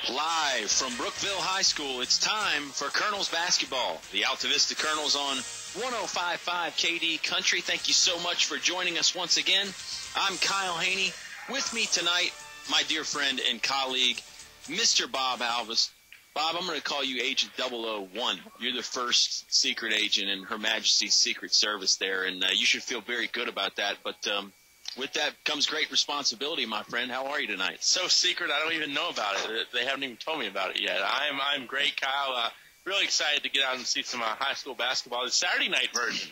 Live from Brookville High School, it's time for Colonels basketball. The Altavista Colonels on 105.5 KD Country. Thank you so much for joining us once again. I'm Kyle Hoehne. With me tonight, my dear friend and colleague, Mr. Bob Alvis. Bob, I'm going to call you Agent 001. You're the first secret agent in Her Majesty's Secret Service there, and you should feel very good about that. But with that comes great responsibility, my friend. How are you tonight? So secret, I don't even know about it. They haven't even told me about it yet. I'm great, Kyle. Really excited to get out and see some high school basketball. The Saturday night version.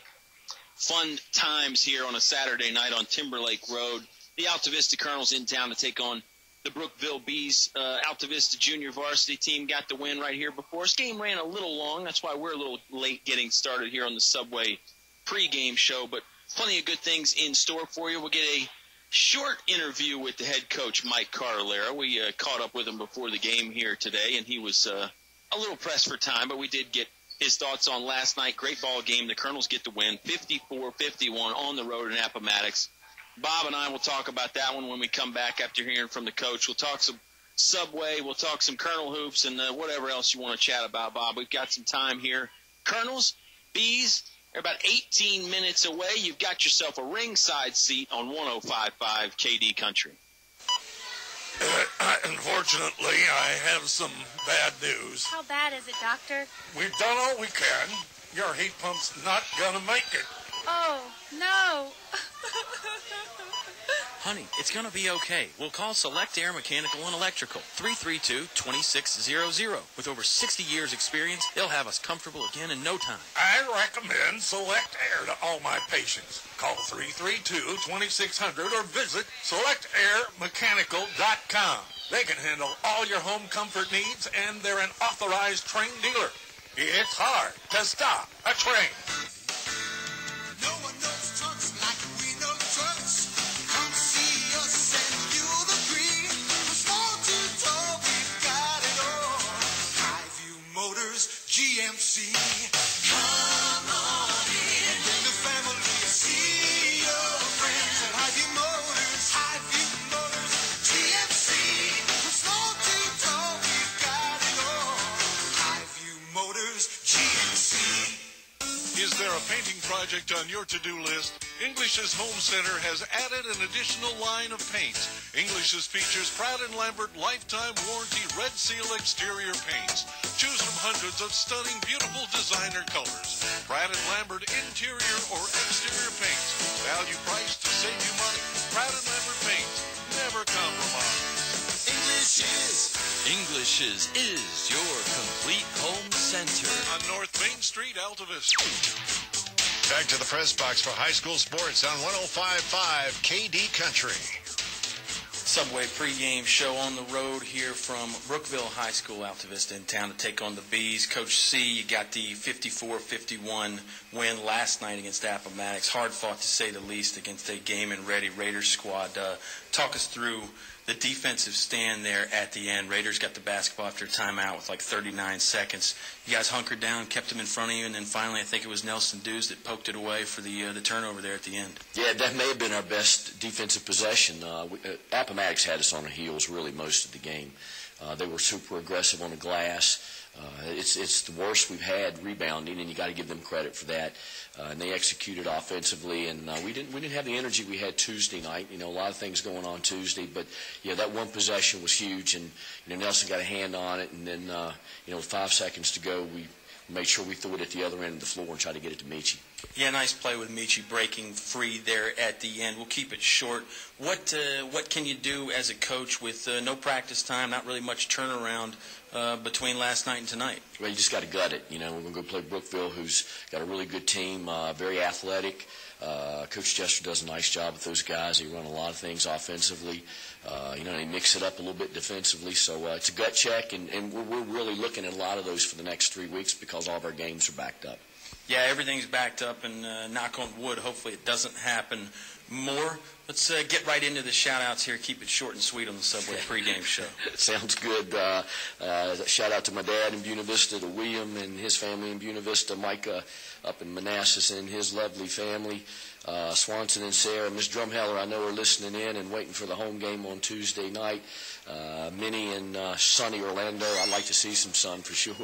Fun times here on a Saturday night on Timberlake Road. The Altavista Colonels in town to take on the Brookville Bees. Altavista junior varsity team got the win right here before us. Game ran a little long. That's why we're a little late getting started here on the Subway pregame show, but plenty of good things in store for you. We'll get a short interview with the head coach, Mike Carolera. We caught up with him before the game here today, and he was a little pressed for time, but we did get his thoughts on last night. Great ball game. The Colonels get the win, 54-51 on the road in Appomattox. Bob and I will talk about that one when we come back after hearing from the coach. We'll talk some Subway. We'll talk some Colonel hoops and whatever else you want to chat about, Bob. We've got some time here. Colonels, Bees, they're about 18 minutes away. You've got yourself a ringside seat on 105.5 KD Country. Unfortunately, I have some bad news. How bad is it, Doctor? We've done all we can. Your heat pump's not gonna make it. Oh, no. Honey, it's going to be okay. We'll call Select Air Mechanical and Electrical, 332-2600. With over 60 years experience, they'll have us comfortable again in no time. I recommend Select Air to all my patients. Call 332-2600 or visit selectairmechanical.com. They can handle all your home comfort needs, and they're an authorized trained dealer. It's hard to stop a train. No one knows trucks like we know trucks. Come see us and you'll agree. From small to tall, we've got it all. Highview Motors, GMC. Come on in. Bring the family. See your friends at Highview Motors. Highview Motors, GMC. From small to tall, we've got it all. Highview Motors, GMC. Is there a painting project on your to-do list? English's Home Center has added an additional line of paints. English's features Pratt & Lambert Lifetime Warranty Red Seal exterior paints. Choose from hundreds of stunning, beautiful designer colors. Pratt & Lambert interior or exterior paints. Value price to save you money. Pratt & Lambert paints. Never compromise. English's is your complete home center. On North Main Street, Altavista. Back to the press box for high school sports on 105.5 KD Country. Subway pregame show on the road here from Brookville High School, Altavista in town to take on the Bees. Coach C, you got the 54-51 win last night against Appomattox. Hard fought to say the least against a game and ready Raiders squad. Talk us through the defensive stand there at the end. Raiders got the basketball after a timeout with like 39 seconds. You guys hunkered down, kept them in front of you, and then finally I think it was Nelson Dews that poked it away for the turnover there at the end. Yeah, that may have been our best defensive possession. Appomattox had us on the heels really most of the game. They were super aggressive on the glass. It's the worst we've had rebounding, and you got to give them credit for that. And they executed offensively, and we didn't have the energy we had Tuesday night. You know, a lot of things going on Tuesday, but yeah, that one possession was huge, and Nelson got a hand on it, and then with 5 seconds to go, we made sure we threw it at the other end of the floor and tried to get it to Michi. Yeah, nice play with Michi breaking free there at the end. We'll keep it short. What can you do as a coach with no practice time, not really much turnaround between last night and tonight? Well, you just got to gut it. We're going to go play Brookville, who's got a really good team, very athletic. Coach Chester does a nice job with those guys. They run a lot of things offensively. They mix it up a little bit defensively. So it's a gut check, and we're really looking at a lot of those for the next 3 weeks because all of our games are backed up. Yeah, everything's backed up, and knock on wood, hopefully it doesn't happen more. Let's get right into the shout-outs here. Keep it short and sweet on the Subway pregame show. Sounds good. Shout out to my dad in Buena Vista, to William and his family in Buena Vista, Micah up in Manassas and his lovely family, Swanson and Sarah. Miss Drumheller, I know, are listening in and waiting for the home game on Tuesday night. Minnie in sunny Orlando. I'd like to see some sun for sure.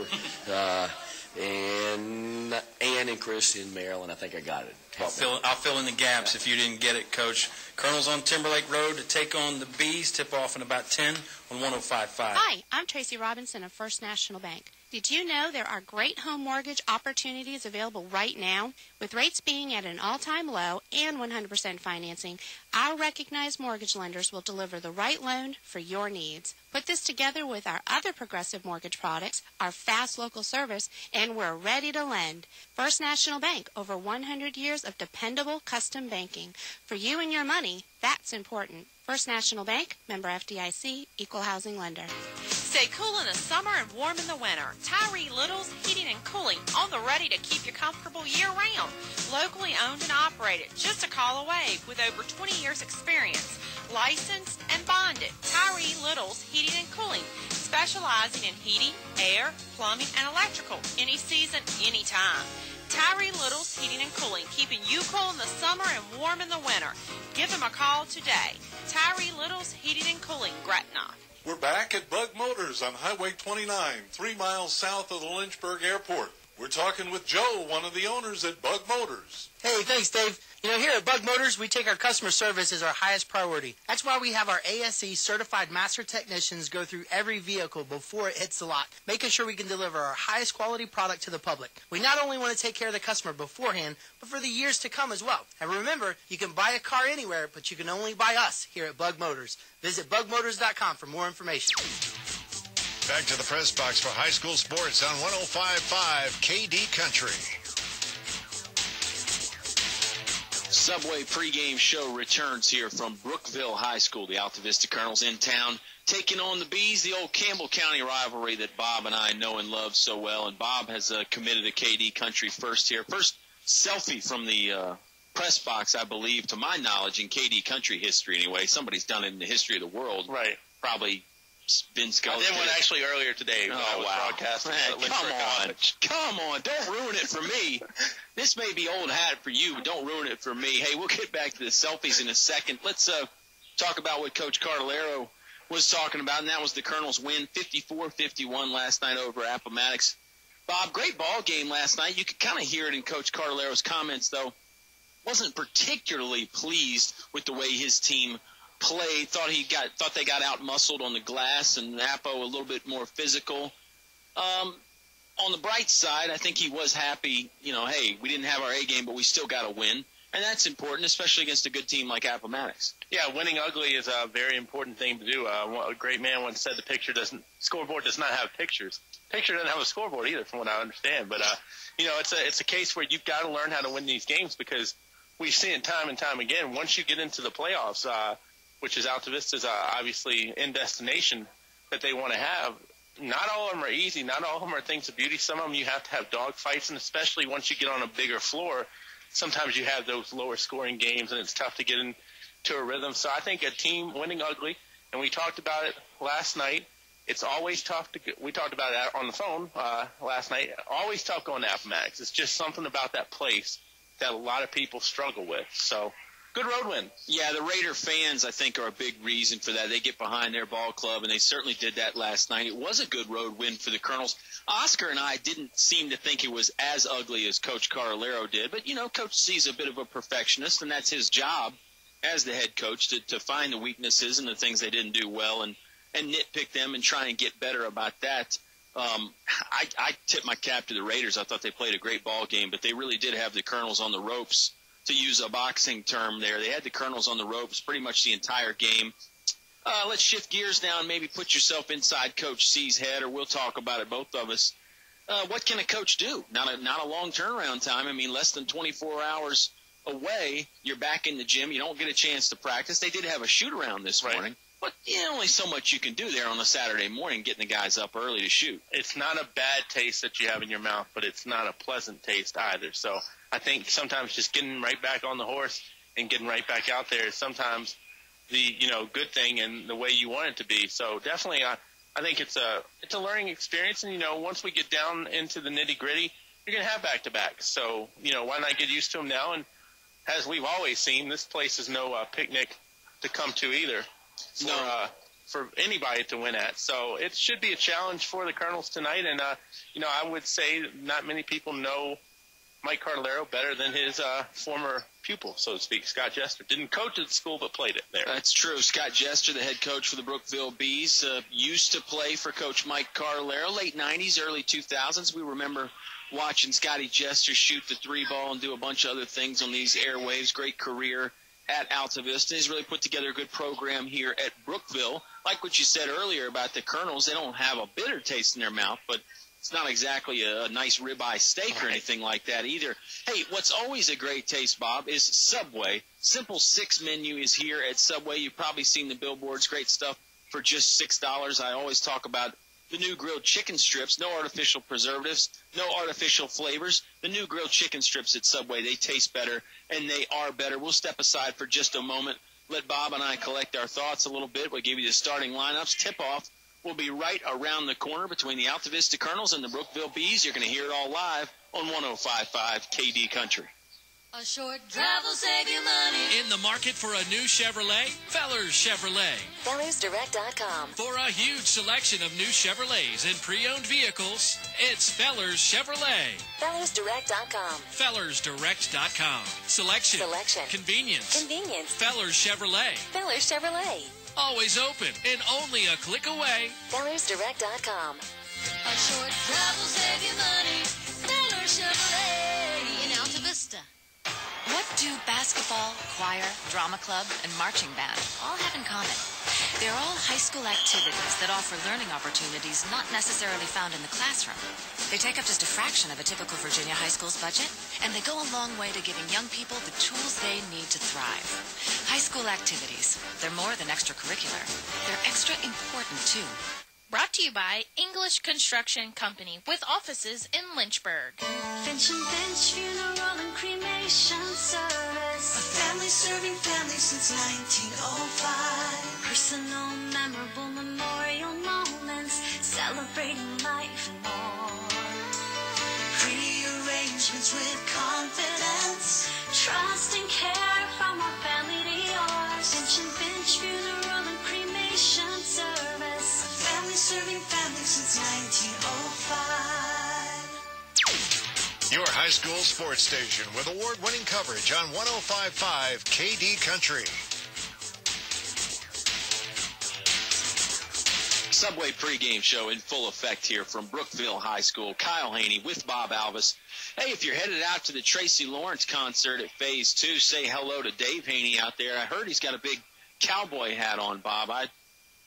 And Ann and Chris in Maryland. I think I got it. I'll fill in the gaps if you didn't get it, Coach. Colonel's on Timberlake Road to take on the Bees. Tip off in about 10 on 105.5. Hi, I'm Tracy Robinson of First National Bank. Did you know there are great home mortgage opportunities available right now? With rates being at an all-time low and 100% financing, our recognized mortgage lenders will deliver the right loan for your needs. Put this together with our other progressive mortgage products, our fast local service, and we're ready to lend. First National Bank, over 100 years of dependable custom banking. For you and your money, that's important. First National Bank, member FDIC, equal housing lender. Stay cool in the summer and warm in the winter. Tyree Little's Heating and Cooling, on the ready to keep you comfortable year-round. Locally owned and operated, just a call away, with over 20 years experience. Licensed and bonded. Tyree Little's Heating and Cooling, specializing in heating, air, plumbing, and electrical. Any season, anytime. Tyree Little's Heating and Cooling, keeping you cool in the summer and warm in the winter. Give them a call today. Tyree Little's Heating and Cooling, Gretna. We're back at Bug Motors on Highway 29, 3 miles south of the Lynchburg Airport. We're talking with Joe, one of the owners at Bug Motors. Hey, thanks, Dave. You know, here at Bug Motors, we take our customer service as our highest priority. That's why we have our ASE certified master technicians go through every vehicle before it hits the lot, making sure we can deliver our highest quality product to the public. We not only want to take care of the customer beforehand, but for the years to come as well. And remember, you can buy a car anywhere, but you can only buy us here at Bug Motors. Visit bugmotors.com for more information. Back to the press box for high school sports on 105.5 KD Country. Subway pregame show returns here from Brookville High School. The Altavista Colonels in town taking on the Bees, the old Campbell County rivalry that Bob and I know and love so well. And Bob has committed to KD Country first here. First selfie from the press box, I believe, to my knowledge, in KD Country history anyway. Somebody's done it in the history of the world. Right. Probably Vince Scully. I did one actually earlier today when I was broadcasting at Lynchburg College. Come on. Don't ruin it for me. This may be old hat for you, but don't ruin it for me. Hey, we'll get back to the selfies in a second. Let's talk about what Coach Cardellaro was talking about, and that was the Colonels' win, 54-51 last night over Appomattox. Bob, great ball game last night. You could kind of hear it in Coach Cardellaro's comments, though. Wasn't particularly pleased with the way his team played. Thought they got out-muscled on the glass, and Appo a little bit more physical. On the bright side, I think he was happy, hey, we didn't have our A game, but we still got a win. And that's important, especially against a good team like Appomattox. Yeah, winning ugly is a very important thing to do. A great man once said scoreboard does not have pictures. Picture doesn't have a scoreboard either, from what I understand. But, it's a case where you've got to learn how to win these games, because we've seen it time and time again. Once you get into the playoffs, which is Altavista's obviously in destination that they want to have, not all of them are easy. Not all of them are things of beauty. Some of them you have to have dog fights, and especially once you get on a bigger floor, sometimes you have those lower scoring games, and it's tough to get into a rhythm. So I think a team winning ugly, and we talked about it last night, it's always tough we talked about it on the phone last night, always tough going to Appomattox. It's just something about that place that a lot of people struggle with. So good road win. Yeah, the Raider fans, I think, are a big reason for that. They get behind their ball club, and they certainly did that last night. It was a good road win for the Colonels. Oscar and I didn't seem to think it was as ugly as Coach Cardellaro did, but, Coach C's a bit of a perfectionist, and that's his job as the head coach to find the weaknesses and the things they didn't do well and nitpick them and try and get better about that. I tip my cap to the Raiders. I thought they played a great ball game, but they really did have the Colonels on the ropes, to use a boxing term there. They had the Colonels on the ropes pretty much the entire game. Let's shift gears now and maybe put yourself inside Coach C's head, or we'll talk about it, both of us. What can a coach do? Not a long turnaround time. I mean, less than 24 hours away, you're back in the gym. You don't get a chance to practice. They did have a shoot-around this morning. But only so much you can do there on a Saturday morning, getting the guys up early to shoot. It's not a bad taste that you have in your mouth, but it's not a pleasant taste either. So I think sometimes just getting right back on the horse, and getting right back out there is sometimes the good thing and the way you want it to be. So definitely, I think it's a learning experience. And once we get down into the nitty gritty, you're gonna have back-to-backs. So why not get used to them now? And as we've always seen, this place is no picnic to come to either. For anybody to win at. So it should be a challenge for the Colonels tonight. And, I would say not many people know Mike Cardellaro better than his former pupil, so to speak, Scott Jester. Didn't coach at the school, but played it there. That's true. Scott Jester, the head coach for the Brookville Bees, used to play for Coach Mike Cardellaro, late 90s, early 2000s. We remember watching Scotty Jester shoot the 3-ball and do a bunch of other things on these airwaves. Great career at Altavista. He's really put together a good program here at Brookville. Like what you said earlier about the Colonels, they don't have a bitter taste in their mouth, but it's not exactly a nice ribeye steak or anything like that either. Hey, what's always a great taste, Bob, is Subway. Simple 6 menu is here at Subway. You've probably seen the billboards. Great stuff for just $6. I always talk about the new grilled chicken strips, no artificial preservatives, no artificial flavors. The new grilled chicken strips at Subway, they taste better, and they are better. We'll step aside for just a moment. Let Bob and I collect our thoughts a little bit. We'll give you the starting lineups. Tip-off will be right around the corner between the Altavista Colonels and the Brookville Bees. You're going to hear it all live on 105.5 KD Country. A short drive will save you money. In the market for a new Chevrolet? Fellers Chevrolet. FellersDirect.com. For a huge selection of new Chevrolets and pre-owned vehicles, it's Fellers Chevrolet. FellersDirect.com. FellersDirect.com. Selection. Convenience. Fellers Chevrolet. Fellers Chevrolet. Always open and only a click away. FellersDirect.com. A short drive will save you money. Fellers Chevrolet in Altavista. What do basketball, choir, drama club, and marching band all have in common? They're all high school activities that offer learning opportunities not necessarily found in the classroom. They take up just a fraction of a typical Virginia high school's budget, and they go a long way to giving young people the tools they need to thrive. High school activities, they're more than extracurricular. They're extra important, too. Brought to you by English Construction Company with offices in Lynchburg. Finch and Finch Funeral and Cremation Service. A family serving families since 1905. Personal, memorable memorial moments, celebrating life and more. Pre-arrangements with confidence, trust and care from our family to yours. Finch and Finch Funeral and Cremation Service. Serving families since 1905. Your high school sports station with award-winning coverage on 105.5 KD Country. Subway pregame show in full effect here from Brookville High School. Kyle Hoehne with Bob Alvis. Hey, if you're headed out to the Tracy Lawrence concert at Phase 2, say hello to Dave Hoehne out there. I heard he's got a big cowboy hat on, Bob.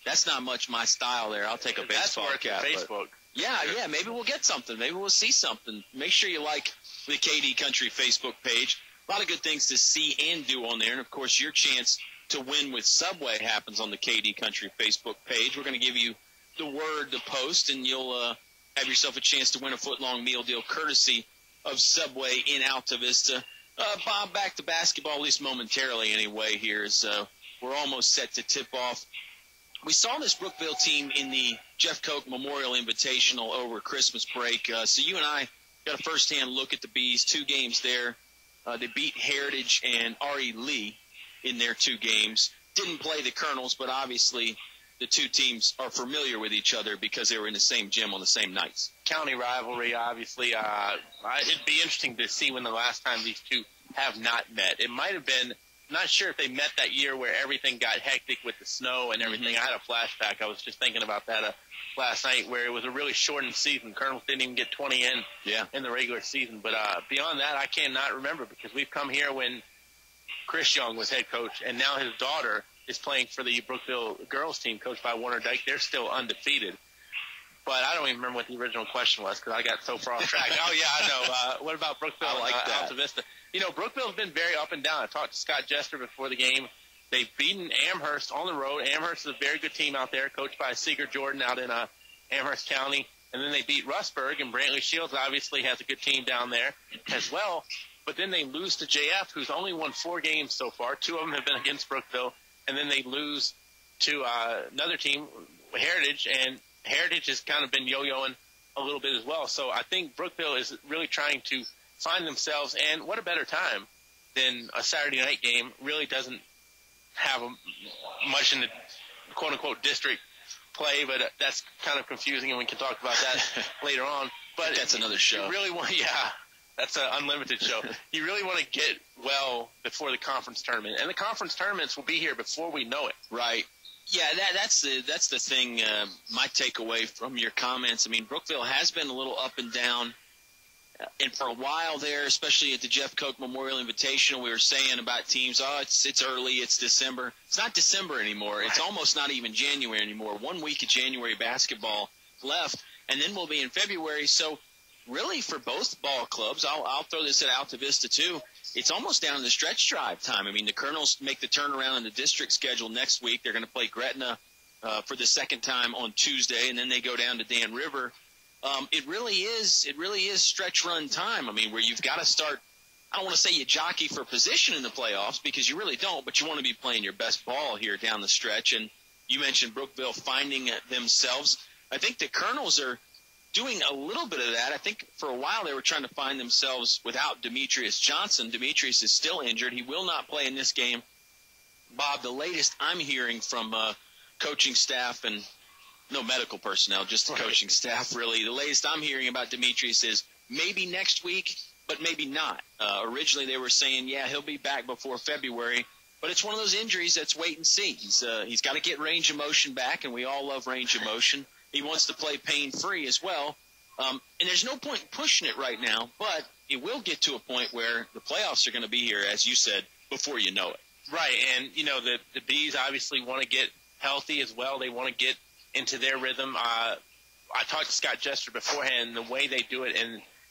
That's not much my style there. I'll take a baseball cap. Facebook. Yeah, maybe we'll get something. Maybe we'll see something. Make sure you like the KD Country Facebook page. A lot of good things to see and do on there. And, of course, your chance to win with Subway happens on the KD Country Facebook page. We're going to give you the word to post, and you'll have yourself a chance to win a foot-long meal deal courtesy of Subway in Altavista. Bob, back to basketball, at least momentarily anyway, here as we're almost set to tip off. We saw this Brookville team in the Jeff Koch Memorial Invitational over Christmas break. So you and I got a first-hand look at the Bees, 2 games there. They beat Heritage and R.E. Lee in their 2 games. Didn't play the Colonels, but obviously the 2 teams are familiar with each other because they were in the same gym on the same nights. County rivalry, obviously. It'd be interesting to see when the last time these 2 have not met. It might have been, not sure if they met that year where everything got hectic with the snow and everything. I had a flashback. I was just thinking about that last night where it was a really shortened season. Colonels didn't even get 20 in the regular season. But beyond that, I cannot remember because we've come here when Chris Young was head coach, and now his daughter is playing for the Brookville girls team coached by Warner Dyke. They're still undefeated. But I don't even remember what the original question was because I got so far off track. Oh, yeah, I know. What about Brookville and Altavista? You know, Brookville's been very up and down. I talked to Scott Jester before the game. They've beaten Amherst on the road. Amherst is a very good team out there, coached by Seeger Jordan out in Amherst County. And then they beat Rustburg, and Brantley Shields obviously has a good team down there as well. but then they lose to JF, who's only won 4 games so far. 2 of them have been against Brookville, and then they lose to another team, Heritage, and Heritage has kind of been yo-yoing a little bit as well. So I think Brookville is really trying to find themselves, and what a better time than a Saturday night game. Really doesn't have much in the quote-unquote district play, but that's kind of confusing, and we can talk about that later on. But that's another show. You really want, that's an unlimited show. You really want to get well before the conference tournament, and the conference tournaments will be here before we know it. Right. Yeah, that's the thing. My takeaway from your comments. I mean, Brookville has been a little up and down, and for a while there, especially at the Jeff Koch Memorial Invitational, we were saying about teams, it's early, it's December. It's not December anymore. Right. It's almost not even January anymore. 1 week of January basketball left, and then we'll be in February. So really for both ball clubs, I'll throw this at Altavista too, it's almost down to the stretch drive time. I mean, the Colonels make the turnaround in the district schedule next week. They're going to play Gretna for the second time on Tuesday, and then they go down to Dan River. It really is stretch run time. I mean, where you've got to start. I don't want to say you jockey for position in the playoffs because you really don't, but you want to be playing your best ball here down the stretch. And you mentioned Brookville finding themselves. I think the Colonels are doing a little bit of that. I think for a while they were trying to find themselves without Demetrius Johnson. Demetrius is still injured. He will not play in this game. Bob, the latest I'm hearing from coaching staff and no medical personnel, just the coaching staff, really. The latest I'm hearing about Demetrius is maybe next week, but maybe not. Originally they were saying, he'll be back before February, but it's one of those injuries that's wait and see. He's got to get range of motion back, and we all love range of motion. He wants to play pain-free as well. And there's no point in pushing it right now, but it will get to a point where the playoffs are going to be here, as you said, before you know it. Right, and, the Bees obviously want to get healthy as well. They want to get into their rhythm. I talked to Scott Jester beforehand, the way they do it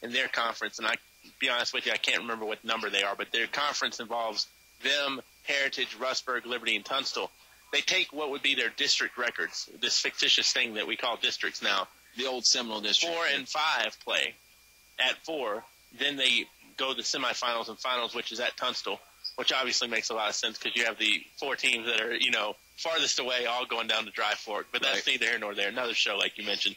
in their conference, and I be honest with you, I can't remember what number they are, but their conference involves them, Heritage, Rustburg, Liberty, and Tunstall. They take what would be their district records, this fictitious thing that we call districts now. The old Seminole district. 4 and 5 play at 4. Then they go to the semifinals and finals, which is at Tunstall, which obviously makes a lot of sense because you have the 4 teams that are, farthest away all going down to Dry Fork. But that's neither here nor there. Another show, like you mentioned.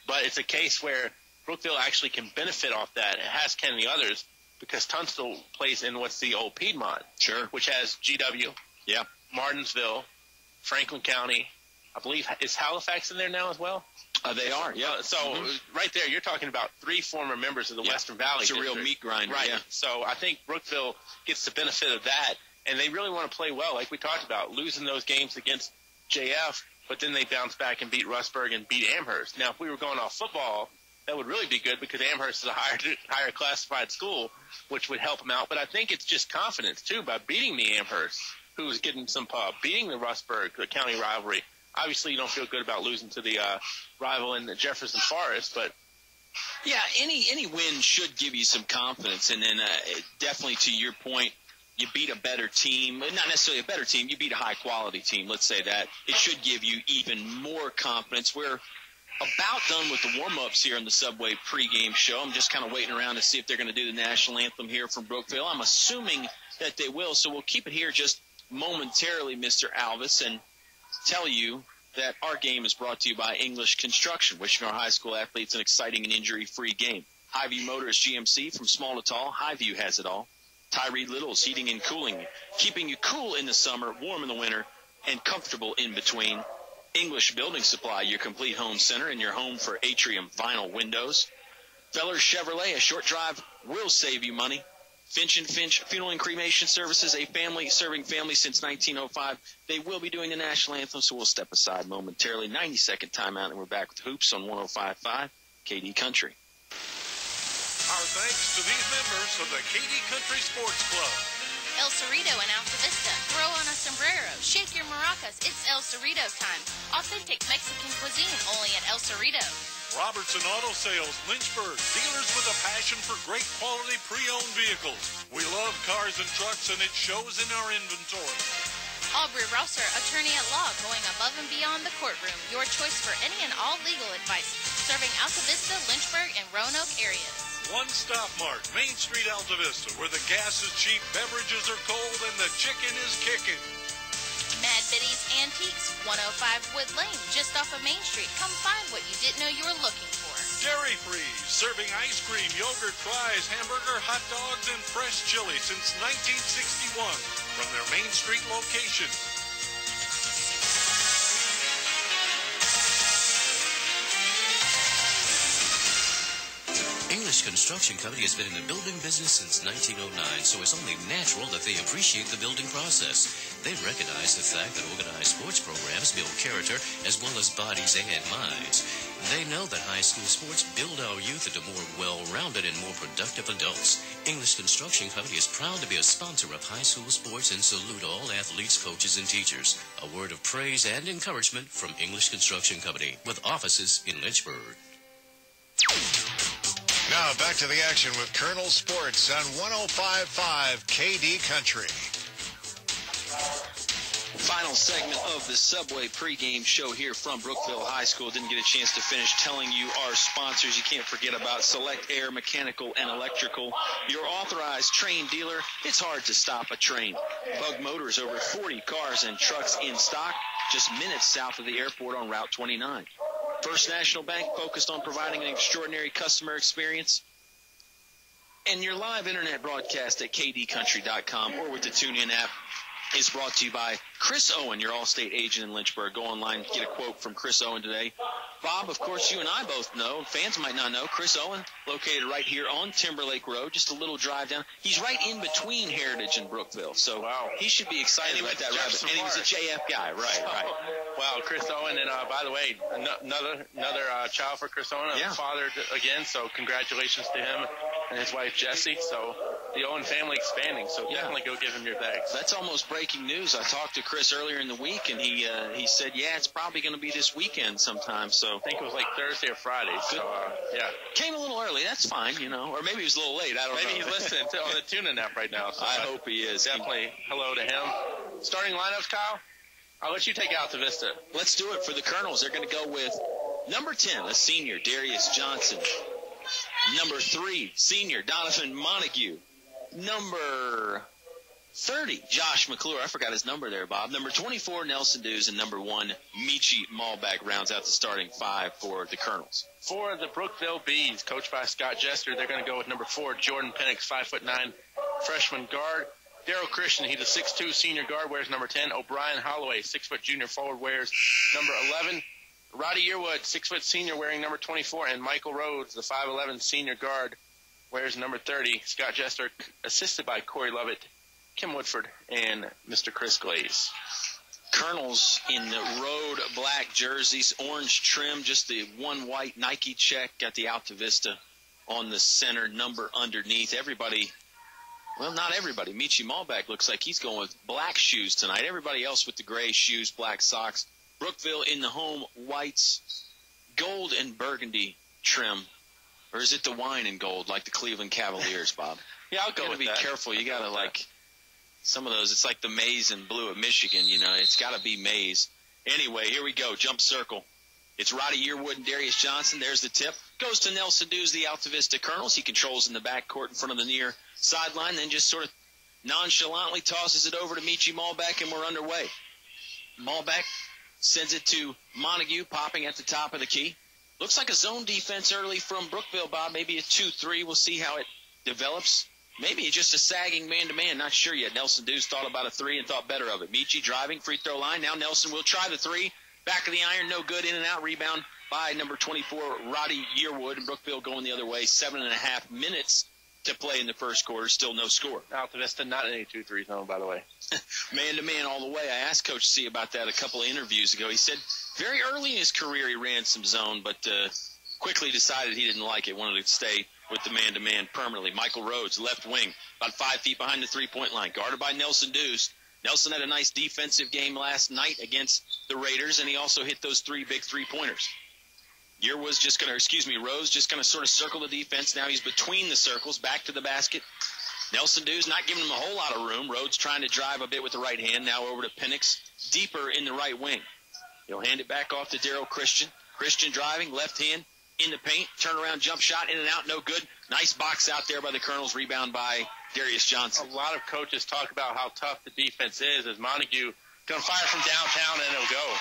But it's a case where Brookville actually can benefit off that. It has can the others because Tunstall plays in what's the old Piedmont. Sure. Which has GW. Yeah. Martinsville. Franklin County, I believe, is Halifax in there now as well? They are, yeah. So right there, you're talking about 3 former members of the Western Valley It's a district. real meat grinder, right. yeah. So I think Brookville gets the benefit of that, and they really want to play well, like we talked about, losing those games against JF, but then they bounce back and beat Rustburg and beat Amherst. Now, if we were going off football, that would really be good because Amherst is a higher classified school, which would help them out. But I think it's just confidence, too, by beating the Amherst, who was getting some pub, beating the Rustburg, the county rivalry. Obviously, you don't feel good about losing to the rival in the Jefferson Forest, but yeah, any win should give you some confidence. And then definitely to your point, you beat a better team, not necessarily a better team, you beat a high-quality team, let's say that. It should give you even more confidence. We're about done with the warm-ups here on the Subway pregame show. I'm just kind of waiting around to see if they're going to do the national anthem here from Brookville. I'm assuming that they will, so we'll keep it here just momentarily, Mr. Alvis, and tell you that our game is brought to you by English Construction, wishing our high school athletes an exciting and injury-free game. Highview Motors GMC, from small to tall, Highview has it all. Tyree Little's Heating and Cooling, keeping you cool in the summer, warm in the winter, and comfortable in between. English Building Supply, your complete home center and your home for Atrium vinyl windows. Fellers Chevrolet, a short drive will save you money. Finch & Finch Funeral and Cremation Services, a family serving families since 1905. They will be doing the national anthem, so we'll step aside momentarily. 90-second timeout, and we're back with Hoops on 105.5 KD Country. Our thanks to these members of the KD Country Sports Club. El Cerrito in Altavista. Throw on a sombrero. Shake your maracas. It's El Cerrito time. Authentic Mexican cuisine only at El Cerrito. Robertson Auto Sales, Lynchburg. Dealers with a passion for great quality pre-owned vehicles. We love cars and trucks, and it shows in our inventory. Aubrey Rosser, attorney at law, going above and beyond the courtroom. Your choice for any and all legal advice. Serving Altavista, Lynchburg, and Roanoke areas. One Stop Mart, Main Street, Altavista, where the gas is cheap, beverages are cold, and the chicken is kicking. Mad Betty's Antiques, 105 Wood Lane, just off of Main Street. Come find what you didn't know you were looking for. Dairy Free, serving ice cream, yogurt, fries, hamburger, hot dogs, and fresh chili since 1961 from their Main Street location. English Construction Company has been in the building business since 1909, so it's only natural that they appreciate the building process. They recognize the fact that organized sports programs build character as well as bodies and minds. They know that high school sports build our youth into more well-rounded and more productive adults. English Construction Company is proud to be a sponsor of high school sports and salute all athletes, coaches, and teachers. A word of praise and encouragement from English Construction Company with offices in Lynchburg. Now back to the action with Colonel Sports on 105.5 KD Country. Final segment of the Subway pregame show here from Brookville High School. Didn't get a chance to finish telling you our sponsors. You can't forget about Select Air Mechanical and Electrical, your authorized train dealer. It's hard to stop a train. Bug Motors, over 40 cars and trucks in stock, just minutes south of the airport on Route 29. First National Bank, focused on providing an extraordinary customer experience. And your live internet broadcast at kdcountry.com or with the TuneIn app is brought to you by Chris Owen, your Allstate agent in Lynchburg. Go online, get a quote from Chris Owen today. Bob, of course, you and I both know, fans might not know, Chris Owen, located right here on Timberlake Road, just a little drive down. He's right in between Heritage and Brookville, so he should be excited about that rabbit. And he was a JF guy, right. Wow, Chris Owen, and by the way, another child for Chris Owen, father again, so congratulations to him and his wife Jessie. So the Owen family expanding, so definitely go give him your thanks. That's almost breaking news. I talked to Chris earlier in the week, and he said, it's probably going to be this weekend sometime. So I think it was like Thursday or Friday. So came a little early. That's fine, or maybe he was a little late. I don't know. Maybe he's listening on the TuneIn app right now. So I hope he is. Definitely hello to him. Starting lineups, Kyle. I'll let you take Altavista. Let's do it for the Colonels. They're going to go with number 10, a senior, Darius Johnson. Number 3, senior, Donovan Montague. Number 30, Josh McClure. I forgot his number there, Bob. Number 24, Nelson Dews. And number 1, Michi Malbeck rounds out the starting 5 for the Colonels. For the Brookville Bees, coached by Scott Jester, they're going to go with number 4, Jordan Penix, 5'9", freshman guard. Daryl Christian, he's a 6'2", senior guard, wears number 10. O'Brien Holloway, 6' junior forward, wears number 11. Roddy Yearwood, 6' senior, wearing number 24. And Michael Rhodes, the 5'11", senior guard, wears number 30. Scott Jester, assisted by Corey Lovett, Kim Woodford, and Mr. Chris Glaze. Colonels in the road black jerseys, orange trim, just the one white Nike check, got the Altavista on the center number underneath. Everybody, well, not everybody. Michi Malbeck looks like he's going with black shoes tonight. Everybody else with the gray shoes, black socks. Brookville in the home whites, gold and burgundy trim. Or is it the wine and gold like the Cleveland Cavaliers, Bob? I'll go with that. You got to be careful. You got to some of those. It's like the maize and blue at Michigan, It's got to be maize. Anyway, here we go. Jump circle. It's Roddy Yearwood and Darius Johnson. There's the tip. Goes to Nelson Dews, the Altavista Colonels. He controls in the backcourt in front of the near sideline, then just sort of nonchalantly tosses it over to Michi Malbeck, and we're underway. Malbeck sends it to Montague, popping at the top of the key. Looks like a zone defense early from Brookville, Bob. Maybe a 2-3. We'll see how it develops. Maybe just a sagging man-to-man. Not sure yet. Nelson Dews thought about a 3 and thought better of it. Michi driving, free throw line. Now Nelson will try the 3. Back of the iron, no good. In and out rebound by number 24, Roddy Yearwood. And Brookville going the other way. 7.5 minutes to play in the first quarter. Still no score. Altavista not in a 2-3 zone, by the way. Man-to-man all the way. I asked Coach C about that a couple of interviews ago. He said very early in his career he ran some zone, but quickly decided he didn't like it, wanted to stay with the man-to-man permanently. Michael Rhodes, left wing, about 5 feet behind the three-point line, guarded by Nelson Dews. Nelson had a nice defensive game last night against the Raiders, and he also hit those 3 big three-pointers. Rose just going to sort of circle the defense. Now he's between the circles, back to the basket. Nelson Dews not giving him a whole lot of room. Rhodes trying to drive a bit with the right hand. Now over to Penix, deeper in the right wing. He'll hand it back off to Daryl Christian. Christian driving, left hand, in the paint, turnaround jump shot, in and out, no good. Nice box out there by the Colonels, rebound by Darius Johnson. A lot of coaches talk about how tough the defense is as Montague going to fire from downtown, and it'll go.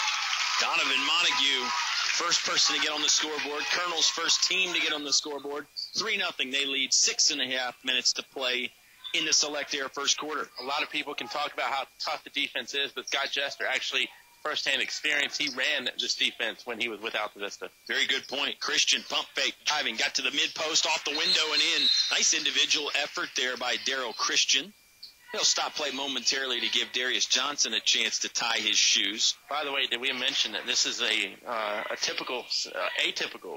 Donovan Montague, first person to get on the scoreboard. Colonels' first team to get on the scoreboard. 3-0. They lead 6.5 minutes to play in the Select Air first quarter. A lot of people can talk about how tough the defense is, but Scott Jester actually first-hand experience. He ran this defense when he was with Altavista. Very good point. Christian pump fake, driving, got to the mid-post, off the window and in. Nice individual effort there by Daryl Christian. He'll stop play momentarily to give Darius Johnson a chance to tie his shoes. By the way, did we mention that this is atypical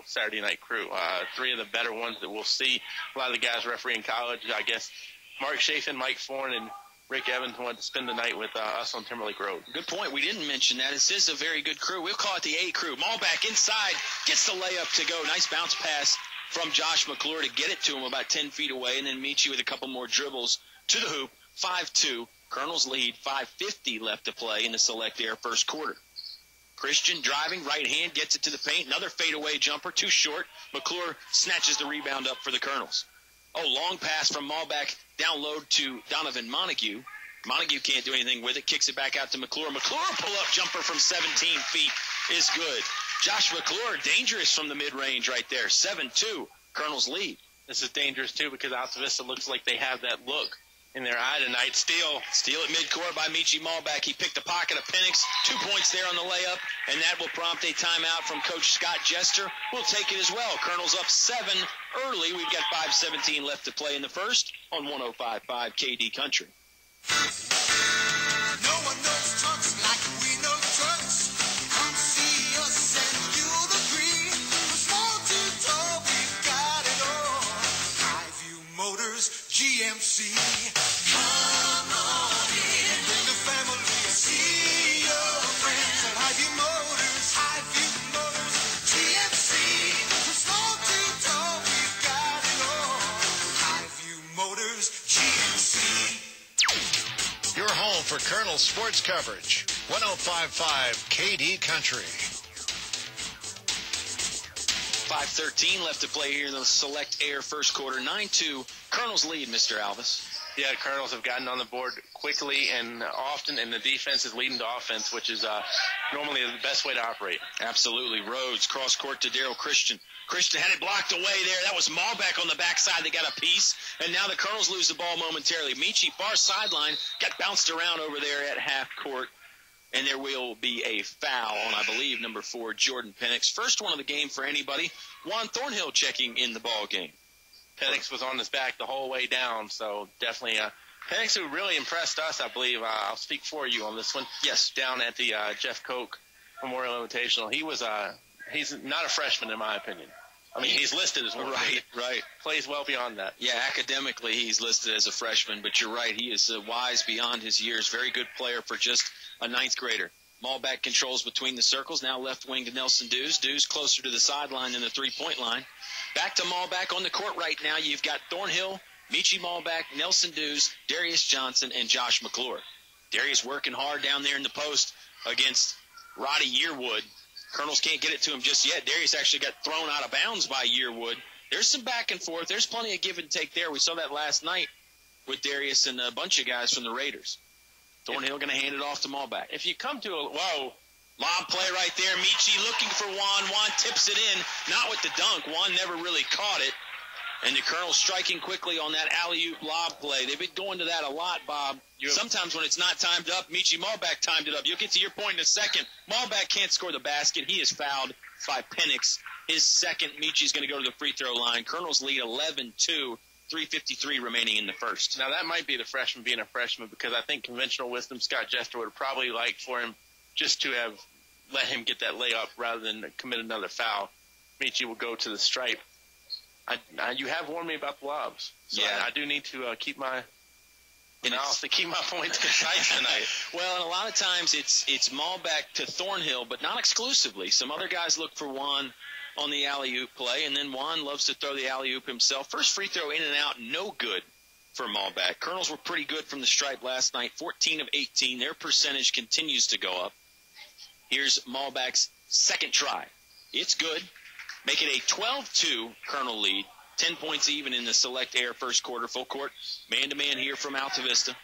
Saturday night crew? 3 of the better ones that we'll see. A lot of the guys refereeing college, I guess. Mark Chafin, Mike Thorne, and Rick Evans wanted to spend the night with us on Timberlake Road. Good point. We didn't mention that. This is a very good crew. We'll call it the A crew. Malback inside, gets the layup to go. Nice bounce pass from Josh McClure to get it to him about 10 feet away, and then Michi with a couple more dribbles to the hoop. 5-2. Colonels lead. 5:50 left to play in the Select Air first quarter. Christian driving, right hand, gets it to the paint. Another fadeaway jumper, too short. McClure snatches the rebound up for the Colonels. Long pass from Malback, down low to Donovan Montague. Montague can't do anything with it, kicks it back out to McClure. McClure pull-up jumper from 17 feet is good. Josh McClure, dangerous from the mid-range right there. 7-2, Colonels lead. This is dangerous, too, because Altavista looks like they have that look in their eye tonight. Steal at midcourt by Michi Malback. He picked the pocket of Penix. 2 points there on the layup, and that will prompt a timeout from Coach Scott Jester. We'll take it as well. Colonels up 7 early. We've got 5:17 left to play in the first on 105.5 KD Country. No one knows trucks like we know trucks. Come see us and you'll agree. From small to tall, we've got it all. Highview Motors, GMC. Come on in. Bring the family. See your friends at Highview Motors. Highview Motors, GMC. From small to tall, we've got it all. Highview Motors, GMC. Your home for Colonel sports coverage. 105.5 KD Country. 5:13 left to play here in the Select Air first quarter. 9-2. Colonels lead, Mr. Alvis. Yeah, Colonels have gotten on the board quickly and often, and the defense is leading to offense, which is normally the best way to operate. Absolutely. Rhodes, cross court to Daryl Christian. Christian had it blocked away there. That was Malback on the backside that got a piece, and now the Colonels lose the ball momentarily. Michi, far sideline, got bounced around over there at half court, and there will be a foul on, I believe, number 4, Jordan Penix. First one of the game for anybody. Juan Thornhill checking in the ball game. Penix was on his back the whole way down, so definitely Penix, who really impressed us, I believe. I'll speak for you on this one. Yes. Down at the Jeff Koch Memorial Invitational. He was he's not a freshman in my opinion. I mean, he's listed as one. Right. Plays well beyond that. Yeah, academically he's listed as a freshman, but you're right. He is wise beyond his years. Very good player for just a 9th grader. Malback controls between the circles. Now left wing to Nelson Dews. Dews closer to the sideline than the three-point line. Back to Malback on the court right now. You've got Thornhill, Michi Malback, Nelson Dews, Darius Johnson, and Josh McClure. Darius working hard down there in the post against Roddy Yearwood. Colonels can't get it to him just yet. Darius actually got thrown out of bounds by Yearwood. There's some back and forth. There's plenty of give and take there. We saw that last night with Darius and a bunch of guys from the Raiders. Thornhill going to hand it off to Malback. If you come to lob play right there. Michi looking for Juan. Juan tips it in. Not with the dunk. Juan never really caught it. And the Colonels striking quickly on that alley-oop lob play. They've been going to that a lot, Bob. Sometimes when it's not timed up, Michi Malback timed it up. You'll get to your point in a second. Malback can't score the basket. He is fouled by Penix. His second. Michi's going to go to the free throw line. Colonels lead 11-2. 3:53 remaining in the first. Now, that might be the freshman being a freshman, because I think conventional wisdom, Scott Jester would have probably liked for him just to have let him get that layup rather than commit another foul. Michi will go to the stripe. You have warned me about the lobs. So yeah. I do need to keep my points concise tonight. Well, and a lot of times it's Malback to Thornhill, but not exclusively. Some other guys look for Juan on the alley-oop play, and then Juan loves to throw the alley-oop himself. First free throw in and out, no good for Malback. Colonels were pretty good from the stripe last night, 14 of 18. Their percentage continues to go up. Here's Malback's second try. It's good. Make it a 12-2 Colonel lead. 10 points even in the Select Air first quarter. Full court, man-to-man here from Altavista.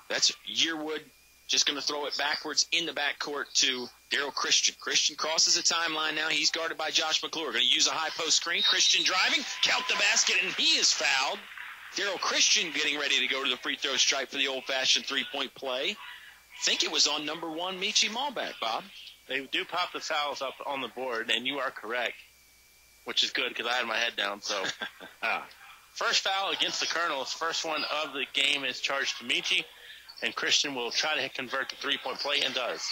That's Yearwood just going to throw it backwards in the backcourt to Daryl Christian. Christian crosses the timeline now. He's guarded by Josh McClure. Going to use a high post screen. Christian driving, count the basket, and he is fouled. Daryl Christian getting ready to go to the free throw stripe for the old-fashioned three-point play. I think it was on number 1, Michi Malbeck, Bob. They do pop the fouls up on the board, and you are correct, which is good because I had my head down. So, first foul against the Colonels. First one of the game is charged to Michi, and Christian will try to convert the three-point play and does.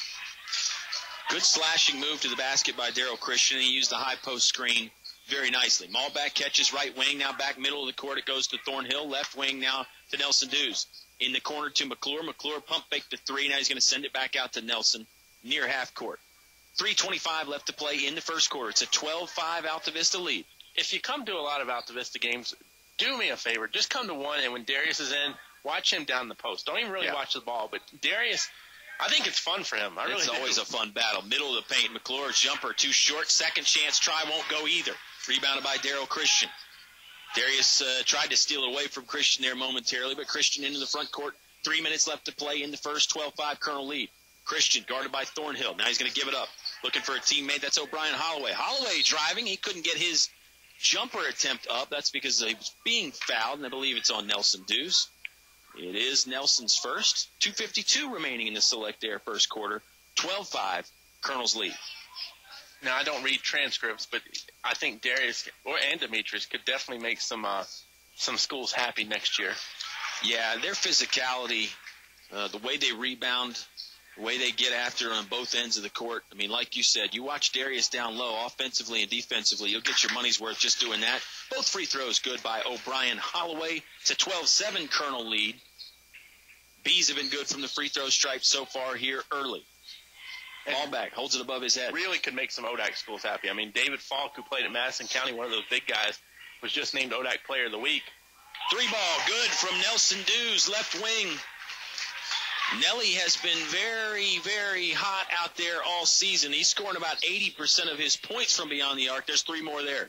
Good slashing move to the basket by Daryl Christian. He used the high post screen very nicely. Malbeck catches right wing, now back middle of the court. It goes to Thornhill. Left wing now to Nelson Dews. In the corner to McClure. McClure pump fake to 3. Now he's going to send it back out to Nelson near half court. 3:25 left to play in the first quarter. It's a 12-5 Altavista lead. If you come to a lot of Altavista games, do me a favor. Just come to one, and when Darius is in, watch him down the post. Don't even really watch the ball, but Darius, I think it's fun for him. It's always a fun battle. Middle of the paint, McClure's jumper too short. Second chance try won't go either. Rebounded by Daryl Christian. Darius tried to steal it away from Christian there momentarily, but Christian into the front court. 3 minutes left to play in the first. 12-5 Colonel lead. Christian guarded by Thornhill. Now he's going to give it up. Looking for a teammate. That's O'Brien Holloway. Holloway driving. He couldn't get his jumper attempt up. That's because he was being fouled, and I believe it's on Nelson Dews. It is Nelson's first. 2:52 remaining in the Select Air first quarter. 12-5 Colonel's lead. Now, I don't read transcripts, but I think Darius and Demetrius could definitely make some schools happy next year. Yeah, their physicality, the way they rebound, the way they get after on both ends of the court. I mean, like you said, you watch Darius down low offensively and defensively. You'll get your money's worth just doing that. Both free throws good by O'Brien Holloway. It's a 12-7 Colonel lead. Bees have been good from the free throw stripe so far here early. Ball back, holds it above his head. Really could make some ODAC schools happy. I mean, David Falk, who played at Madison County, one of those big guys, was just named ODAC Player of the Week. 3-ball, good from Nelson Dews, left wing. Nelly has been very, very hot out there all season. He's scoring about 80% of his points from beyond the arc. There's 3 more there.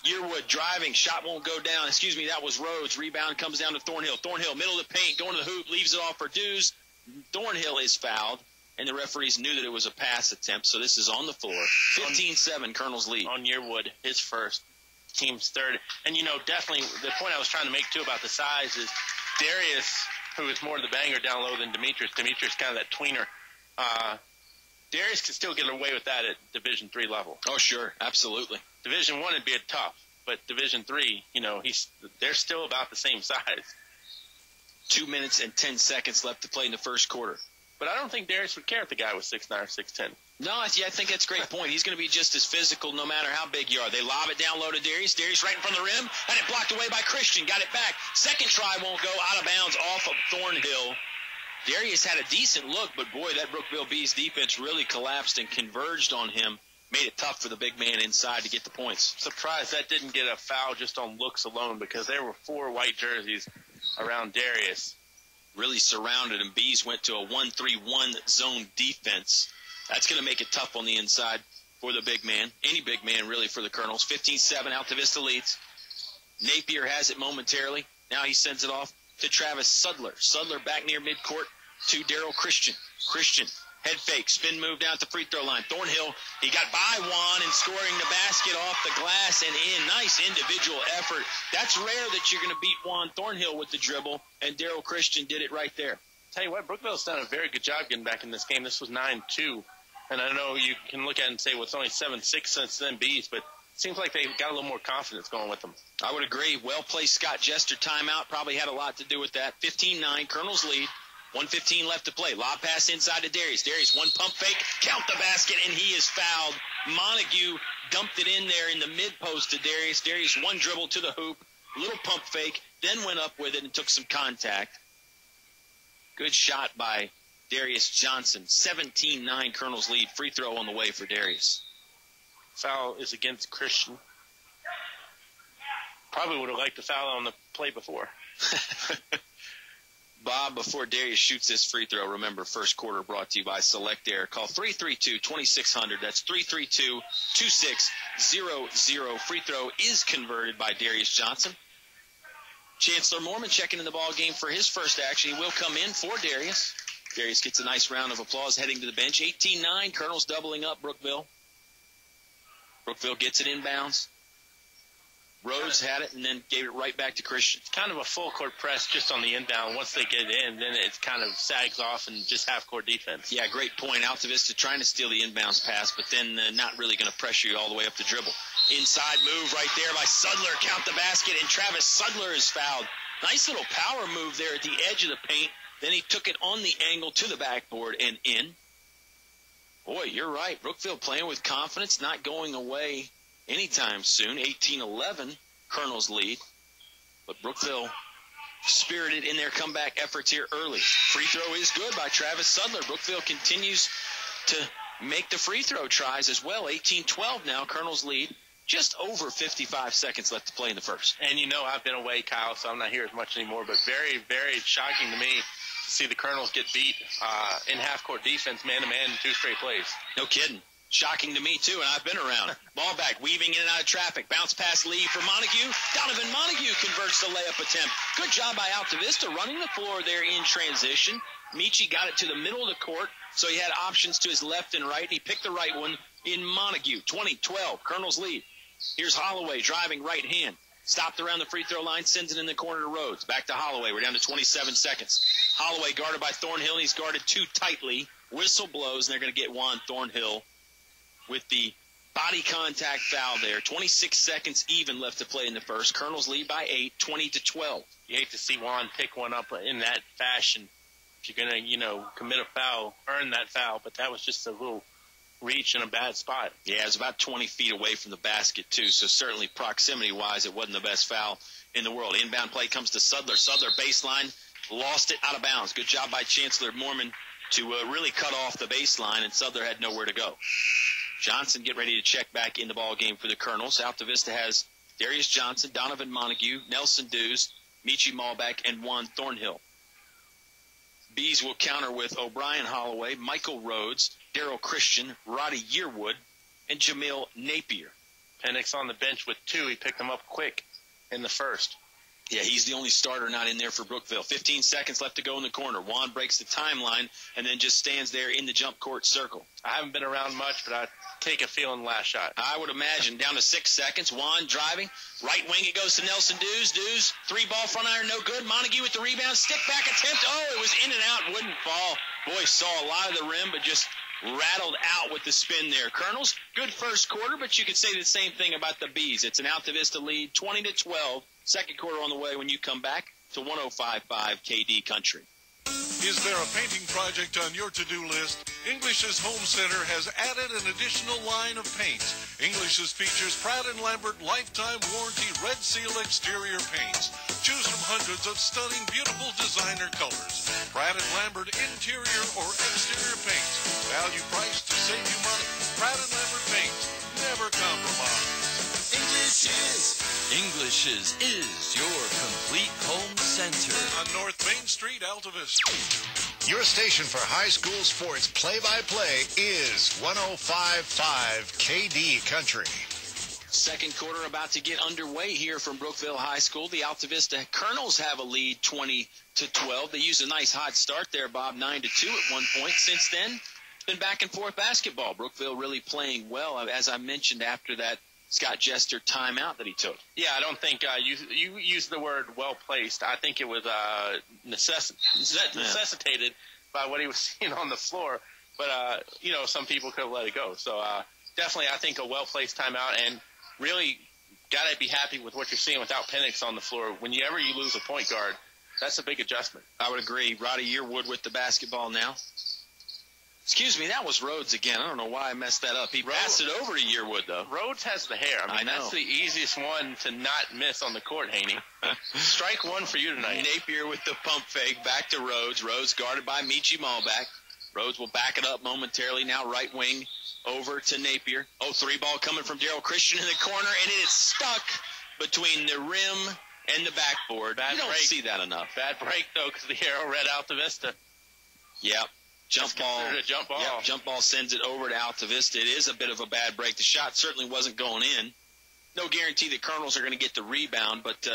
Yearwood driving, shot won't go down. Excuse me, that was Rhodes. Rebound comes down to Thornhill. Thornhill, middle of the paint, going to the hoop, leaves it off for Dews. Thornhill is fouled. And the referees knew that it was a pass attempt, so this is on the floor. 15-7, Colonel's lead. On Yearwood, his first, team's third. And, definitely the point I was trying to make, too, about the size is Darius, who is more the banger down low than Demetrius. Demetrius kind of that tweener. Darius can still get away with that at Division III level. Oh, sure. Absolutely. Division I would be a tough, but Division III, they're still about the same size. 2 minutes and 10 seconds left to play in the first quarter. But I don't think Darius would care if the guy was 6'9" or 6'10". No, I think that's a great point. He's going to be just as physical no matter how big you are. They lob it down low to Darius. Darius right in front of the rim. Had it blocked away by Christian. Got it back. Second try won't go. Out of bounds off of Thornhill. Darius had a decent look, but boy, that Brookville Bees defense really collapsed and converged on him. Made it tough for the big man inside to get the points. Surprised that didn't get a foul just on looks alone, because there were 4 white jerseys around Darius. Really surrounded, and Bees went to a 1-3-1 zone defense. That's going to make it tough on the inside for the big man. Any big man, really, for the Colonels. 15-7, Altavista leads. Napier has it momentarily. Now he sends it off to Travis Sudler. Sudler back near midcourt to Daryl Christian. Christian, head fake, spin move down at the free throw line. Thornhill, he got by Juan and scoring the basket off the glass and in. Nice individual effort. That's rare that you're going to beat Juan Thornhill with the dribble, and Daryl Christian did it right there. Tell you what, Brookville's done a very good job getting back in this game. This was 9-2, and I know you can look at it and say, well, it's only 7-6 since then Bees, but it seems like they got a little more confidence going with them. I would agree. Well-placed Scott Jester timeout probably had a lot to do with that. 15-9, Colonel's lead. 1:15 left to play. Lob pass inside to Darius. Darius, one pump fake, count the basket, and he is fouled. Montague dumped it in there in the mid-post to Darius. Darius, one dribble to the hoop, little pump fake, then went up with it and took some contact. Good shot by Darius Johnson. 17-9, Colonel's lead. Free throw on the way for Darius. Foul is against Christian. Probably would have liked the foul on the play before. Bob, before Darius shoots this free throw, remember, first quarter brought to you by Select Air. Call 332-2600. That's 332-2600. Free throw is converted by Darius Johnson. Chancellor Mormon checking in the ball game for his first action. He will come in for Darius. Darius gets a nice round of applause heading to the bench. 18-9, Colonels doubling up Brookville. Brookville gets it inbounds. Rhodes had it and then gave it right back to Christian. It's kind of a full court press just on the inbound. Once they get in, then it kind of sags off and just half court defense. Yeah, great point. Altavista trying to steal the inbounds pass, but then not really going to pressure you all the way up the dribble. Inside move right there by Sudler. Count the basket, and Travis Sudler is fouled. Nice little power move there at the edge of the paint. Then he took it on the angle to the backboard and in. Boy, you're right. Brookville playing with confidence, not going away anytime soon. 18-11, Colonel's lead. But Brookville spirited in their comeback efforts here early. Free throw is good by Travis Sudler. Brookville continues to make the free throw tries as well. 18-12 now, Colonel's lead. Just over 55 seconds left to play in the first. And you know I've been away, Kyle, so I'm not here as much anymore, but very, very shocking to me to see the Colonels get beat in half-court defense, man-to-man, in 2 straight plays. No kidding. Shocking to me, too, and I've been around. Ball back, weaving in and out of traffic. Bounce pass lead for Montague. Donovan Montague converts the layup attempt. Good job by Altavista running the floor there in transition. Michi got it to the middle of the court, so he had options to his left and right. He picked the right one in Montague. 20-12, Colonel's lead. Here's Holloway driving right hand. Stopped around the free throw line, sends it in the corner to Rhodes. Back to Holloway. We're down to 27 seconds. Holloway guarded by Thornhill, and he's guarded too tightly. Whistle blows, and they're going to get Juan Thornhill with the body contact foul there. 26 seconds even left to play in the first. Colonels lead by 8, 20-12. You hate to see Juan pick one up in that fashion. If you're going to, commit a foul, earn that foul. But that was just a little reach in a bad spot. Yeah, it was about 20 feet away from the basket, too, so certainly proximity-wise it wasn't the best foul in the world. Inbound play comes to Sudler. Sudler baseline, lost it out of bounds. Good job by Chancellor Mormon to really cut off the baseline, and Sudler had nowhere to go. Johnson get ready to check back in the ball game for the Colonels. Altavista has Darius Johnson, Donovan Montague, Nelson Dews, Michi Malbeck, and Juan Thornhill. Bees will counter with O'Brien Holloway, Michael Rhodes, Darrell Christian, Roddy Yearwood, and Jamil Napier. Penix on the bench with 2. He picked them up quick in the first. Yeah, he's the only starter not in there for Brookville. 15 seconds left to go in the corner. Juan breaks the timeline and then just stands there in the jump court circle. I haven't been around much, but I take a feel in the last shot. I would imagine. Down to 6 seconds. Juan driving. Right wing it goes to Nelson Dews. Dews, 3-ball front iron, no good. Montague with the rebound. Stick back attempt. Oh, it was in and out. Wouldn't fall. Boy, saw a lot of the rim, but just rattled out with the spin there. Colonels, good first quarter, but you could say the same thing about the Bees. It's an Altavista lead, 20-12. Second quarter on the way when you come back to 105.5 KD Country. Is there a painting project on your to-do list? English's Home Center has added an additional line of paints. English's features Pratt & Lambert Lifetime Warranty Red Seal Exterior Paints. Choose from hundreds of stunning, beautiful designer colors. Pratt & Lambert Interior or Exterior Paints. Value price to save you money. Pratt & Lambert Paints. Never compromise. English's is your complete home center. On North Main Street, Altavista. Your station for high school sports play-by-play is 105.5 KD Country. Second quarter about to get underway here from Brookville High School. The Altavista Colonels have a lead 20-12. They used a nice hot start there, Bob, 9-2 at one point. Since then, been back and forth basketball. Brookville really playing well, as I mentioned after that Scott Jester timeout that he took. Yeah, I don't think you used the word well-placed. I think it was necessitated by what he was seeing on the floor. But, some people could have let it go. So definitely I think a well-placed timeout, and really got to be happy with what you're seeing without Penix on the floor. Whenever you lose a point guard, that's a big adjustment. I would agree. Roddy Yearwood with the basketball now. Excuse me, that was Rhodes again. I don't know why I messed that up. He passed it over to Yearwood, though. Rhodes has the hair. I mean, that's the easiest one to not miss on the court, Hoehne. Strike one for you tonight. Napier with the pump fake back to Rhodes. Rhodes guarded by Michi Malbeck. Rhodes will back it up momentarily. Now right wing over to Napier. 3-ball coming from Darrell Christian in the corner, and it is stuck between the rim and the backboard. You don't see that enough. Bad break, though, because the arrow read Altavista. Yep. Jump ball. A jump ball. Yep, jump ball sends it over to Altavista. It is a bit of a bad break. The shot certainly wasn't going in. No guarantee the Colonels are going to get the rebound, but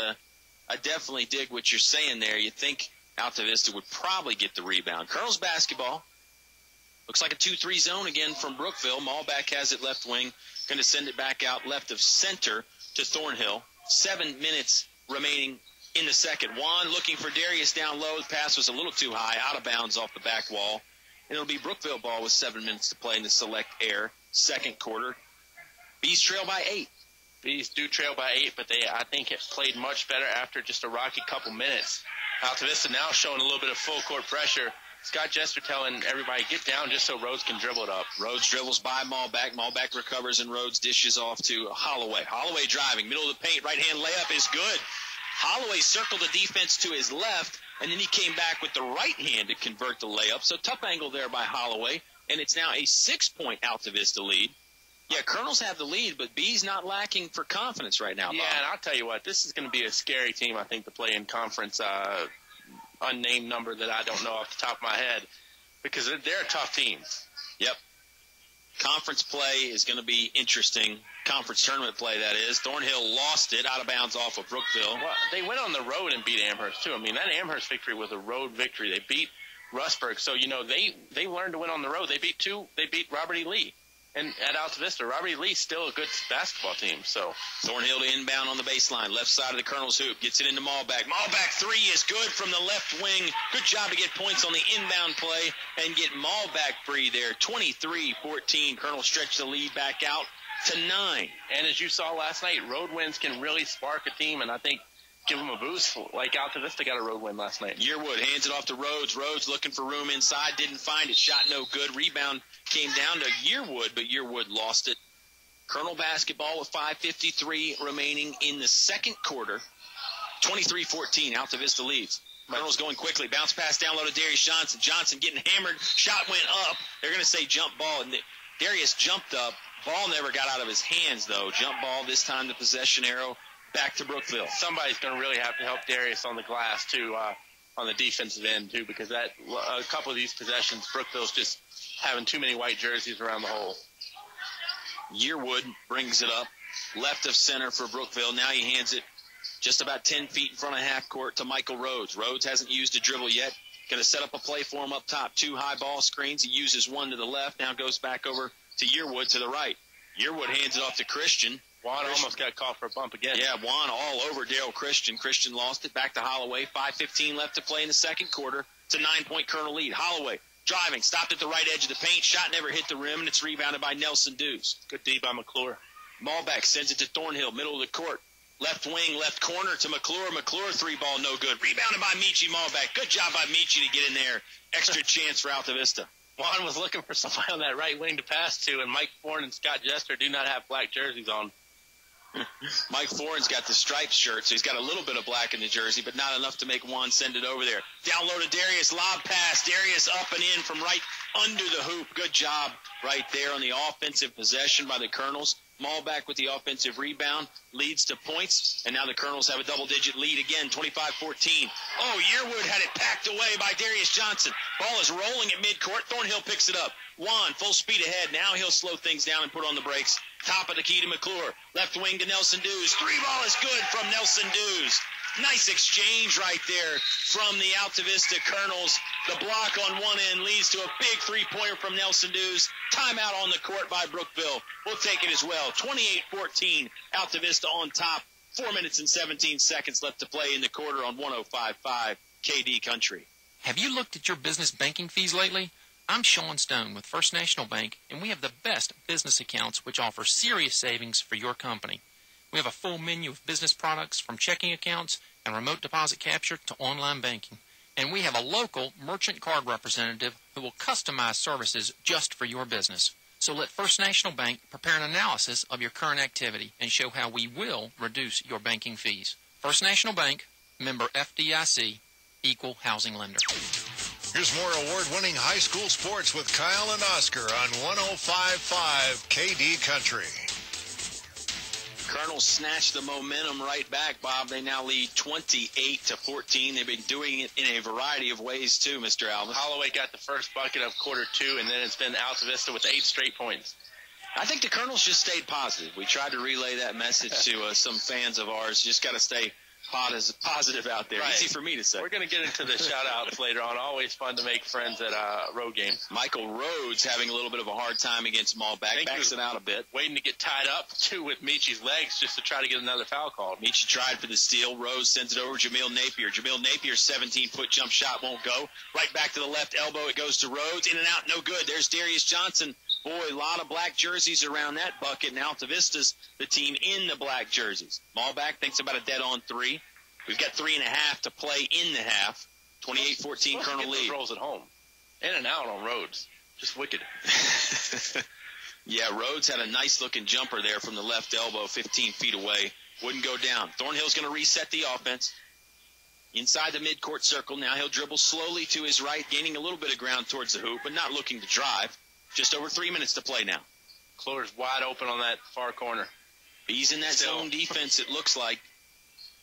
I definitely dig what you're saying there. You think Altavista would probably get the rebound. Colonels basketball. Looks like a 2-3 zone again from Brookville. Malback has it left wing. Going to send it back out left of center to Thornhill. 7 minutes remaining in the second. Juan looking for Darius down low. The pass was a little too high, out of bounds off the back wall. And it'll be Brookville ball with 7 minutes to play in the select air. Second quarter. Bees trail by 8. Bees do trail by 8, but they, I think, have played much better after just a rocky couple minutes. Altavista now showing a little bit of full court pressure. Scott Jester telling everybody, get down just so Rhodes can dribble it up. Rhodes dribbles by Malback. Malback recovers, and Rhodes dishes off to Holloway. Holloway driving. Middle of the paint. Right-hand layup is good. Holloway circled the defense to his left, and then he came back with the right hand to convert the layup. So tough angle there by Holloway, and it's now a 6-point Altavista lead. Yeah, Colonels have the lead, but B's not lacking for confidence right now, Bob. Yeah, and I'll tell you what, this is going to be a scary team, I think, to play in conference. Unnamed number that I don't know off the top of my head, because they're a tough team. Yep. Conference play is going to be interesting. Conference tournament play, that is. Thornhill lost it out of bounds off of Brookville. Well, they went on the road and beat Amherst, too. I mean, that Amherst victory was a road victory. They beat Rustburg. So, you know, they learned to win on the road. They beat Robert E. Lee. And at Altavista, Robert E. Lee's still a good basketball team. So Thornhill to inbound on the baseline. Left side of the Colonel's hoop. Gets it into Malback. Malback three is good from the left wing. Good job to get points on the inbound play and get Malback free there. 23-14. Colonel stretch the lead back out to 9. And as you saw last night, road wins can really spark a team, and I think give them a boost. Like Altavista got a road win last night. Yearwood hands it off to Rhodes. Rhodes looking for room inside. Didn't find it. Shot no good. Rebound came down to Yearwood, but Yearwood lost it. Colonel basketball with 5:53 remaining in the second quarter. 23-14. Altavista leads. Colonel's going quickly. Bounce pass down low to Darius Johnson. Johnson getting hammered. Shot went up. They're going to say jump ball. And Darius jumped up. Ball never got out of his hands, though. Jump ball, this time the possession arrow back to Brookville. Somebody's going to really have to help Darius on the glass, too, on the defensive end, too, because a couple of these possessions, Brookville's just having too many white jerseys around the hole. Yearwood brings it up, left of center for Brookville. Now he hands it just about 10 feet in front of half court to Michael Rhodes. Rhodes hasn't used a dribble yet. Going to set up a play for him up top. 2 high ball screens. He uses one to the left. Now goes back over to Yearwood to the right. Yearwood hands it off to Christian. Juan almost got caught for a bump again. Yeah, Juan all over Daryl Christian. Christian lost it. Back to Holloway. 5:15 left to play in the second quarter. It's a 9-point Colonel lead. Holloway driving. Stopped at the right edge of the paint. Shot never hit the rim, and it's rebounded by Nelson Dews. Good D by McClure. Malback sends it to Thornhill. Middle of the court. Left wing, left corner to McClure. McClure, 3 ball, no good. Rebounded by Michi Malback. Good job by Michi to get in there. Extra chance for Altavista. Juan was looking for somebody on that right wing to pass to, and Mike Foreign and Scott Jester do not have black jerseys on. Mike Foreign's got the striped shirt, so he's got a little bit of black in the jersey, but not enough to make Juan send it over there. Down low to Darius, lob pass. Darius up and in from right under the hoop. Good job right there on the offensive possession by the Colonels. Malback with the offensive rebound leads to points, and now the Colonels have a double-digit lead again, 25-14. Oh, Yearwood had it packed away by Darius Johnson. Ball is rolling at midcourt. Thornhill picks it up. Juan, full speed ahead. Now he'll slow things down and put on the brakes. Top of the key to McClure. Left wing to Nelson Dews. 3 ball is good from Nelson Dews. Nice exchange right there from the Altavista Colonels. The block on one end leads to a big 3-pointer from Nelson Dews. Timeout on the court by Brookville. We'll take it as well. 28-14, Altavista on top. 4 minutes and 17 seconds left to play in the quarter on 105.5 KD Country. Have you looked at your business banking fees lately? I'm Sean Stone with First National Bank, and we have the best business accounts which offer serious savings for your company. We have a full menu of business products from checking accounts and remote deposit capture to online banking. And we have a local merchant card representative who will customize services just for your business. So let First National Bank prepare an analysis of your current activity and show how we will reduce your banking fees. First National Bank, member FDIC, equal housing lender. Here's more award-winning high school sports with Kyle and Oscar on 105.5 KD Country. Colonels snatch the momentum right back, Bob. They now lead 28-14. They've been doing it in a variety of ways, too, Mr. Alvis. Holloway got the first bucket of quarter 2, and then it's been Altavista with 8 straight points. I think the Colonels just stayed positive. We tried to relay that message to some fans of ours. Just got to stay positive out there. Right. Easy for me to say. We're going to get into the shout-outs later on. Always fun to make friends at road games. Michael Rhodes having a little bit of a hard time against Malbec. Backs it out a bit. Waiting to get tied up, too, with Michi's legs just to try to get another foul called. Michi tried for the steal. Rhodes sends it over to Jamil Napier. Jamil Napier's 17-foot jump shot won't go. Right back to the left elbow. It goes to Rhodes. In and out, no good. There's Darius Johnson. Boy, a lot of black jerseys around that bucket, and Altavista's the team in the black jerseys. Malbec thinks about a dead-on 3. We've got 3.5 to play in the half. 28-14 Colonel lead. Rolls at home. In and out on Rhodes. Just wicked. Yeah, Rhodes had a nice-looking jumper there from the left elbow, 15 feet away. Wouldn't go down. Thornhill's going to reset the offense. Inside the midcourt circle. Now he'll dribble slowly to his right, gaining a little bit of ground towards the hoop, but not looking to drive. Just over 3 minutes to play now. Clover's wide open on that far corner. He's in that zone defense, it looks like.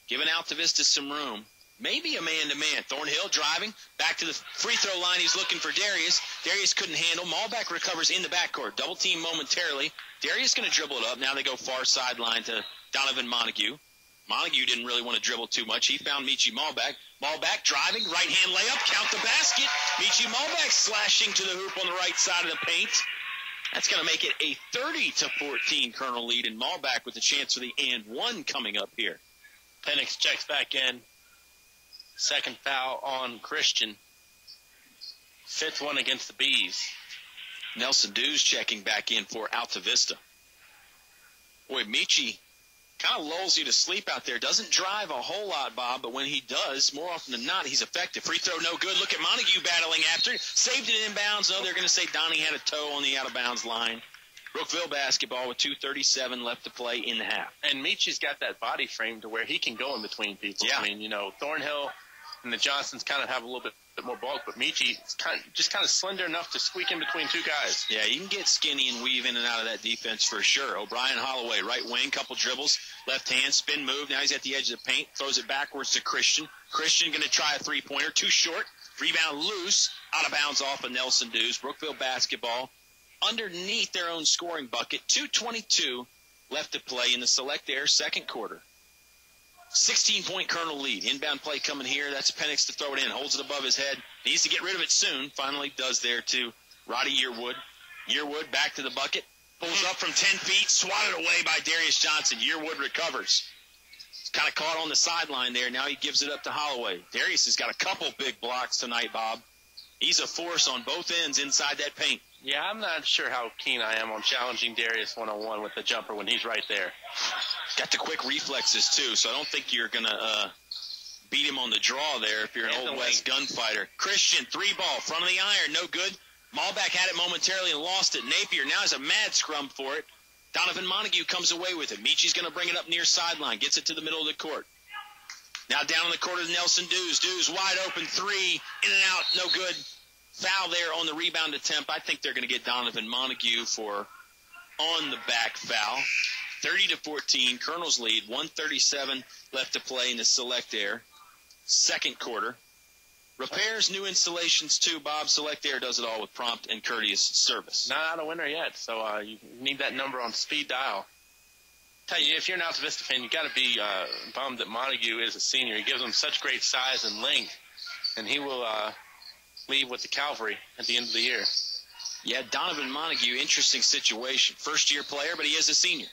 Giving Altavista some room. Maybe a man-to-man. Thornhill driving. Back to the free throw line. He's looking for Darius. Darius couldn't handle. Malbec recovers in the backcourt. Double team momentarily. Darius going to dribble it up. Now they go far sideline to Donovan Montague. Montague didn't really want to dribble too much. He found Michi Malbec. Malbec driving. Right-hand layup. Count the basket. Michi Malbec slashing to the hoop on the right side of the paint. That's going to make it a 30-14 Colonel lead. And Malbec with a chance for the and one coming up here. Penix checks back in. Second foul on Christian. 5th one against the Bees. Nelson Dews checking back in for Altavista. Boy, Michi kind of lulls you to sleep out there. Doesn't drive a whole lot, Bob, but when he does, more often than not, he's effective. Free throw no good. Look at Montague battling after it. Saved it in bounds. No, they're going to say Donnie had a toe on the out-of-bounds line. Brookville basketball with 2:37 left to play in the half. And Michi's got that body frame to where he can go in between people. Yeah. I mean, Thornhill and the Johnsons kind of have a little bit more bulk, but Michi is just kind of slender enough to squeak in between two guys. Yeah, you can get skinny and weave in and out of that defense for sure. O'Brien Holloway, right wing, couple dribbles, left hand, spin move. Now he's at the edge of the paint, throws it backwards to Christian. Christian going to try a three-pointer, too short. Rebound loose, out of bounds off of Nelson Dews. Brookville basketball underneath their own scoring bucket. 2:22 left to play in the Select Air second quarter. 16-point Colonel lead. Inbound play coming here. That's Penix to throw it in. Holds it above his head. Needs to get rid of it soon. Finally does there to Roddy Yearwood. Yearwood back to the bucket. Pulls up from 10 feet. Swatted away by Darius Johnson. Yearwood recovers. He's kind of caught on the sideline there. Now he gives it up to Holloway. Darius has got a couple big blocks tonight, Bob. He's a force on both ends inside that paint. Yeah, I'm not sure how keen I am on challenging Darius one-on-one with the jumper when he's right there. Got the quick reflexes, too, so I don't think you're going to beat him on the draw there if you're an Old West gunfighter. Christian, three ball, front of the iron, no good. Malbec had it momentarily and lost it. Napier now has a mad scrum for it. Donovan Montague comes away with it. Michi's going to bring it up near sideline, gets it to the middle of the court. Now down in the court of Nelson Dews. Dews wide open three, in and out, no good. Foul there on the rebound attempt. I think they're going to get Donovan Montague for on the back foul. 30-14, Colonel's lead. 1:37 left to play in the Select Air second quarter. Repairs, new installations too. Bob, Select Air does it all with prompt and courteous service. Not out a winner yet, so you need that number on speed dial. Tell you, if you're an Altavista fan, you got to be bummed that Montague is a senior. He gives them such great size and length, and he will leave with the cavalry at the end of the year. Yeah, Donovan Montague, interesting situation. First-year player, but he is a senior.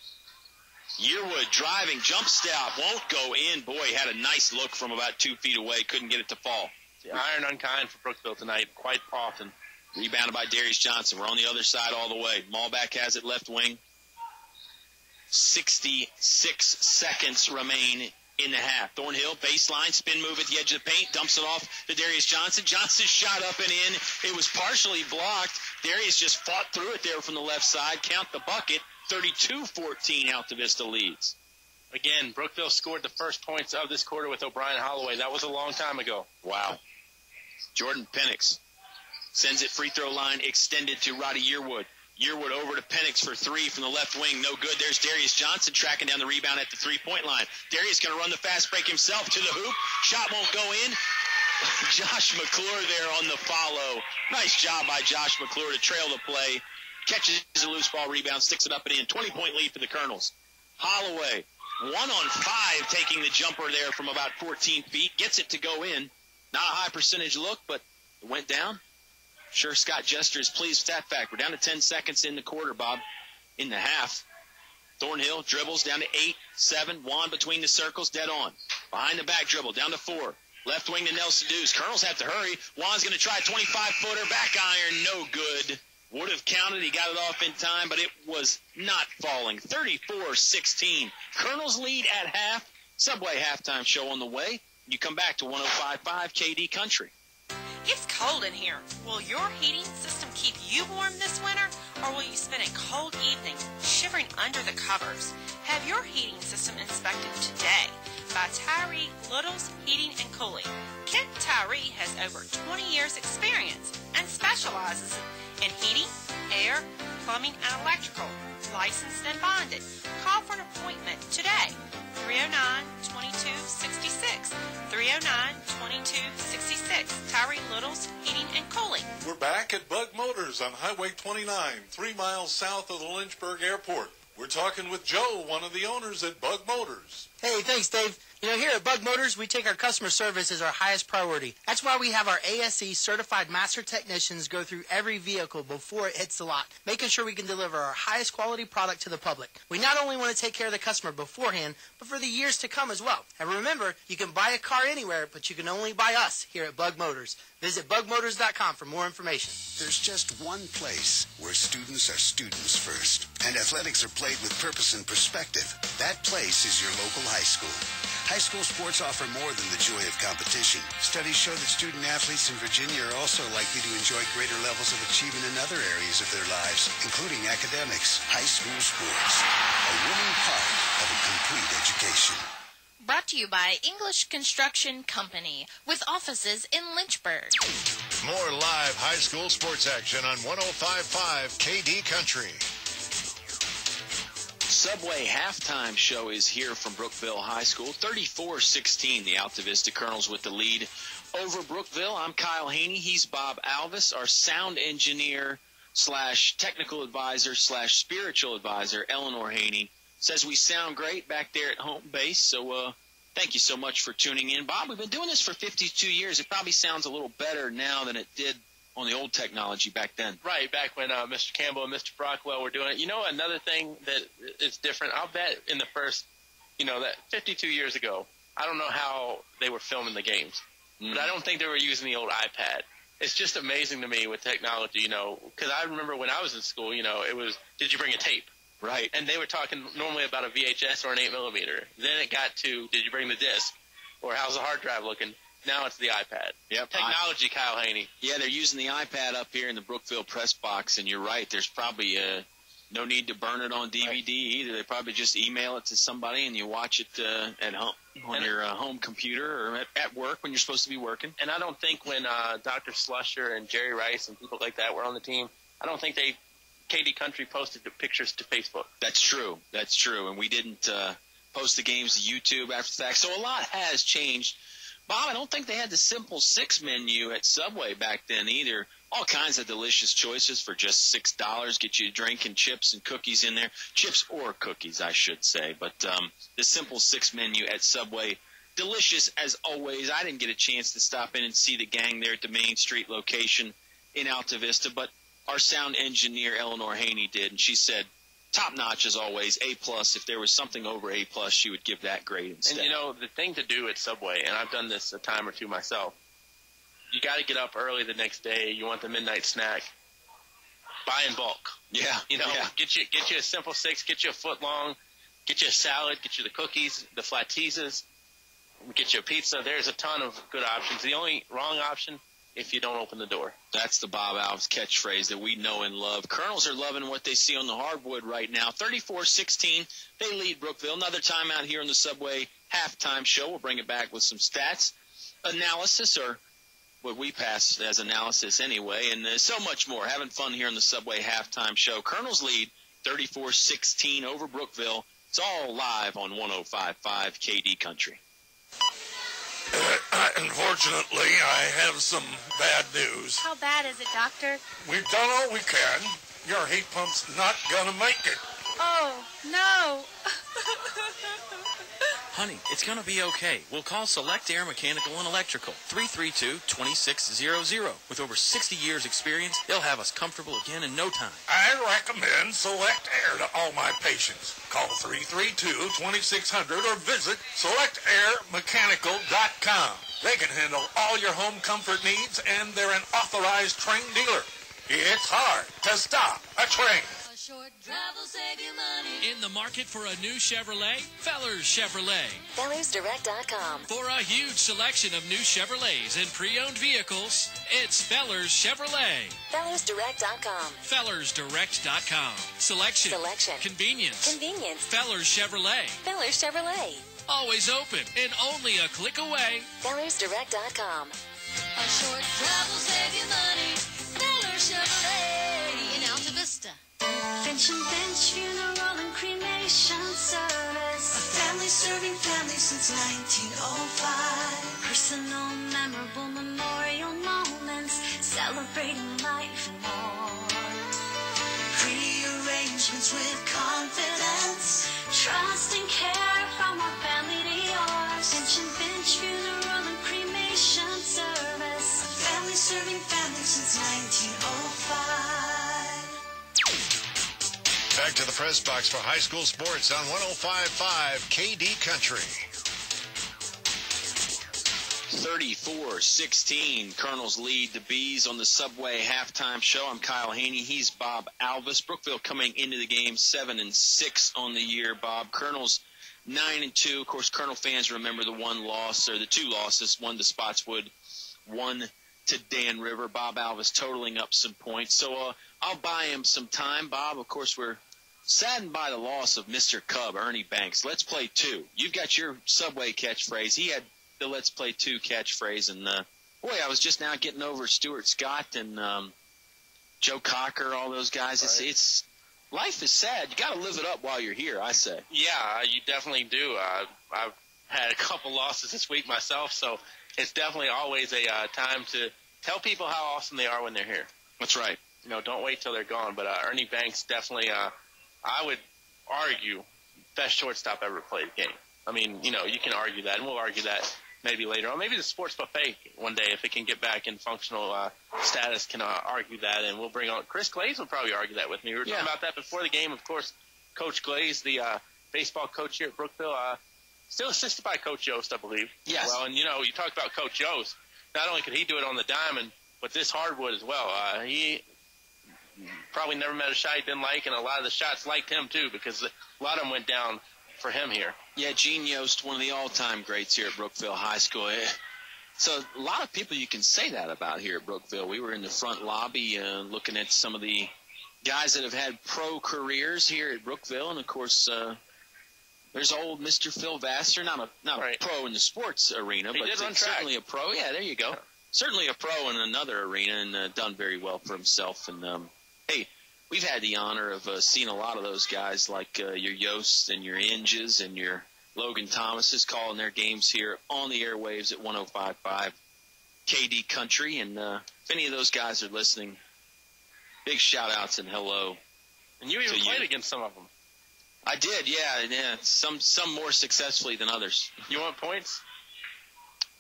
Yearwood driving, jump stop, won't go in. Boy, had a nice look from about 2 feet away. Couldn't get it to fall. The iron unkind for Brookville tonight, quite often. Rebounded by Darius Johnson. We're on the other side all the way. Malbec has it left wing. 66 seconds remain in the half. Thornhill, baseline, spin move at the edge of the paint, dumps it off to Darius Johnson. Johnson shot up and in. It was partially blocked. Darius just fought through it there from the left side. Count the bucket. 32-14 Altavista leads. Again, Brookville scored the first points of this quarter with O'Brien Holloway. That was a long time ago. Wow. Jordan Penix sends it free throw line extended to Roddy Yearwood. Yearwood over to Penix for three from the left wing. No good. There's Darius Johnson tracking down the rebound at the three-point line. Darius going to run the fast break himself to the hoop. Shot won't go in. Josh McClure there on the follow. Nice job by Josh McClure to trail the play. Catches a loose ball rebound, sticks it up and in. 20-point lead for the Colonels. Holloway, 1-on-5, taking the jumper there from about 14 feet. Gets it to go in. Not a high percentage look, but it went down. Sure, Scott Jester is pleased with that fact. We're down to 10 seconds in the quarter, Bob, in the half. Thornhill dribbles down to 8, 7. Juan between the circles, dead on. Behind the back dribble, down to 4. Left wing to Nelson Deuce. Colonels have to hurry. Juan's going to try a 25-footer. Back iron, no good. Would have counted. He got it off in time, but it was not falling. 34-16. Colonels lead at half. Subway halftime show on the way. You come back to 105.5 KD Country. It's cold in here. Will your heating system keep you warm this winter, or will you spend a cold evening shivering under the covers? Have your heating system inspected today by Tyree Little's Heating and Cooling. Kent Tyree has over 20 years experience and specializes in heating, air, plumbing, and electrical. Licensed and bonded. Call for an appointment today. 309-2266. 309-2266. Tyree Little's Heating and Cooling. We're back at Bug Motors on Highway 29, 3 miles south of the Lynchburg Airport. We're talking with Joe, one of the owners at Bug Motors. Hey, thanks, Dave. You know, here at Bug Motors, we take our customer service as our highest priority. That's why we have our ASE certified master technicians go through every vehicle before it hits the lot, making sure we can deliver our highest quality product to the public. We not only want to take care of the customer beforehand, but for the years to come as well. And remember, you can buy a car anywhere, but you can only buy us here at Bug Motors. Visit bugmotors.com for more information. There's just one place where students are students first, and athletics are played with purpose and perspective. That place is your local high school. High school sports offer more than the joy of competition. Studies show that student athletes in Virginia are also likely to enjoy greater levels of achievement in other areas of their lives, including academics. High school sports, a winning part of a complete education. Brought to you by English Construction Company, with offices in Lynchburg. More live high school sports action on 105.5 KD Country. Subway halftime show is here from Brookville High School. 34-16, the Altavista Colonels with the lead over Brookville. I'm Kyle Hoehne. He's Bob Alvis, our sound engineer / technical advisor / spiritual advisor, Eleanor Hoehne. Says we sound great back there at home base, so thank you so much for tuning in. Bob, we've been doing this for 52 years. It probably sounds a little better now than it did on the old technology back then. Right, back when Mr. Campbell and Mr. Brockwell were doing it. You know, another thing that is different, I'll bet in the first, that 52 years ago, I don't know how they were filming the games, but I don't think they were using the old iPad. It's just amazing to me with technology, because I remember when I was in school, it was, did you bring a tape? Right. And they were talking normally about a VHS or an 8mm. Then it got to, did you bring the disc? Or how's the hard drive looking? Now it's the iPad. Yep. Technology, Kyle Hoehne. Yeah, they're using the iPad up here in the Brookville press box, and you're right. There's probably no need to burn it on DVD either. They probably just email it to somebody, and you watch it at home on your home computer or at work when you're supposed to be working. And I don't think when Dr. Slusher and Jerry Rice and people like that were on the team, I don't think KD Country posted the pictures to Facebook. That's true. That's true. And we didn't post the games to YouTube after the fact. So a lot has changed. Bob, I don't think they had the Simple Six menu at Subway back then either. All kinds of delicious choices for just $6. Get you a drink and chips and cookies in there. Chips or cookies, I should say. But the Simple Six menu at Subway, delicious as always. I didn't get a chance to stop in and see the gang there at the Main Street location in Altavista, but our sound engineer, Eleanor Hoehne, did, and she said, top notch as always, A+. If there was something over A+, she would give that grade instead. And, the thing to do at Subway, and I've done this a time or two myself, you got to get up early the next day. You want the midnight snack. Buy in bulk. Yeah. Get you a Simple Six, get you a foot long, get you a salad, get you the cookies, the flat cheeses, get you a pizza. There's a ton of good options. The only wrong option, if you don't open the door. That's the Bob Alves catchphrase that we know and love. Colonels are loving what they see on the hardwood right now. 34-16, they lead Brookville. Another time out here on the Subway halftime show. We'll bring it back with some stats, analysis, or what we pass as analysis anyway, and so much more. Having fun here on the Subway halftime show. Colonels lead 34-16 over Brookville. It's all live on 105.5 KD Country. Unfortunately, I have some bad news. How bad is it, Doctor? We've done all we can. Your heat pump's not gonna make it. Oh, no. Honey, it's going to be okay. We'll call Select Air Mechanical and Electrical, 332-2600. With over 60 years experience, they'll have us comfortable again in no time. I recommend Select Air to all my patients. Call 332-2600 or visit selectairmechanical.com. They can handle all your home comfort needs, and they're an authorized trained dealer. It's hard to stop a train. In the market for a new Chevrolet? Fellers Chevrolet. FellersDirect.com. For a huge selection of new Chevrolets and pre-owned vehicles, it's Fellers Chevrolet. FellersDirect.com. FellersDirect.com. Selection. Convenience. Fellers Chevrolet. Fellers Chevrolet. Always open and only a click away. FellersDirect.com. A short travel save you money. Fellers Chevrolet in Altavista. Finch and Finch Funeral and Cremation Service. A family serving family since 1905. Personal, memorable memorial moments, celebrating life and more. Pre-arrangements with confidence, trust and care from our family to yours. Finch and Finch Funeral and Cremation Service. A family serving family since 1905. Back to the press box for high school sports on 105.5 KD Country. 34-16. Colonels lead the Bees on the Subway halftime show. I'm Kyle Hoehne. He's Bob Alvis. Brookville coming into the game 7-6 on the year. Bob, Colonels 9-2. Of course, Colonel fans remember the one loss, or the two losses, one to Spotswood, one to Dan River. Bob Alvis totaling up some points. So I'll buy him some time. Bob, of course, we're saddened by the loss of Mr. Cub, Ernie Banks. Let's play two. You've got your Subway catchphrase. He had the Let's Play Two catchphrase. And, boy, I was just now getting over Stuart Scott and Joe Cocker, all those guys. Right. It's life is sad. You got to live it up while you're here, I say. Yeah, you definitely do. I've had a couple losses this week myself, so it's definitely always a time to tell people how awesome they are when they're here. That's right. You know, don't wait till they're gone. But Ernie Banks definitely, I would argue, best shortstop ever played the game. I mean, you know, you can argue that, and we'll argue that maybe later on. Maybe the sports buffet one day, if it can get back in functional status, can argue that, and we'll bring on Chris Glaze will probably argue that with me. We were talking about that before the game. Of course, Coach Glaze, the baseball coach here at Brookville, still assisted by Coach Yost, I believe. Yes. Well, and, you know, you talk about Coach Yost. Not only could he do it on the diamond, but this hardwood as well. He probably never met a shot he didn't like, and a lot of the shots liked him too, because a lot of them went down for him here. Yeah, Gene Yost, one of the all-time greats here at Brookville High School. So a lot of people you can say that about here at Brookville. We were in the front lobby looking at some of the guys that have had pro careers here at Brookville, and of course there's old Mr. Phil Vassar, not a pro in the sports arena, He but did run certainly a pro. Yeah, there you go. Yeah. Certainly a pro in another arena, and done very well for himself. And hey, we've had the honor of seeing a lot of those guys, like your Yosts and your Inges and your Logan Thomases, calling their games here on the airwaves at 105.5 KD Country. And if any of those guys are listening, big shout-outs and hello. And you even played against some of them. I did, yeah. Some more successfully than others. You want points?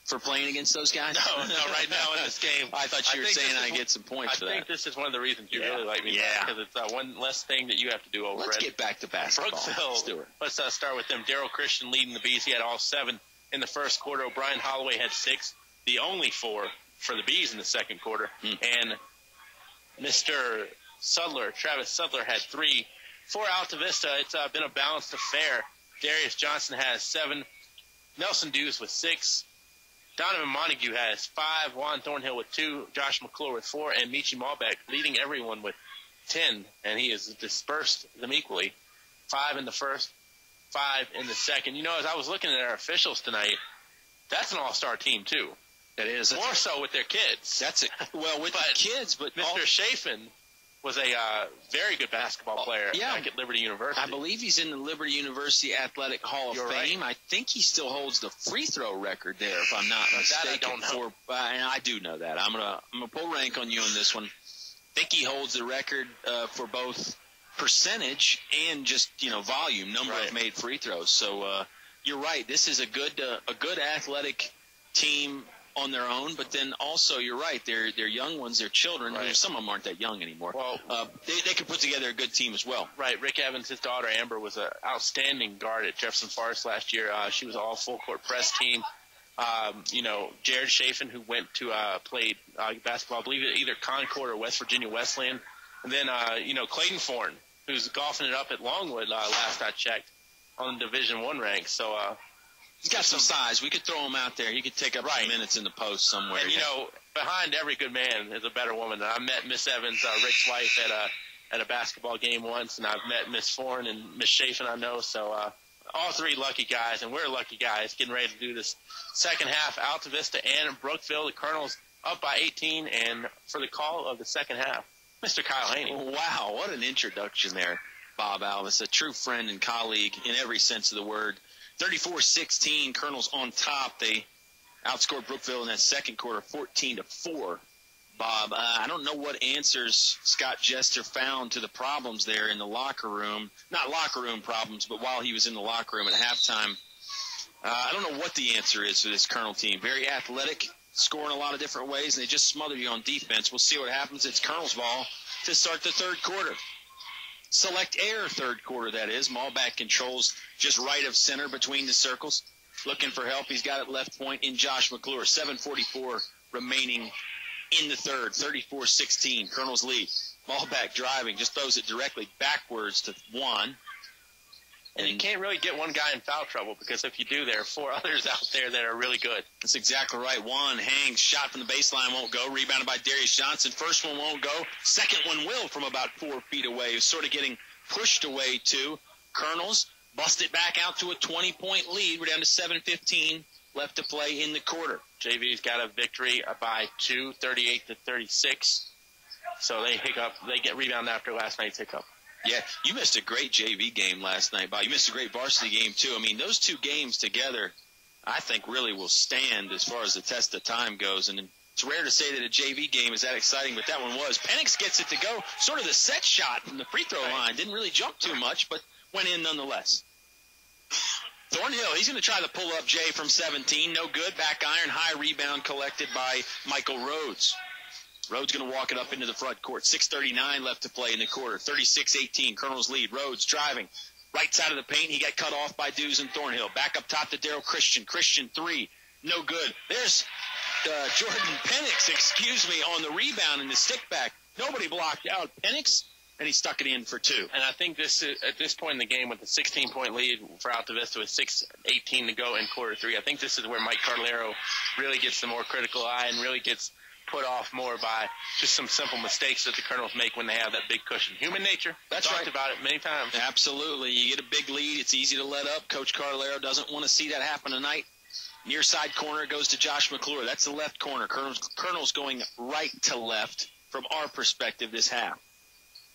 For playing against those guys? No, right now in this game. I thought you were saying I get some points for that. I think this is one of the reasons you really like me. Yeah. Because it's one less thing that you have to do over Let's get back to basketball. Brookville. Stuart. Let's start with them. Daryl Christian leading the Bees. He had all 7 in the first quarter. O'Brien Holloway had 6. The only 4 for the Bees in the second quarter. And Mr. Sudler, Travis Sudler, had 3. For Altavista, it's been a balanced affair. Darius Johnson has 7. Nelson Dews with 6. Donovan Montague has 5, Juan Thornhill with 2, Josh McClure with 4, and Michi Malbeck leading everyone with 10, and he has dispersed them equally. 5 in the first, 5 in the second. You know, as I was looking at our officials tonight, that's an all-star team too. That is. More so with their kids. That's it. Well, with the kids, but Mr. Chafin was a very good basketball player back at Liberty University. I believe he's in the Liberty University Athletic Hall of Fame. Right. I think he still holds the free throw record there, if I'm not mistaken. That I don't know. And I do know that. I'm gonna pull rank on you on this one. I think he holds the record for both percentage and just volume, number of made free throws. So you're right. This is a good athletic team on their own, but then also you're right. They're young ones, they're children. Right. Some of them aren't that young anymore. Well, they could put together a good team as well. Right. Rick Evans, his daughter Amber, was an outstanding guard at Jefferson Forest last year. She was all full court press team. Jared Chafin, who went to played basketball, I believe either Concord or West Virginia Wesleyan, and then Clayton Forn, who's golfing it up at Longwood last I checked on the Division I rank. So. He's got some size. We could throw him out there. He could take up some minutes in the post somewhere. And, behind every good man is a better woman. I met Miss Evans, Rick's wife, at a basketball game once, and I've met Miss Forn and Miss Chafin, I know. So all three lucky guys, and we're lucky guys getting ready to do this second half. Altavista and Brookville, the Colonels up by 18, and for the call of the second half, Mr. Kyle Hoehne. Wow, what an introduction there, Bob Alvis, a true friend and colleague in every sense of the word. 34-16, Colonels on top. They outscored Brookville in that second quarter, 14-4. Bob, I don't know what answers Scott Jester found to the problems there in the locker room. Not locker room problems, but while he was in the locker room at halftime. I don't know what the answer is for this Colonel team. Very athletic, scoring a lot of different ways, and they just smothered you on defense. We'll see what happens. It's Colonel's ball to start the third quarter. Select air third quarter, that is. Malback controls just right of center between the circles. Looking for help. He's got it left point in Josh McClure. 7:44 remaining in the third. 34-16. Colonel's lead. Malback driving. Just throws it directly backwards to Juan. And you can't really get one guy in foul trouble because if you do, there are four others out there that are really good. That's exactly right. Juan hangs. Shot from the baseline won't go. Rebounded by Darius Johnson. First one won't go. Second one will from about 4 feet away. Sort of getting pushed away too. Colonels bust it back out to a 20-point lead. We're down to 7:15 left to play in the quarter. JV's got a victory by 2, 38-36. So they get rebound after last night's hiccup. Yeah, you missed a great JV game last night, Bob. You missed a great varsity game, too. I mean, those two games together, I think, really will stand as far as the test of time goes. And it's rare to say that a JV game is that exciting, but that one was. Penix gets it to go, sort of the set shot from the free throw line. Didn't really jump too much, but went in nonetheless. Thornhill, he's going to try to pull up Jay from 17. No good. Back iron. High rebound collected by Michael Rhodes. Rhodes going to walk it up into the front court. 6:39 left to play in the quarter. 36-18, Colonel's lead. Rhodes driving. Right side of the paint. He got cut off by Dews and Thornhill. Back up top to Darrell Christian. Christian, three. No good. There's Jordan Penix, on the rebound in the stick back. Nobody blocked out Penix, and he stuck it in for two. And I think this is, at this point in the game with the 16-point lead for Altavista with 6:18 to go in quarter three, I think this is where Mike Carlero really gets the more critical eye and really gets put off more by just some simple mistakes that the Colonels make when they have that big cushion. Human nature. That's Talked right. about it many times. Absolutely. You get a big lead. It's easy to let up. Coach Carlero doesn't want to see that happen tonight. Near side corner goes to Josh McClure. That's the left corner. Colonel's going right to left from our perspective this half.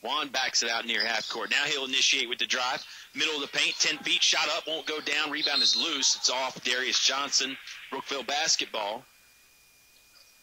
Juan backs it out near half court. Now he'll initiate with the drive. Middle of the paint, 10 feet, shot up, won't go down. Rebound is loose. It's off Darius Johnson. Brookville basketball.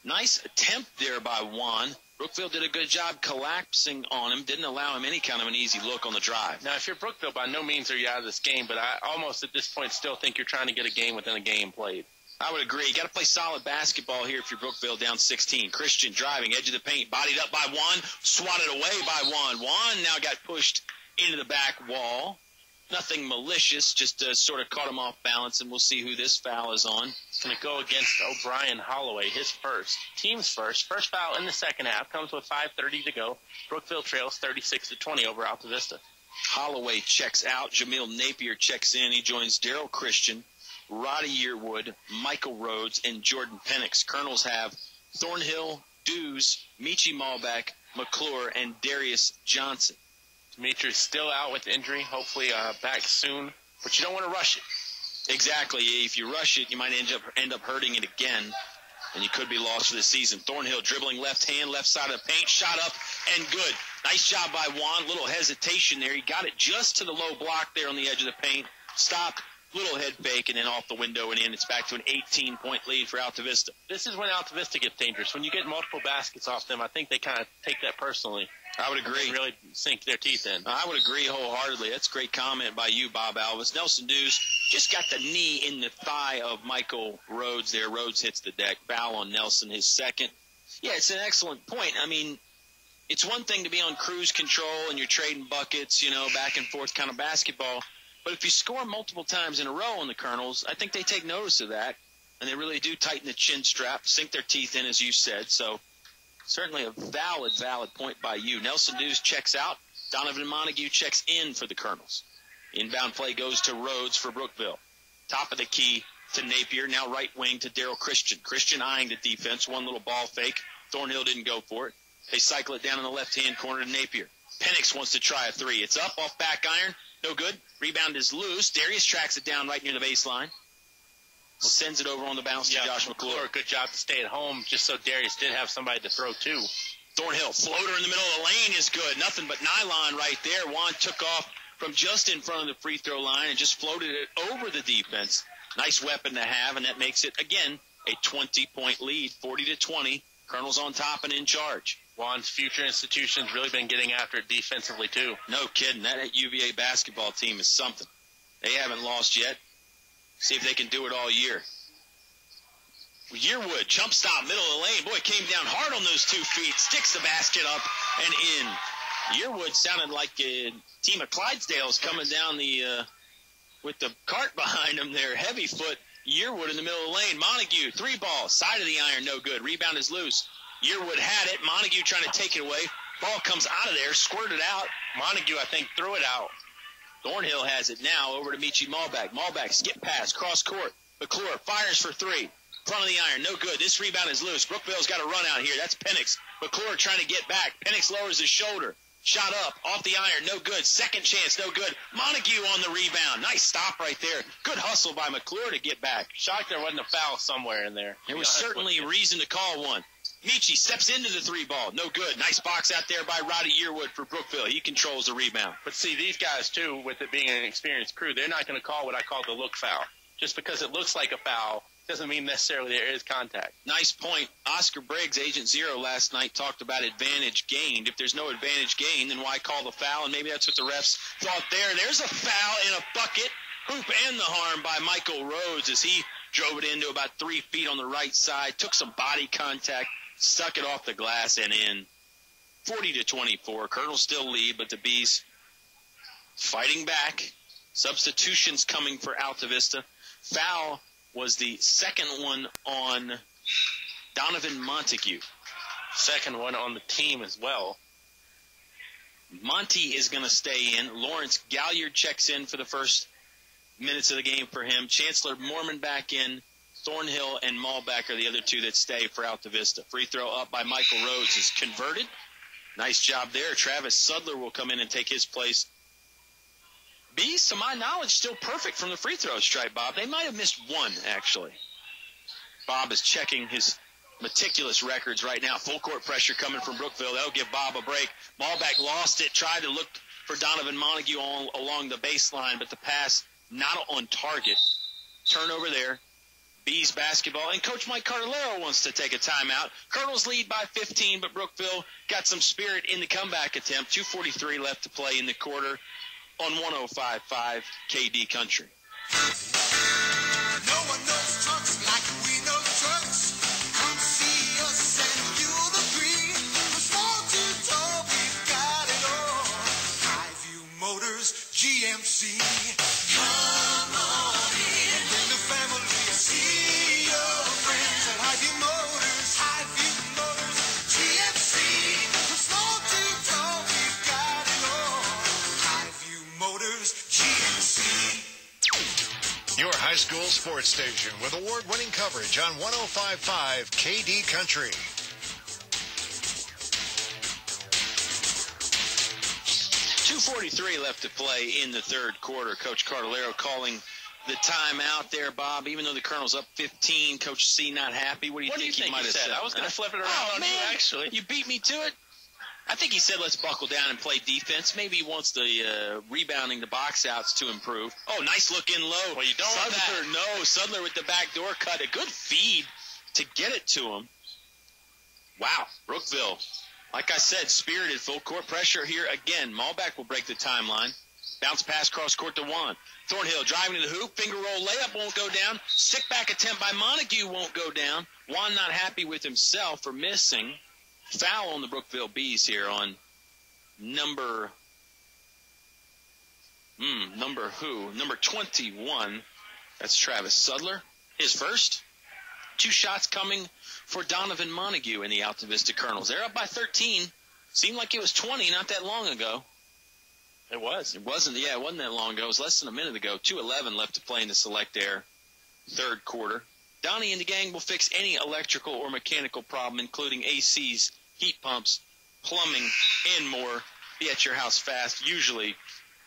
Nice attempt there by Juan. Brookville did a good job collapsing on him. Didn't allow him any kind of an easy look on the drive. Now, if you're Brookville, by no means are you out of this game, but I almost at this point still think you're trying to get a game within a game played. I would agree. You got to play solid basketball here if you're Brookville down 16. Christian driving, edge of the paint, bodied up by Juan, swatted away by Juan. Juan now got pushed into the back wall. Nothing malicious, just sort of caught him off balance, and we'll see who this foul is on. It's going to go against O'Brien Holloway, his first. Team's first. First foul in the second half. Comes with 5:30 to go. Brookville trails 36-20 over Altavista. Holloway checks out. Jamil Napier checks in. He joins Darrell Christian, Roddy Yearwood, Michael Rhodes, and Jordan Penix. Colonels have Thornhill, Dews, Michi Malback, McClure, and Darius Johnson. Demetrius still out with injury, hopefully back soon, but you don't want to rush it. Exactly. If you rush it, you might end up hurting it again. and you could be lost for the season. Thornhill dribbling left hand, left side of the paint, shot up and good. Nice job by Juan. Little hesitation there. He got it just to the low block there on the edge of the paint. Stopped, little head fake, and then off the window and in. It's back to an 18-point lead for Altavista. This is when Altavista gets dangerous. When you get multiple baskets off them, I think they kind of take that personally. I would agree. They really sink their teeth in. I would agree wholeheartedly. That's a great comment by you, Bob Alvis. Nelson Dews just got the knee in the thigh of Michael Rhodes there. Rhodes hits the deck. Foul on Nelson, his second. Yeah, it's an excellent point. I mean, it's one thing to be on cruise control and you're trading buckets, back and forth kind of basketball. But if you score multiple times in a row on the Colonels, I think they take notice of that, and they really do tighten the chin strap, sink their teeth in, as you said. So certainly a valid point by you. Nelson Dews checks out. Donovan Montague checks in for the Colonels. Inbound play goes to Rhodes for Brookville. Top of the key to Napier. Now right wing to Daryl Christian. Christian eyeing the defense. One little ball fake. Thornhill didn't go for it. They cycle it down in the left-hand corner to Napier. Penix wants to try a three. It's up off back iron. No good. Rebound is loose. Darius tracks it down right near the baseline. Sends it over on the bounce to Josh McClure. Good job to stay at home just so Darius did have somebody to throw to. Thornhill, floater in the middle of the lane is good. Nothing but nylon right there. Juan took off from just in front of the free throw line and just floated it over the defense. Nice weapon to have, and that makes it, again, a 20-point lead, 40-20. Colonel's on top and in charge. Juan's future institution's really been getting after it defensively, too. No kidding. That UVA basketball team is something. They haven't lost yet. See if they can do it all year. Yearwood, jump stop, middle of the lane. Boy, came down hard on those 2 feet. Sticks the basket up and in. Yearwood sounded like a team of Clydesdales coming down with the cart behind them there. Heavy foot. Yearwood in the middle of the lane. Montague, 3-ball, side of the iron, no good. Rebound is loose. Yearwood had it. Montague trying to take it away. Ball comes out of there, squirted out. Montague, I think, threw it out. Thornhill has it now over to Michi Malback. Malback, skip pass, cross court. McClure fires for 3. Front of the iron, no good. This rebound is loose. Brookville's got a run out here. That's Penix. McClure trying to get back. Penix lowers his shoulder. Shot up, off the iron, no good. Second chance, no good. Montague on the rebound. Nice stop right there. Good hustle by McClure to get back. Shocked there wasn't a foul somewhere in there. There was certainly reason to call one. Michi steps into the 3-ball. No good. Nice box out there by Roddy Yearwood for Brookville. He controls the rebound. But see, these guys, too, with it being an experienced crew, they're not going to call what I call the look foul. Just because it looks like a foul doesn't mean necessarily there is contact. Nice point. Oscar Briggs, Agent Zero, last night talked about advantage gained. If there's no advantage gained, then why call the foul? And maybe that's what the refs thought there. There's a foul in a bucket. Hoop and the harm by Michael Rhodes as he drove it into about 3 feet on the right side, took some body contact, stuck it off the glass and in. 40-24. Colonel still lead, but the Bees fighting back. Substitutions coming for Altavista. Foul was the second one on Donovan Montague. Second one on the team as well. Monty is going to stay in. Lawrence Galliard checks in for the first minutes of the game for him. Chancellor Mormon back in. Thornhill and Malback are the other two that stay for Altavista. Free throw up by Michael Rhodes is converted. Nice job there. Travis Sudler will come in and take his place. Bees, to my knowledge, still perfect from the free throw stripe, Bob. They might have missed one, actually. Bob is checking his meticulous records right now. Full court pressure coming from Brookville. That'll give Bob a break. Malback lost it, tried to look for Donovan Montague along the baseline, but the pass not on target. Turnover there. Bees basketball. And Coach Mike Cardellaro wants to take a timeout. Colonels lead by 15, but Brookville got some spirit in the comeback attempt. 2:43 left to play in the quarter on 105.5 KD Country. No one knows trucks like we know trucks. Come see us and you'll agree. From small to tall, we've got it all. Highview Motors, GMC. Come on in. Bring the family. See your friends at Highview Motors. Highview Motors, GMC. From small to tall, we've got it all. Highview Motors, GMC. Your high school sports station with award-winning coverage on 105.5 KD Country. 2:43 left to play in the third quarter. Coach Cardellaro calling the timeout there, Bob. Even though the Colonel's up 15, Coach C not happy. What do you think he might have said? I was going to flip it around on you, actually. You beat me to it. I think he said, let's buckle down and play defense. Maybe he wants the rebounding, the box outs to improve. Oh, nice look in low. Well, you don't want that. No, Sudler with the backdoor cut. A good feed to get it to him. Wow, Brookville. Like I said, spirited, full court pressure here again. Malbeck will break the timeline. Bounce pass cross court to Juan. Thornhill driving to the hoop. Finger roll layup won't go down. Stick back attempt by Montague won't go down. Juan not happy with himself for missing. Foul on the Brookville Bees here on number 21. That's Travis Sudler. His first. 2 shots coming for Donovan Montague in the Altavista Colonels. They're up by 13. Seemed like it was 20 not that long ago. It was. It wasn't that long ago. It was less than a minute ago. 2:11 left to play in the Select Air third quarter. Donnie and the gang will fix any electrical or mechanical problem, including ACs, heat pumps, plumbing, and more. Be at your house fast, usually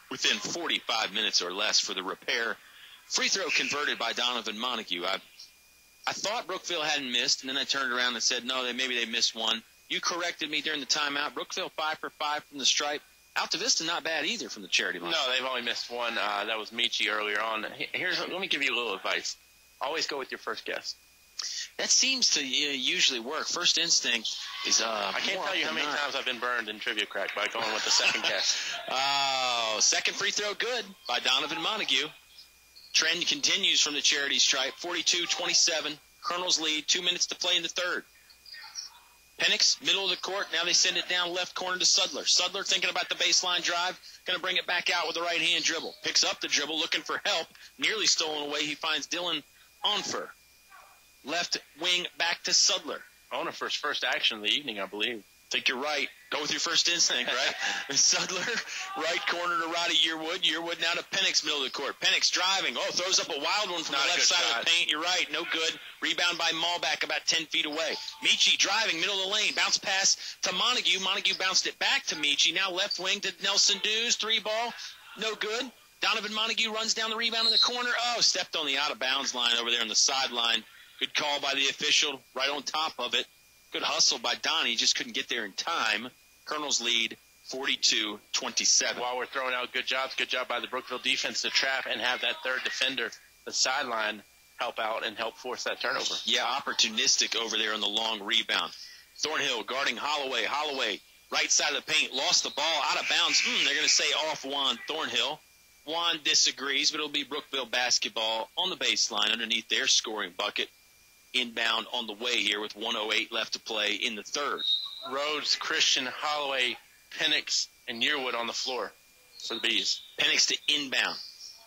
within 45 minutes or less for the repair. Free throw converted by Donovan Montague. I thought Brookville hadn't missed, and then I turned around and said, no, maybe they missed one. You corrected me during the timeout. Brookville 5 for 5 from the stripe. Altavista not bad either from the charity line. No, they've only missed one. That was Michi earlier on. Let me give you a little advice. Always go with your first guess. That seems to usually work. First instinct is I can't tell you how many times I've been burned in Trivia Crack by going with the second guess. Oh, second free throw good by Donovan Montague. Trend continues from the charity stripe. 42-27. Colonels lead. 2 minutes to play in the third. Penix, middle of the court. Now they send it down left corner to Sudler. Sudler thinking about the baseline drive. Going to bring it back out with the right-hand dribble. Picks up the dribble, looking for help. Nearly stolen away. He finds Dylan Onfer. Left wing back to Sudler. Onfer's first action of the evening, I believe. I think you're right. Go with your first instinct, right? Sudler, right corner to Roddy Yearwood. Yearwood now to Penix, middle of the court. Penix driving. Oh, throws up a wild one from the left side of the paint. You're right. No good. Rebound by Malbeck about 10 feet away. Michi driving, middle of the lane. Bounce pass to Montague. Montague bounced it back to Michi. Now left wing to Nelson Dews. 3 ball. No good. Donovan Montague runs down the rebound in the corner. Oh, stepped on the out-of-bounds line over there on the sideline. Good call by the official right on top of it. Good hustle by Donnie. Just couldn't get there in time. Colonels lead 42-27. While we're throwing out good jobs, good job by the Brookville defense to trap and have that third defender, the sideline, help out and help force that turnover. Yeah, opportunistic over there on the long rebound. Thornhill guarding Holloway. Holloway, right side of the paint, lost the ball, out of bounds. They're going to say off Juan Thornhill. Juan disagrees, but it'll be Brookville basketball on the baseline underneath their scoring bucket. Inbound on the way here with 1:08 left to play in the third. Rhodes, Christian, Holloway, Penix, and Yearwood on the floor for the Bees. Penix to inbound.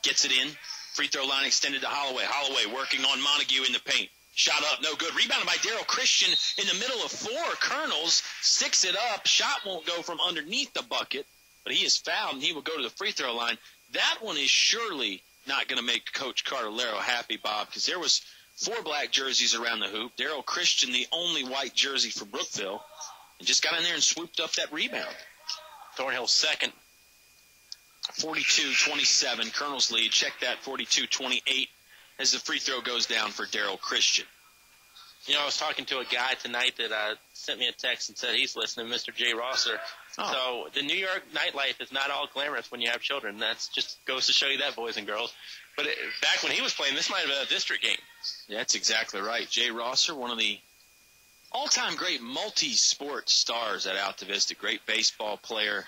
Gets it in. Free throw line extended to Holloway. Holloway working on Montague in the paint. Shot up, no good. Rebounded by Daryl Christian in the middle of 4. Colonels sticks it up. Shot won't go from underneath the bucket, but he is fouled, and he will go to the free throw line. That one is surely not going to make Coach Cartolero happy, Bob, because there was 4 black jerseys around the hoop. Daryl Christian, the only white jersey for Brookville, and just got in there and swooped up that rebound. Thornhill second. 42-27, Colonels lead. Check that, 42-28, as the free throw goes down for Daryl Christian. You know, I was talking to a guy tonight that sent me a text and said he's listening, Mr. Jay Rosser. Oh. So the New York nightlife is not all glamorous when you have children. That just goes to show you that, boys and girls. But back when he was playing, this might have been a district game. Yeah, that's exactly right. Jay Rosser, one of the all-time great multi-sport stars at Altavista, great baseball player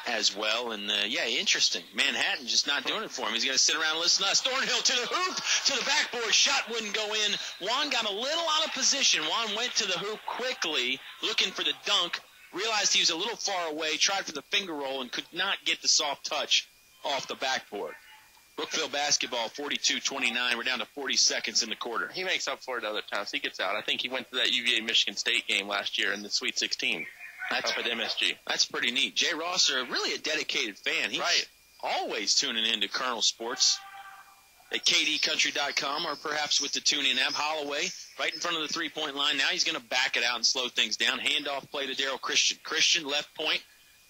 as well. And, interesting. Manhattan just not doing it for him. He's going to sit around and listen to us. Thornhill to the hoop, to the backboard. Shot wouldn't go in. Juan got a little out of position. Juan went to the hoop quickly, looking for the dunk. Realized he was a little far away, tried for the finger roll, and could not get the soft touch off the backboard. Brookville basketball, 42-29. We're down to 40 seconds in the quarter. He makes up for it other times. He gets out. I think he went to that UVA-Michigan State game last year in the Sweet 16 up at MSG. That's pretty neat. Jay Rosser, really a dedicated fan. He's always tuning in to Colonel Sports at kdcountry.com or perhaps with the TuneIn app. Holloway right in front of the three-point line. Now he's going to back it out and slow things down. Handoff play to Daryl Christian. Christian, left point.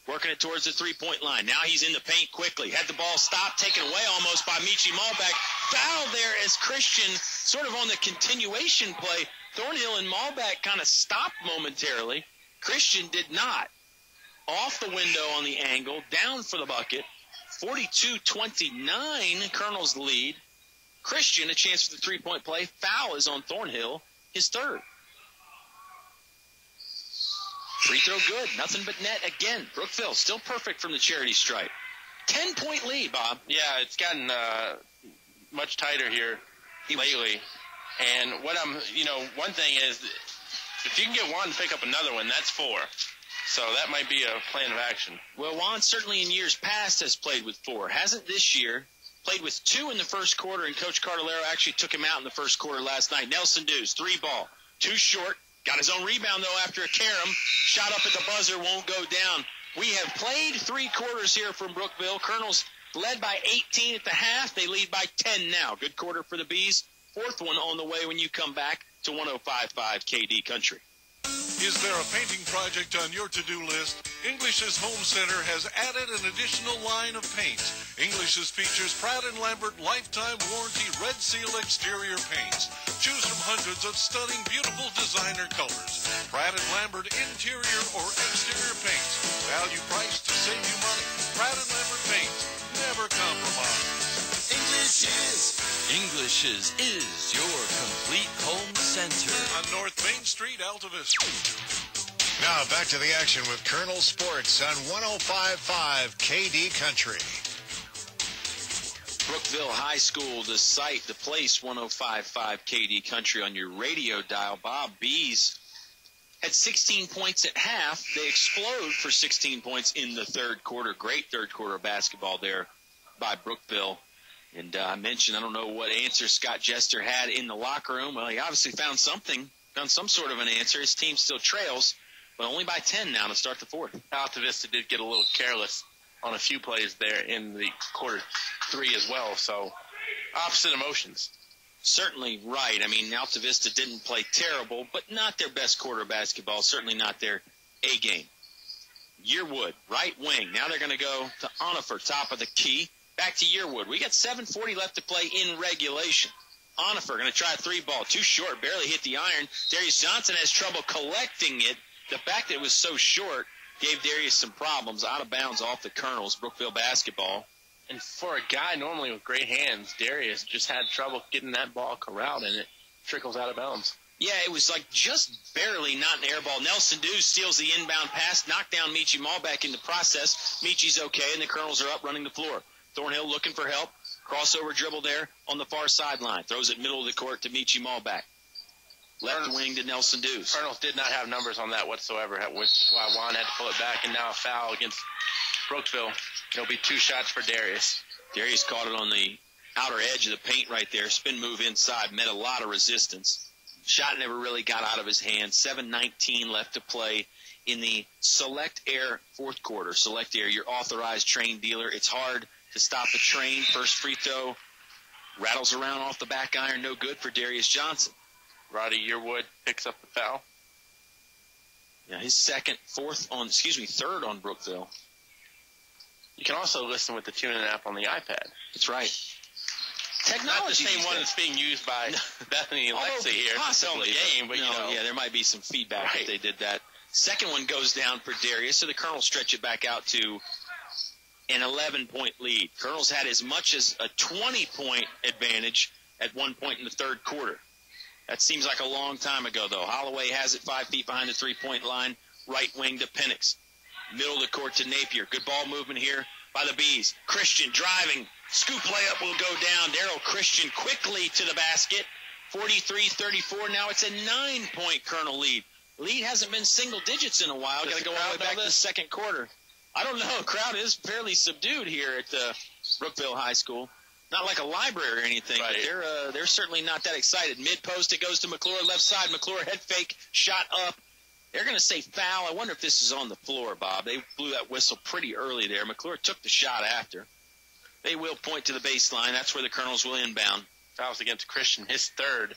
working it towards the three-point line. Now he's in the paint quickly. Had the ball stopped, taken away almost by Michi Malbeck. Foul there as Christian, sort of on the continuation play. Thornhill and Malbeck kind of stopped momentarily. Christian did not. Off the window on the angle, down for the bucket. 42-29, Colonel's lead. Christian, a chance for the three-point play. Foul is on Thornhill, his third. Free throw good. Nothing but net again. Brookville still perfect from the charity stripe. 10-point lead, Bob. Yeah, it's gotten much tighter here lately. And one thing is, if you can get one, pick up another one, that's 4. So that might be a plan of action. Well, Juan certainly in years past has played with 4. Hasn't this year. Played with 2 in the first quarter, and Coach Cardellaro actually took him out in the first quarter last night. Nelson Dews, 3 ball. Too short. Got his own rebound, though, after a carom. Shot up at the buzzer, won't go down. We have played 3 quarters here from Brookville. Colonels led by 18 at the half. They lead by 10 now. Good quarter for the Bees. 4th one on the way when you come back to 105.5 KD Country. Is there a painting project on your to-do list? English's Home Center has added an additional line of paints. English's features Pratt & Lambert Lifetime Warranty Red Seal Exterior Paints. Choose from hundreds of stunning, beautiful designer colors. Pratt & Lambert Interior or Exterior Paints. Value price to save you money. Pratt & Lambert Paints. Never compromise. English's is your complete home center. On North Main Street, Altavista. Now back to the action with Colonel Sports on 105.5 KD Country. Brookville High School, the site, the place, 105.5 KD Country on your radio dial. Bob, Bees had 16 points at half. They explode for 16 points in the third quarter. Great third quarter basketball there by Brookville. And I mentioned, I don't know what answer Scott Jester had in the locker room. Well, he obviously found some sort of an answer. His team still trails, but only by 10 now to start the fourth. Altavista did get a little careless on a few plays there in the quarter 3 as well. So opposite emotions. Certainly right. I mean, Altavista didn't play terrible, but not their best quarter basketball, certainly not their A game. Yearwood, right wing. Now they're going to go to Onifer, top of the key. Back to Yearwood. We got 7:40 left to play in regulation. Onifer going to try a 3-ball. Too short. Barely hit the iron. Darius Johnson has trouble collecting it. The fact that it was so short gave Darius some problems. Out of bounds off the Colonels. Brookville basketball. And for a guy normally with great hands, Darius just had trouble getting that ball corralled, and it trickles out of bounds. Yeah, it was like just barely not an air ball. Nelson Dews steals the inbound pass, knocked down Michi Malbeck in the process. Michi's okay, and the Colonels are up running the floor. Thornhill looking for help. Crossover dribble there on the far sideline. Throws it middle of the court to Michi Malbeck. Left wing to Nelson Dews. Colonels did not have numbers on that whatsoever, which is why Juan had to pull it back, and now a foul against Brookville. It'll be 2 shots for Darius. Darius caught it on the outer edge of the paint right there. Spin move inside. Met a lot of resistance. Shot never really got out of his hand. 7:19 left to play in the Select Air fourth quarter. Select Air, your authorized train dealer. It's hard to stop a train. First free throw rattles around off the back iron. No good for Darius Johnson. Roddy Yearwood picks up the foul. Yeah, his third on Brookville. You can also listen with the TuneIn app on the iPad. That's right. Technology. Not the same one that's being used by Bethany and Lexi here. Possibly. It's game, but yeah, there might be some feedback if they did that. Second one goes down for Darius, so the Colonels stretch it back out to an 11-point lead. Colonels had as much as a 20-point advantage at one point in the third quarter. That seems like a long time ago, though. Holloway has it 5 feet behind the three-point line. Right wing to Penix. Middle of the court to Napier. Good ball movement here by the Bees. Christian driving. Scoop layup will go down. Darrell Christian quickly to the basket. 43-34. Now it's a 9-point Colonel lead. Lead hasn't been single digits in a while. Got to go all the way back to the second quarter. I don't know. Crowd is fairly subdued here at Brookville High School. Not like a library or anything, but they're certainly not that excited. Mid-post, it goes to McClure, left side. McClure head fake, shot up. They're going to say foul. I wonder if this is on the floor, Bob. They blew that whistle pretty early there. McClure took the shot after. They will point to the baseline. That's where the Colonels will inbound. Fouls against Christian, his third.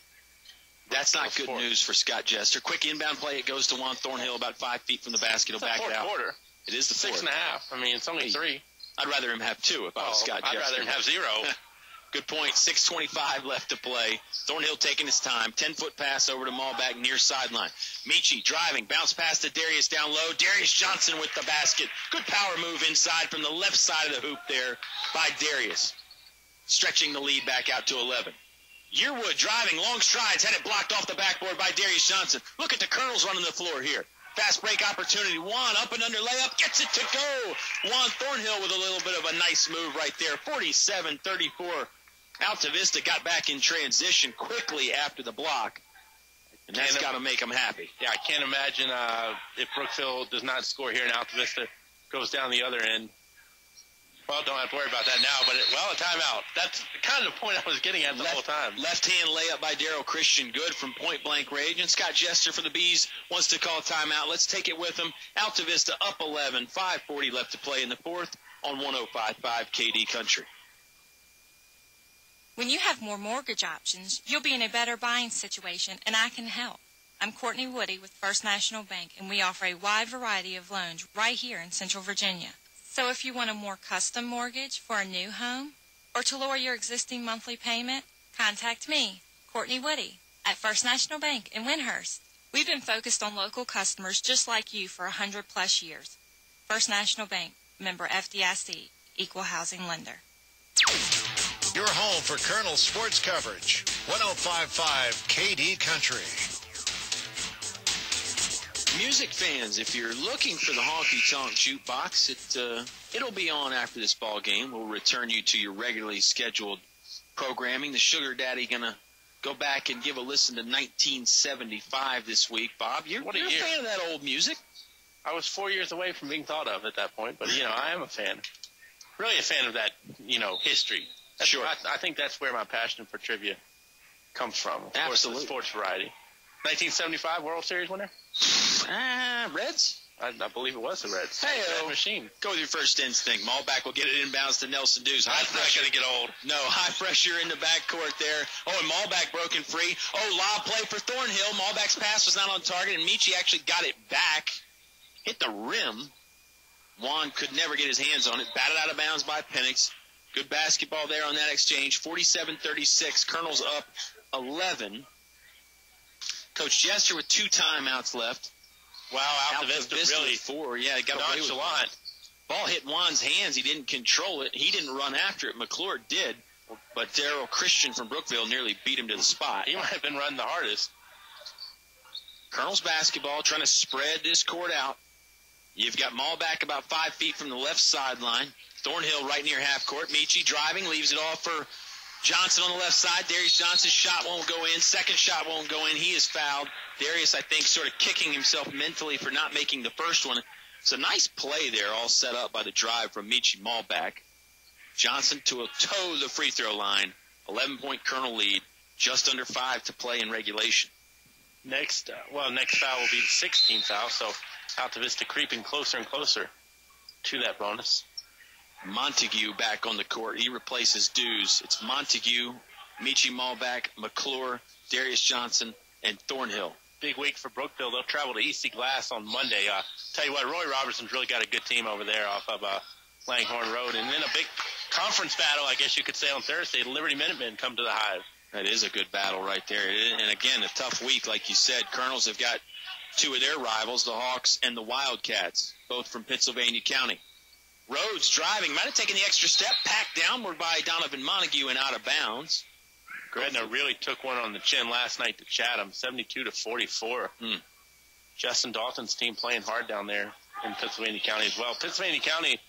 That's not good news for Scott Jester. Quick inbound play. It goes to Juan Thornhill about 5 feet from the basket. He'll back it out. Quarter. It is the fourth. 6.5. I mean, it's only 3. I'd rather him have 2 if I was Scott Jester. I'd rather him have 0. Good point. 6:25 left to play. Thornhill taking his time. 10-foot pass over to Malback near sideline. Michi driving. Bounce pass to Darius down low. Darius Johnson with the basket. Good power move inside from the left side of the hoop there by Darius. Stretching the lead back out to 11. Yearwood driving. Long strides. Had it blocked off the backboard by Darius Johnson. Look at the Colonels running the floor here. Fast break opportunity. Juan up and under layup. Gets it to go. Juan Thornhill with a little bit of a nice move right there. 47-34. Altavista got back in transition quickly after the block, and that's got to make them happy. Yeah, I can't imagine if Brookville does not score here and Altavista goes down the other end. Well, don't have to worry about that now, but a timeout. That's kind of the point I was getting at the whole time. Left-hand layup by Darrell Christian, good from point-blank range. And Scott Jester for the Bees wants to call timeout. Let's take it with him. Altavista up 11, 5:40 left to play in the fourth on 105.5 KD Country. When you have more mortgage options, you'll be in a better buying situation, and I can help. I'm Courtney Woody with First National Bank, and we offer a wide variety of loans right here in Central Virginia. So if you want a more custom mortgage for a new home or to lower your existing monthly payment, contact me, Courtney Woody, at First National Bank in Windhurst. We've been focused on local customers just like you for 100-plus years. First National Bank, member FDIC, equal housing lender. Your home for Colonel sports coverage. 105.5 KD Country. Music fans, if you're looking for the Honky Tonk Jukebox, it'll be on after this ball game. We'll return you to your regularly scheduled programming. The Sugar Daddy going to go back and give a listen to 1975 this week. Bob, you're a fan of that old music? I was 4 years away from being thought of at that point, but, I am a fan. Really a fan of that, history. Sure. I think that's where my passion for trivia comes from. Of course, the sports variety. 1975 World Series winner? Reds? I believe it was the Reds. Hey, that machine. Go with your first instinct. Malback will get it inbounds to Nelson Dews. That's not going to get old. No, high pressure in the backcourt there. Oh, and Malback broken free. Oh, lob play for Thornhill. Malback's pass was not on target, and Michi actually got it back. Hit the rim. Juan could never get his hands on it. Batted out of bounds by Penix. Good basketball there on that exchange. 47-36. Colonel's up 11. Coach Jester with 2 timeouts left. Wow, Altavista really 4. Yeah, he got away with it. Ball hit Juan's hands. He didn't control it. He didn't run after it. McClure did. But Darrell Christian from Brookville nearly beat him to the spot. He might have been running the hardest. Colonel's basketball trying to spread this court out. You've got Malback about 5 feet from the left sideline. Thornhill right near half court. Michi driving, leaves it all for Johnson on the left side. Darius Johnson's shot won't go in. Second shot won't go in. He is fouled. Darius, I think, sort of kicking himself mentally for not making the first one. It's a nice play there, all set up by the drive from Michi Malback. Johnson to toe the free throw line. 11-point Colonel lead. Just under 5 to play in regulation. Next foul will be the 16th foul, so Altavista creeping closer and closer to that bonus. Montague back on the court. He replaces Dews. It's Montague, Michi Malback, McClure, Darius Johnson, and Thornhill. Big week for Brookville. They'll travel to Eastie Glass on Monday. Tell you what, Roy Robertson's really got a good team over there off of Langhorne Road. And then a big conference battle, I guess you could say, on Thursday. The Liberty Minutemen come to the Hive. That is a good battle right there. And, again, a tough week, like you said. Colonels have got 2 of their rivals, the Hawks and the Wildcats, both from Pennsylvania County. Rhodes driving, might have taken the extra step, packed downward by Donovan Montague and out of bounds. Gretna really took one on the chin last night to Chatham, 72-44. Justin Dalton's team playing hard down there in Pennsylvania County as well. Pennsylvania County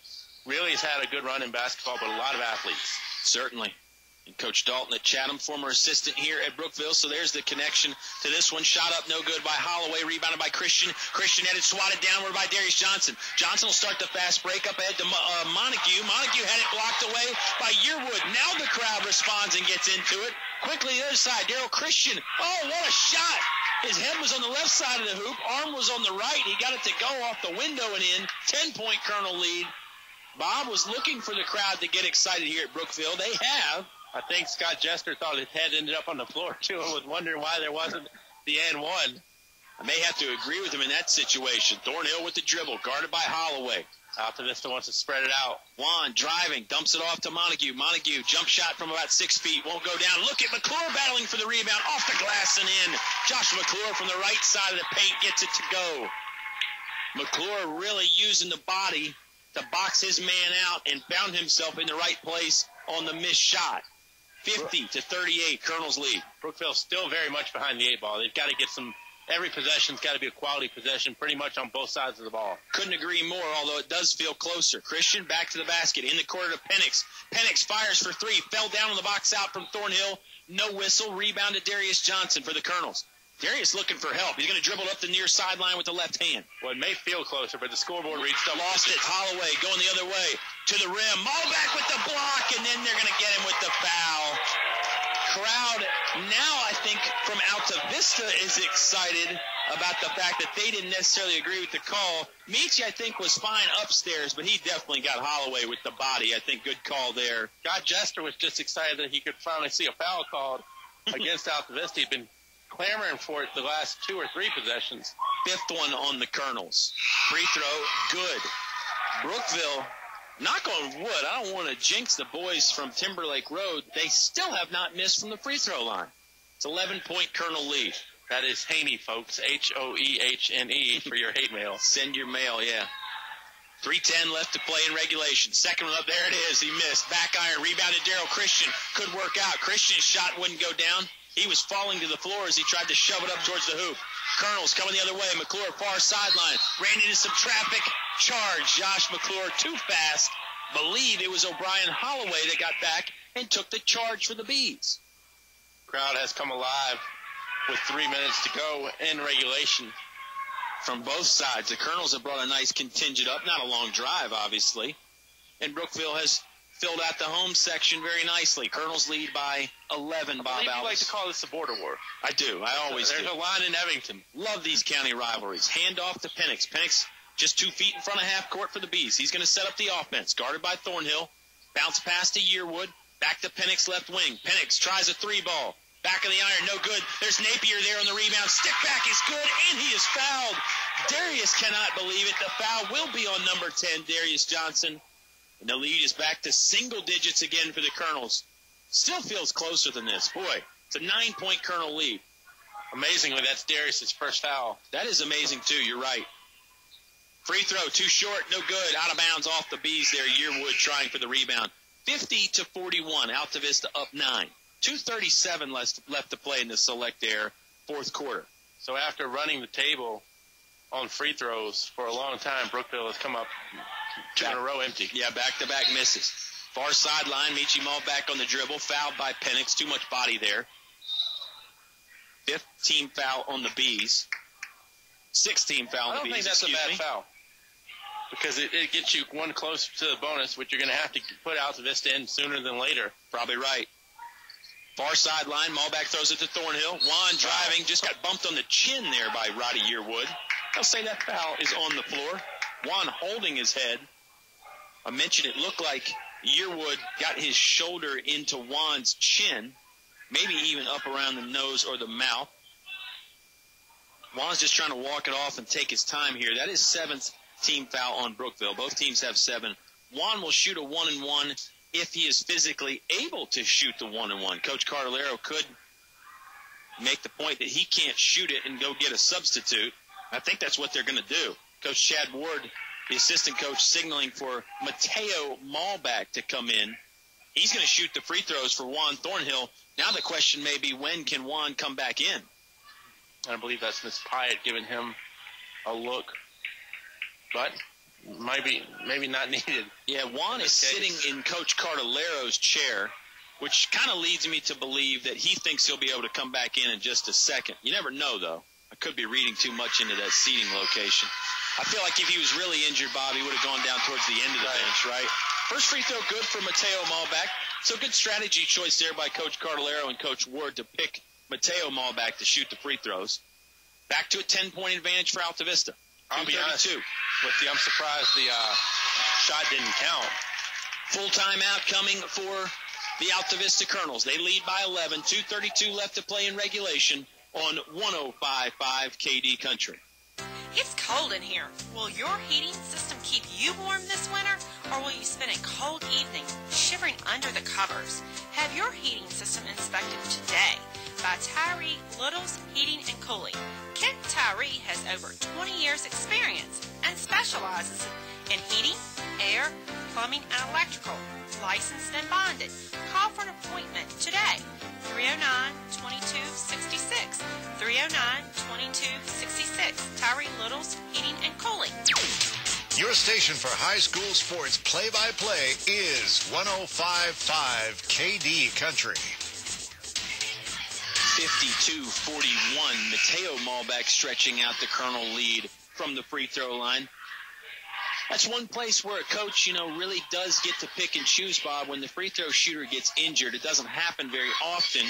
really has had a good run in basketball, but a lot of athletes. Certainly. And Coach Dalton at Chatham, former assistant here at Brookville. So there's the connection to this one. Shot up, no good by Holloway. Rebounded by Christian. Christian had it swatted downward by Darius Johnson. Johnson will start the fast break up ahead to Montague. Montague had it blocked away by Yearwood. Now the crowd responds and gets into it. Quickly the other side. Darrell Christian. Oh, what a shot. His head was on the left side of the hoop. Arm was on the right. He got it to go off the window and in. 10-point Colonel lead. Bob was looking for the crowd to get excited here at Brookville. They have. I think Scott Jester thought his head ended up on the floor, too, and was wondering why there wasn't the and one. I may have to agree with him in that situation. Thornhill with the dribble, guarded by Holloway. Altavista wants to spread it out. Juan driving, dumps it off to Montague. Montague, jump shot from about 6 feet, won't go down. Look at McClure battling for the rebound, off the glass and in. Josh McClure from the right side of the paint gets it to go. McClure really using the body to box his man out and found himself in the right place on the missed shot. 50-38, Colonel's lead. Brookville still very much behind the 8 ball. They've got to get some. Every possession's got to be a quality possession pretty much on both sides of the ball. Couldn't agree more, although it does feel closer. Christian back to the basket, in the corner to Penix. Penix fires for 3, fell down on the box out from Thornhill. No whistle, rebound to Darius Johnson for the Colonels. Darius looking for help. He's going to dribble up the near sideline with the left hand. Well, it may feel closer, but the scoreboard reached up. Lost it. Holloway going the other way to the rim. Malbeck with the block, and then they're going to get him with the foul. Crowd now, I think, from Altavista is excited about the fact that they didn't necessarily agree with the call. Michi, I think, was fine upstairs, but he definitely got Holloway with the body. I think good call there. Scott Jester was just excited that he could finally see a foul called against Altavista. He'd been clamoring for it the last 2 or 3 possessions. 5th one on the Colonels. Free throw, good. Brookville, knock on wood, I don't want to jinx the boys from Timberlake Road. They still have not missed from the free throw line. It's 11-point Colonel lead. That is Hoehne, folks. Hoehne for your hate mail. Send your mail, yeah. 3:10 left to play in regulation. Second one up, there it is. He missed. Back iron, rebounded Daryl Christian. Could work out. Christian's shot wouldn't go down. He was falling to the floor as he tried to shove it up towards the hoop. Colonels coming the other way. McClure far sideline. Ran into some traffic. Charge. Josh McClure too fast. Believe it was O'Brien Holloway that got back and took the charge for the Bees. Crowd has come alive with 3 minutes to go in regulation. From both sides, the Colonels have brought a nice contingent up. Not a long drive, obviously. And Brookville has filled out the home section very nicely. Colonels lead by 11, Bob Alvis. You like to call this a border war. I do. I always do. There's a line in Evington. Love these county rivalries. Hand off to Penix. Penix just 2 feet in front of half court for the Bees. He's going to set up the offense. Guarded by Thornhill. Bounce pass to Yearwood. Back to Penix left wing. Penix tries a 3-ball. Back of the iron, no good. There's Napier there on the rebound. Stick back is good, and he is fouled. Darius cannot believe it. The foul will be on number 10, Darius Johnson. And the lead is back to single digits again for the Colonels. Still feels closer than this. Boy, it's a 9-point Colonel lead. Amazingly, that's Darius' first foul. That is amazing, too. You're right. Free throw, too short, no good. Out of bounds off the Bees there. Yearwood trying for the rebound. 50-41. Altavista up 9. 2:37 left to play in the Select Air fourth quarter. So after running the table on free throws for a long time, Brookville has come up 2 in a row empty. Yeah, back-to-back misses. Far sideline, Michi Mall back on the dribble, fouled by Penix. Too much body there. 5th team foul on the Bees. 6th team foul on the Bees. I don't think that's a bad foul. Because it gets you one closer to the bonus, which you're going to have to put Altavista in sooner than later. Probably right. Far sideline, Malbeck throws it to Thornhill. Juan driving, just got bumped on the chin there by Roddy Yearwood. I'll say that foul is on the floor. Juan holding his head. I mentioned it looked like Yearwood got his shoulder into Juan's chin, maybe even up around the nose or the mouth. Juan's just trying to walk it off and take his time here. That is 7th team foul on Brookville. Both teams have 7. Juan will shoot a 1-and-1 if he is physically able to shoot the 1-and-1. Coach Cardellaro could make the point that he can't shoot it and go get a substitute. I think that's what they're going to do. Coach Chad Ward, the assistant coach, signaling for Mateo Malbeck to come in. He's going to shoot the free throws for Juan Thornhill. Now the question may be, when can Juan come back in? I believe that's Miss Pyatt giving him a look. But maybe not needed. Yeah, Juan is sitting in Coach Cardellero's chair, which kind of leads me to believe that he thinks he'll be able to come back in just a second. You never know, though. I could be reading too much into that seating location. I feel like if he was really injured, Bob, he would have gone down towards the end of the bench, right? First free throw good for Mateo Malbeck. So good strategy choice there by Coach Cardellaro and Coach Ward to pick Mateo Malbeck to shoot the free throws. Back to a 10-point advantage for Altavista. I'll be honest with you, I'm surprised the shot didn't count. Full timeout coming for the Altavista Colonels. They lead by 11. 2:32 left to play in regulation. on 105.5 KD Country. It's cold in here. Will your heating system keep you warm this winter, or will you spend a cold evening shivering under the covers? Have your heating system inspected today by Tyree Little's Heating and Cooling. Kent Tyree has over 20 years experience and specializes in heating, air, plumbing, and electrical. Licensed and bonded. Call for an appointment today. 309-2266. 309-2266. Tyree Little's Heating and Cooling. Your station for high school sports play-by-play is 105.5 KD Country. 52-41. Mateo Malbec stretching out the Colonel lead from the free throw line. That's one place where a coach, really does get to pick and choose, Bob. When the free throw shooter gets injured, it doesn't happen very often.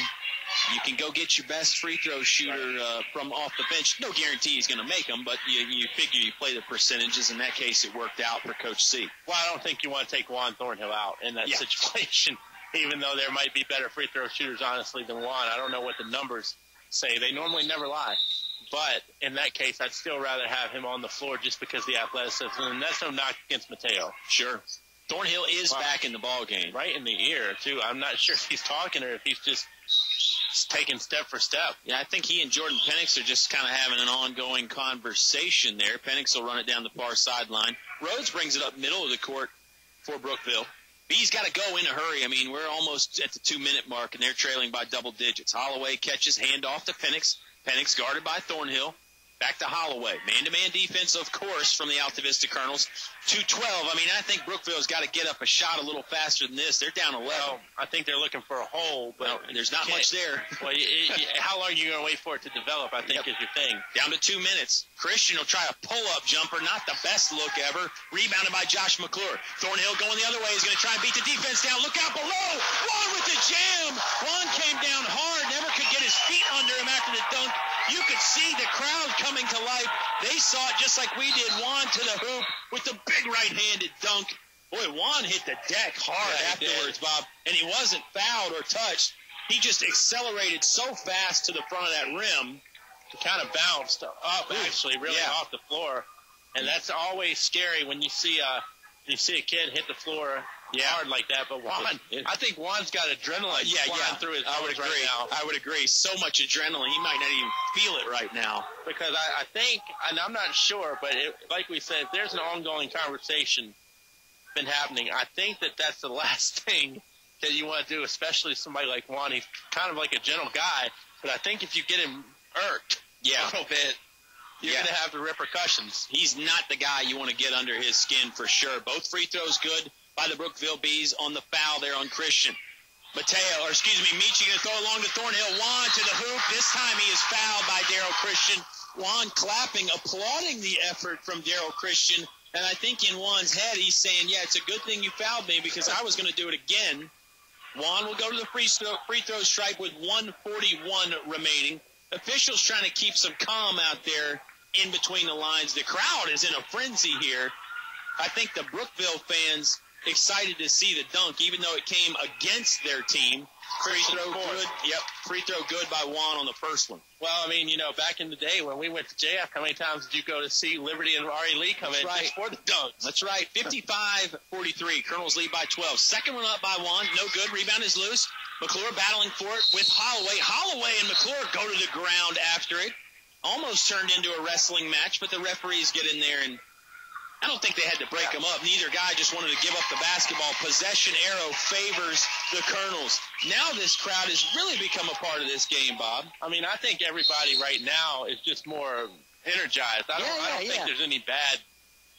You can go get your best free throw shooter from off the bench. No guarantee he's going to make them, but you figure you play the percentages. In that case, it worked out for Coach C. Well, I don't think you want to take Juan Thornhill out in that situation, even though there might be better free throw shooters, honestly, than Juan. I don't know what the numbers say. They normally never lie. But in that case, I'd still rather have him on the floor just because of the athleticism. And that's no knock against Mateo. Sure. Thornhill is back in the ball game. Right in the ear, too. I'm not sure if he's talking or if he's just taking step for step. Yeah, I think he and Jordan Penix are just kind of having an ongoing conversation there. Penix will run it down the far sideline. Rhodes brings it up middle of the court for Brookville. B's got to go in a hurry. I mean, we're almost at the 2-minute mark, and they're trailing by double digits. Holloway catches, handoff to Penix. Penix guarded by Thornhill. Back to Holloway. Man-to-man defense, of course, from the Altavista Colonels. 2-12. I mean, I think Brookville's got to get up a shot a little faster than this. They're down 11. Well, I think they're looking for a hole, but there's not much there. Well, how long are you going to wait for it to develop, I think, is your thing. Down to 2 minutes. Christian will try a pull-up jumper. Not the best look ever. Rebounded by Josh McClure. Thornhill going the other way. He's going to try and beat the defense down. Look out below. Juan with the jam. Juan came down hard. Never could get his feet under him after the dunk. You could see the crowd coming to life. They saw it just like we did. Juan to the hoop with the big right-handed dunk. Boy, Juan hit the deck hard afterwards, Bob. And he wasn't fouled or touched. He just accelerated so fast to the front of that rim. He kind of bounced up, actually, really off the floor. And that's always scary when you see a kid hit the floor hard like that. But Juan, I think Juan's got adrenaline flying through his nose right now. I would agree. So much adrenaline, he might not even feel it right now. Because I think, and I'm not sure, but like we said, if there's an ongoing conversation been happening, I think that's the last thing that you want to do, especially somebody like Juan. He's kind of like a gentle guy, but I think if you get him irked a little bit, you're going to have the repercussions. He's not the guy you want to get under his skin for sure. Both free throws good by the Brookville Bees on the foul there on Christian. Meechie going to throw along to Thornhill. Juan to the hoop. This time he is fouled by Daryl Christian. Juan clapping, applauding the effort from Daryl Christian. And I think in Juan's head he's saying, it's a good thing you fouled me because I was going to do it again. Juan will go to the free throw stripe with 1:41 remaining. Officials trying to keep some calm out there in between the lines. The crowd is in a frenzy here. I think the Brookville fans excited to see the dunk, even though it came against their team. Free throw good. Yep, free throw good by Juan on the first one. Well, I mean, back in the day when we went to JF, how many times did you go to see Liberty and Ari Lee come in just for the dunks? That's right. 55-43. Colonels lead by 12. Second one up by Juan. No good. Rebound is loose. McClure battling for it with Holloway. Holloway and McClure go to the ground after it. Almost turned into a wrestling match, but the referees get in there, and I don't think they had to break them up. Neither guy just wanted to give up the basketball. Possession arrow favors the Colonels. Now this crowd has really become a part of this game, Bob. I mean, I think everybody right now is just more energized. I don't think there's any bad.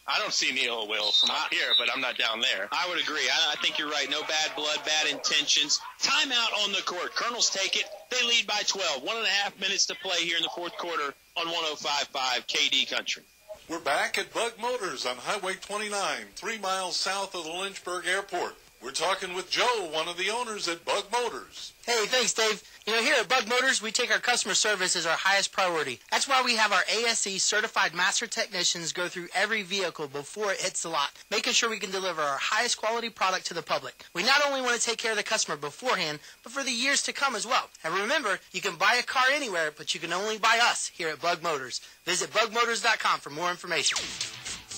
I don't see any ill will from up here, but I'm not down there. I would agree. I think you're right. No bad blood, bad intentions. Timeout on the court. Colonels take it. They lead by 12. 1.5 minutes to play here in the fourth quarter on 105.5 KD Country. We're back at Bug Motors on Highway 29, 3 miles south of the Lynchburg Airport. We're talking with Joe, one of the owners at Bug Motors. Hey, thanks, Dave. Here at Bug Motors, we take our customer service as our highest priority. That's why we have our ASE certified master technicians go through every vehicle before it hits the lot, making sure we can deliver our highest quality product to the public. We not only want to take care of the customer beforehand, but for the years to come as well. And remember, you can buy a car anywhere, but you can only buy us here at Bug Motors. Visit bugmotors.com for more information.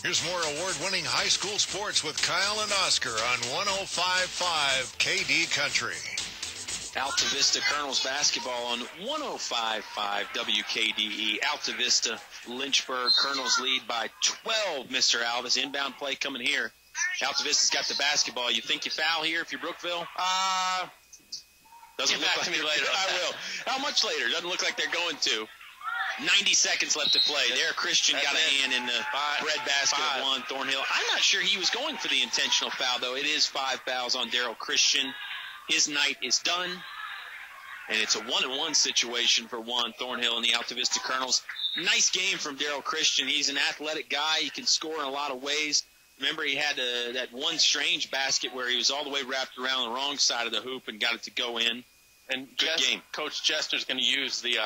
Here's more award-winning high school sports with Kyle and Oscar on 105.5 KD Country. Altavista Colonels basketball on 105.5 WKDE. Altavista, Lynchburg, Colonels lead by 12, Mr. Alvis. Inbound play coming here. Altavista's got the basketball. You think you foul here if you're Brookville? Doesn't Get back look to like me later. I will. How much later? Doesn't look like they're going to. 90 seconds left to play. There, Christian got a hand in the breadbasket of Juan Thornhill. I'm not sure he was going for the intentional foul, though. It is 5 fouls on Daryl Christian. His night is done, and it's a 1-1 situation for Juan Thornhill and the Altavista Colonels. Nice game from Daryl Christian. He's an athletic guy. He can score in a lot of ways. Remember, he had that one strange basket where he was all the way wrapped around the wrong side of the hoop and got it to go in. And good game. Coach Jester's going to use the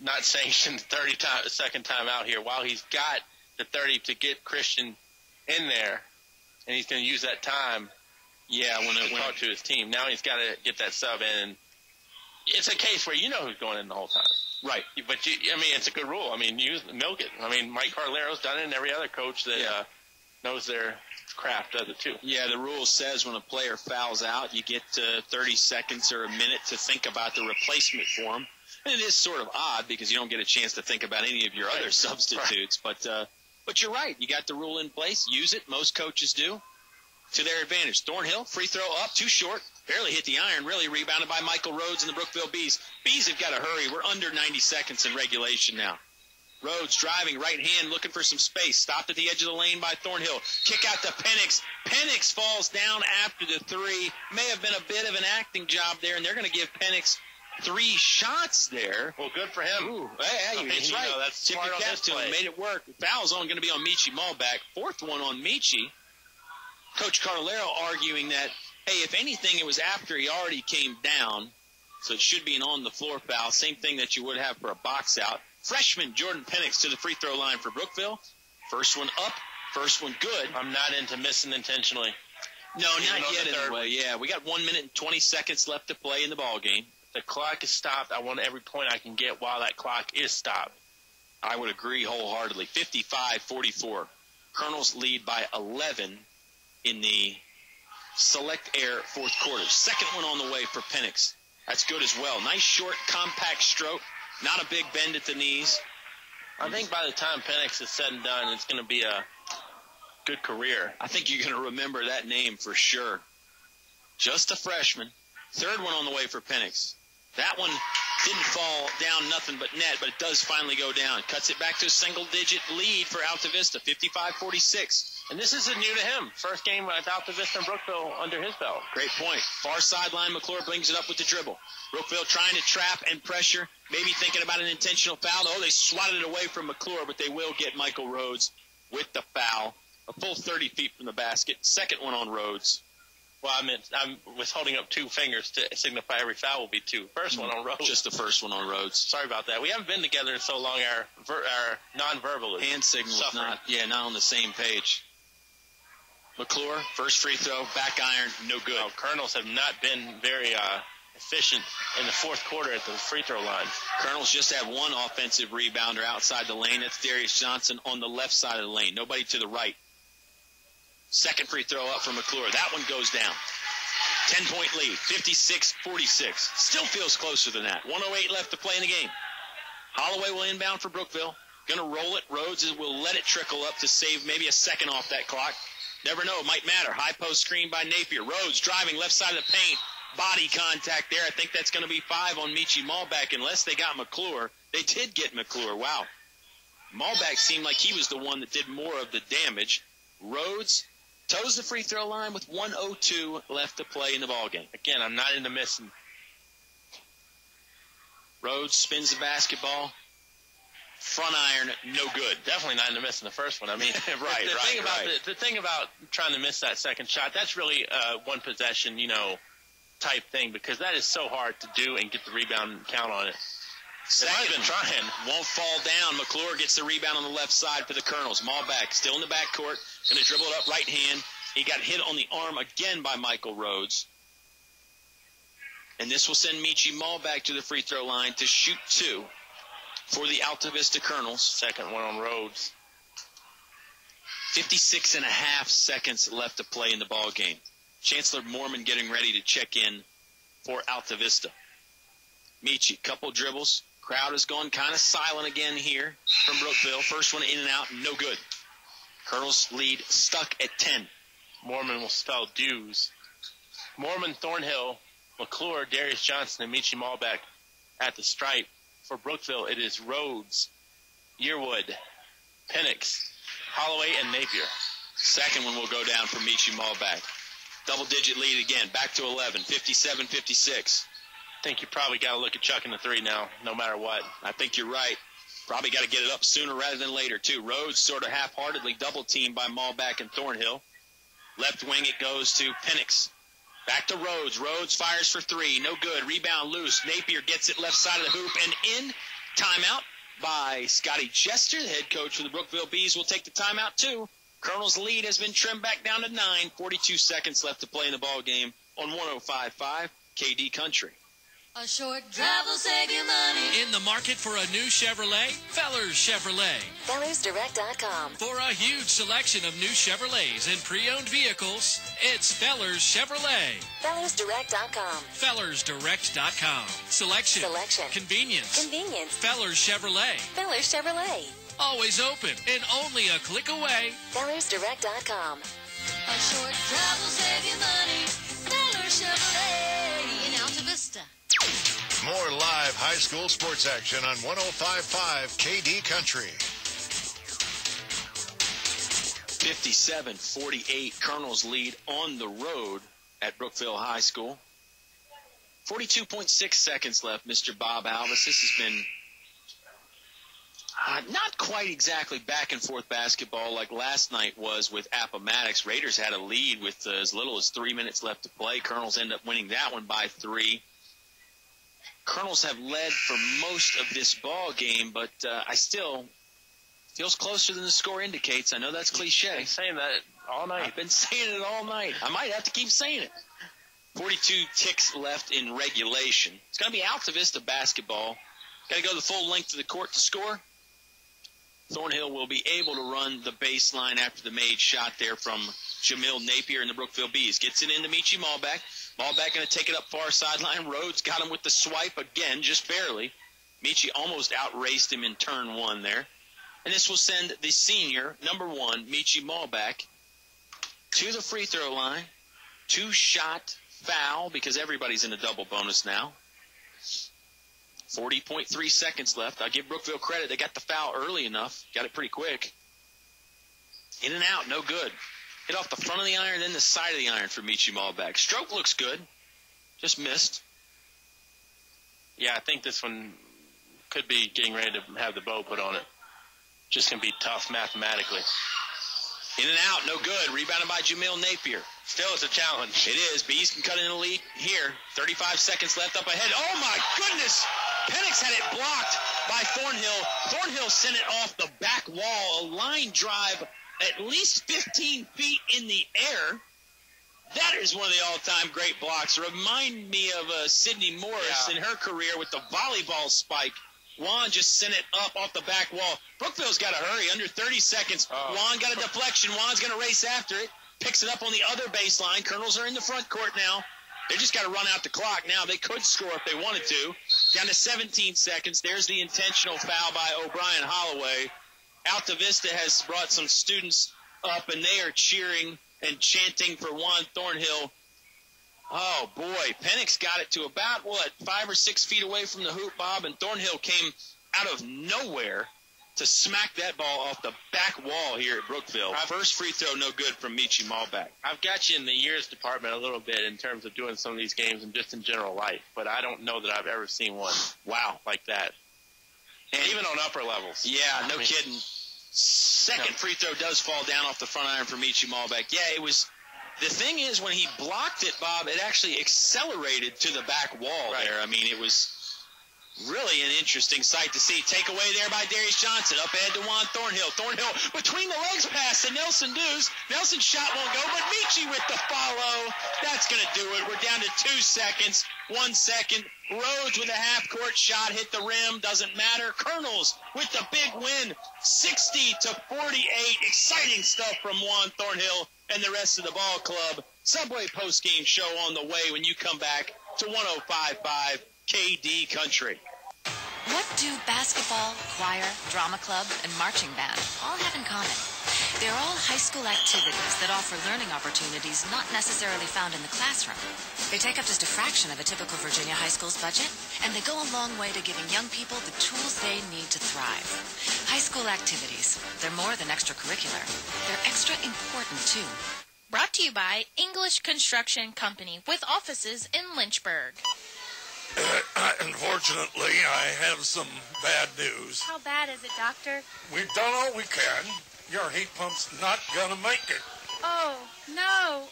not sanctioned 30-second timeout here while he's got the 30 to get Christian in there, and he's going to use that time. Yeah, when to talk to his team. Now he's got to get that sub in. It's a case where you know who's going in the whole time. Right. But, it's a good rule. Milk it. Mike Carlero's done it, and every other coach that knows their craft does it too. Yeah, the rule says when a player fouls out, you get 30 seconds or a minute to think about the replacement for him. And it is sort of odd because you don't get a chance to think about any of your other substitutes. Right. But you're right. You got the rule in place. Use it. Most coaches do. To their advantage. Thornhill, free throw up, too short. Barely hit the iron. Really rebounded by Michael Rhodes and the Brookville Bees. Bees have got to hurry. We're under 90 seconds in regulation now. Rhodes driving, right hand, looking for some space. Stopped at the edge of the lane by Thornhill. Kick out to Penix. Penix falls down after the three. May have been a bit of an acting job there, and they're going to give Penix 3 shots there. Well, good for him. Ooh, hey, that's right. That's Tip smart your on cap his to play. him. Made it work. Foul's on going to be on Michi Malback. 4th one on Michi. Coach Carlero arguing that, hey, if anything, it was after he already came down, so it should be an on-the-floor foul. Same thing that you would have for a box out. Freshman Jordan Penix to the free throw line for Brookville. First one up, first one good. I'm not into missing intentionally. No, not yet anyway. Yeah, we got 1 minute and 20 seconds left to play in the ball game. The clock is stopped. I want every point I can get while that clock is stopped. I would agree wholeheartedly. 55-44. Colonels lead by 11 in the Select Air fourth quarter. Second one on the way for Penix. That's good as well. Nice short, compact stroke. Not a big bend at the knees. I think by the time Penix is said and done, it's going to be a good career. I think you're going to remember that name for sure. Just a freshman. Third one on the way for Penix. That one didn't fall down nothing but net, but it does finally go down. Cuts it back to a single-digit lead for Altavista, 55-46. And this isn't new to him. First game at Altavista and Brookville under his belt. Great point. Far sideline, McClure brings it up with the dribble. Brookville trying to trap and pressure, maybe thinking about an intentional foul. Oh, they swatted it away from McClure, but they will get Michael Rhodes with the foul. A full 30 feet from the basket. Second one on Rhodes. Well, I was holding up 2 fingers to signify every foul will be 2. First one on Rhodes. Just the first one on Rhodes. Sorry about that. We haven't been together in so long. Our nonverbal is hand signal is suffering. not on the same page. McClure, first free throw, back iron, no good. No, Colonels have not been very efficient in the fourth quarter at the free throw line. Colonels just have one offensive rebounder outside the lane. That's Darius Johnson on the left side of the lane. Nobody to the right. Second free throw up for McClure. That one goes down. 10-point lead, 56-46. Still feels closer than that. 1:08 left to play in the game. Holloway will inbound for Brookville. Going to roll it. Rhodes will let it trickle up to save maybe a second off that clock. Never know. It might matter. High post screen by Napier. Rhodes driving left side of the paint. Body contact there. I think that's going to be 5 on Michi Malback unless they got McClure. They did get McClure. Wow. Malback seemed like he was the one that did more of the damage. Rhodes toes the free throw line with 1:02 left to play in the ballgame. Again, I'm not into missing. Rhodes spins the basketball. front iron, no good. Definitely not in the miss in the first one. I mean, right. The thing about trying to miss that second shot, that's really one possession, type thing, because that is so hard to do and get the rebound and count on it. Second, been trying. Won't fall down. McClure gets the rebound on the left side for the Colonels. Malbeck still in the backcourt. Going to dribble it up right hand. He got hit on the arm again by Michael Rhodes. And this will send Michi Malbeck to the free throw line to shoot 2 for the Altavista Colonels. Second one on Rhodes. 56 and a half seconds left to play in the ball game. Chancellor Mormon getting ready to check in for Altavista. Michi, couple dribbles. Crowd has gone kind of silent again here from Brookville. First one in and out, no good. Colonels lead stuck at 10. Mormon will spell dues. Mormon, Thornhill, McClure, Darius Johnson, and Michi Malbeck at the stripe. For Brookville, it is Rhodes, Yearwood, Penix, Holloway, and Napier. Second one will go down for Michi Malbeck. Double-digit lead again, back to 11, 57-56. I think you probably got to look at chucking the 3 now, no matter what. I think you're right. Probably got to get it up sooner rather than later, too. Rhodes sort of half-heartedly double-teamed by Malbeck and Thornhill. Left wing it goes to Penix. Back to Rhodes. Rhodes fires for 3. No good. Rebound loose. Napier gets it left side of the hoop and in. Timeout by Scotty Chester. The head coach for the Brookville Bees will take the timeout, too. Colonel's lead has been trimmed back down to 9. 42 seconds left to play in the ball game on 105.5 KD Country. A short drive will save you money. In the market for a new Chevrolet? Fellers Chevrolet. FellersDirect.com. For a huge selection of new Chevrolets and pre-owned vehicles, it's Fellers Chevrolet. FellersDirect.com. FellersDirect.com. Selection. Convenience. Fellers Chevrolet. Fellers Chevrolet. Always open and only a click away. FellersDirect.com. A short drive will save you money. Fellers Chevrolet in Altavista. More live high school sports action on 105.5 KD Country. 57-48, Colonels lead on the road at Brookville High School. 42.6 seconds left, Mr. Bob Alvis. This has been not quite exactly back-and-forth basketball like last night was with Appomattox. Raiders had a lead with as little as 3 minutes left to play. Colonels end up winning that one by 3. Colonels have led for most of this ball game, but I still feels closer than the score indicates. I know that's cliche. I've been saying that all night. I've been saying it all night. I might have to keep saying it. 42 ticks left in regulation. It's going to be Altavista basketball. Got to go the full length of the court to score. Thornhill will be able to run the baseline after the made shot there from Jamil Napier and the Brookville Bees. Gets it into Michi Malbeck. Malbeck going to take it up far sideline. Rhodes got him with the swipe again, just barely. Michi almost outraced him in turn 1 there. And this will send the senior, number 1, Michi Malbeck, to the free throw line. 2-shot foul because everybody's in a double bonus now. 40.3 seconds left. I'll give Brookville credit. They got the foul early enough. Got it pretty quick. In and out, no good. Hit off the front of the iron, then the side of the iron for Michi Malbeck. Stroke looks good. Just missed. Yeah, I think this one could be getting ready to have the bow put on it. Just going to be tough mathematically. In and out, no good. Rebounded by Jamil Napier. Still, it's a challenge. It is. Bees can cut in the lead here. 35 seconds left up ahead. Oh, my goodness. Penix had it blocked by Thornhill. Thornhill sent it off the back wall. A line drive at least 15 feet in the air. That is one of the all-time great blocks. Remind me of Sydney Morris in her career with the volleyball spike. Juan just sent it up off the back wall. Brookville's got to hurry. Under 30 seconds. Juan got a deflection. Juan's going to race after it. Picks it up on the other baseline. Colonels are in the front court now. They just got to run out the clock now. They could score if they wanted to. Down to 17 seconds. There's the intentional foul by O'Brien Holloway. Altavista has brought some students up, and they are cheering and chanting for Juan Thornhill. Oh, boy. Penix got it to about, 5 or 6 feet away from the hoop, Bob, and Thornhill came out of nowhere to smack that ball off the back wall here at Brookville. First free throw, no good from Michi Malbeck. I've got you in the years department a little bit in terms of doing some of these games and just in general life, but I don't know that I've ever seen one like that. And even on upper levels. Yeah, no kidding. Second free throw does fall down off the front iron for Michi Malbec. Yeah, it was. The thing is, when he blocked it, Bob, it actually accelerated to the back wall there. I mean, it was really an interesting sight to see. Takeaway there by Darius Johnson. Up ahead to Juan Thornhill. Thornhill between the legs pass to Nelson Dews. Nelson's shot won't go, but Michi with the follow. That's going to do it. We're down to 2 seconds. 1 second. Rhodes with a half-court shot hit the rim. Doesn't matter. Colonels with the big win. 60-48. Exciting stuff from Juan Thornhill and the rest of the ball club. Subway postgame show on the way when you come back to 105.5 KD Country. What do basketball, choir, drama club, and marching band all have in common? They're all high school activities that offer learning opportunities not necessarily found in the classroom. They take up just a fraction of a typical Virginia high school's budget, and they go a long way to giving young people the tools they need to thrive. High school activities, they're more than extracurricular. They're extra important, too. Brought to you by English Construction Company with offices in Lynchburg. Unfortunately, I have some bad news. How bad is it, Doctor? We've done all we can. Your heat pump's not gonna make it. Oh, no.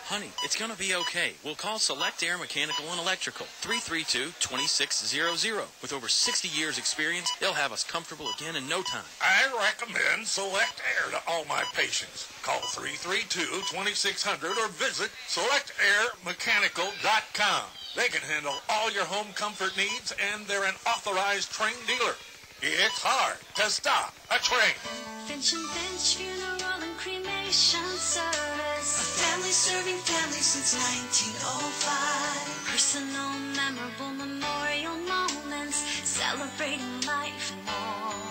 Honey, it's going to be okay. We'll call Select Air Mechanical and Electrical, 332-2600. With over 60 years experience, they'll have us comfortable again in no time. I recommend Select Air to all my patients. Call 332-2600 or visit selectairmechanical.com. They can handle all your home comfort needs, and they're an authorized trained dealer. It's hard to stop a train. Finch and Finch Funeral and Cremation Service. A family serving families since 1905. Personal, memorable memorial moments, celebrating life and more.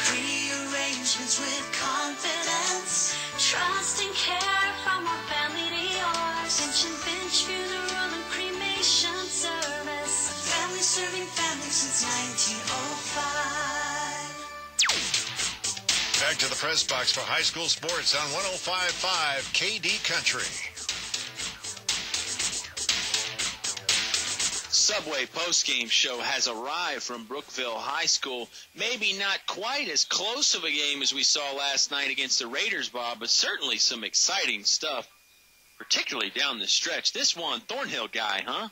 Pre-arrangements with confidence, trust and care from our family to yours. Finch and Finch Funeral and Cremation Service. A family serving families since 1905. Back to the press box for high school sports on 105.5 KD Country. Subway postgame show has arrived from Brookville High School. Maybe not quite as close of a game as we saw last night against the Raiders, Bob, but certainly some exciting stuff, particularly down the stretch. This Juan Thornhill guy, huh?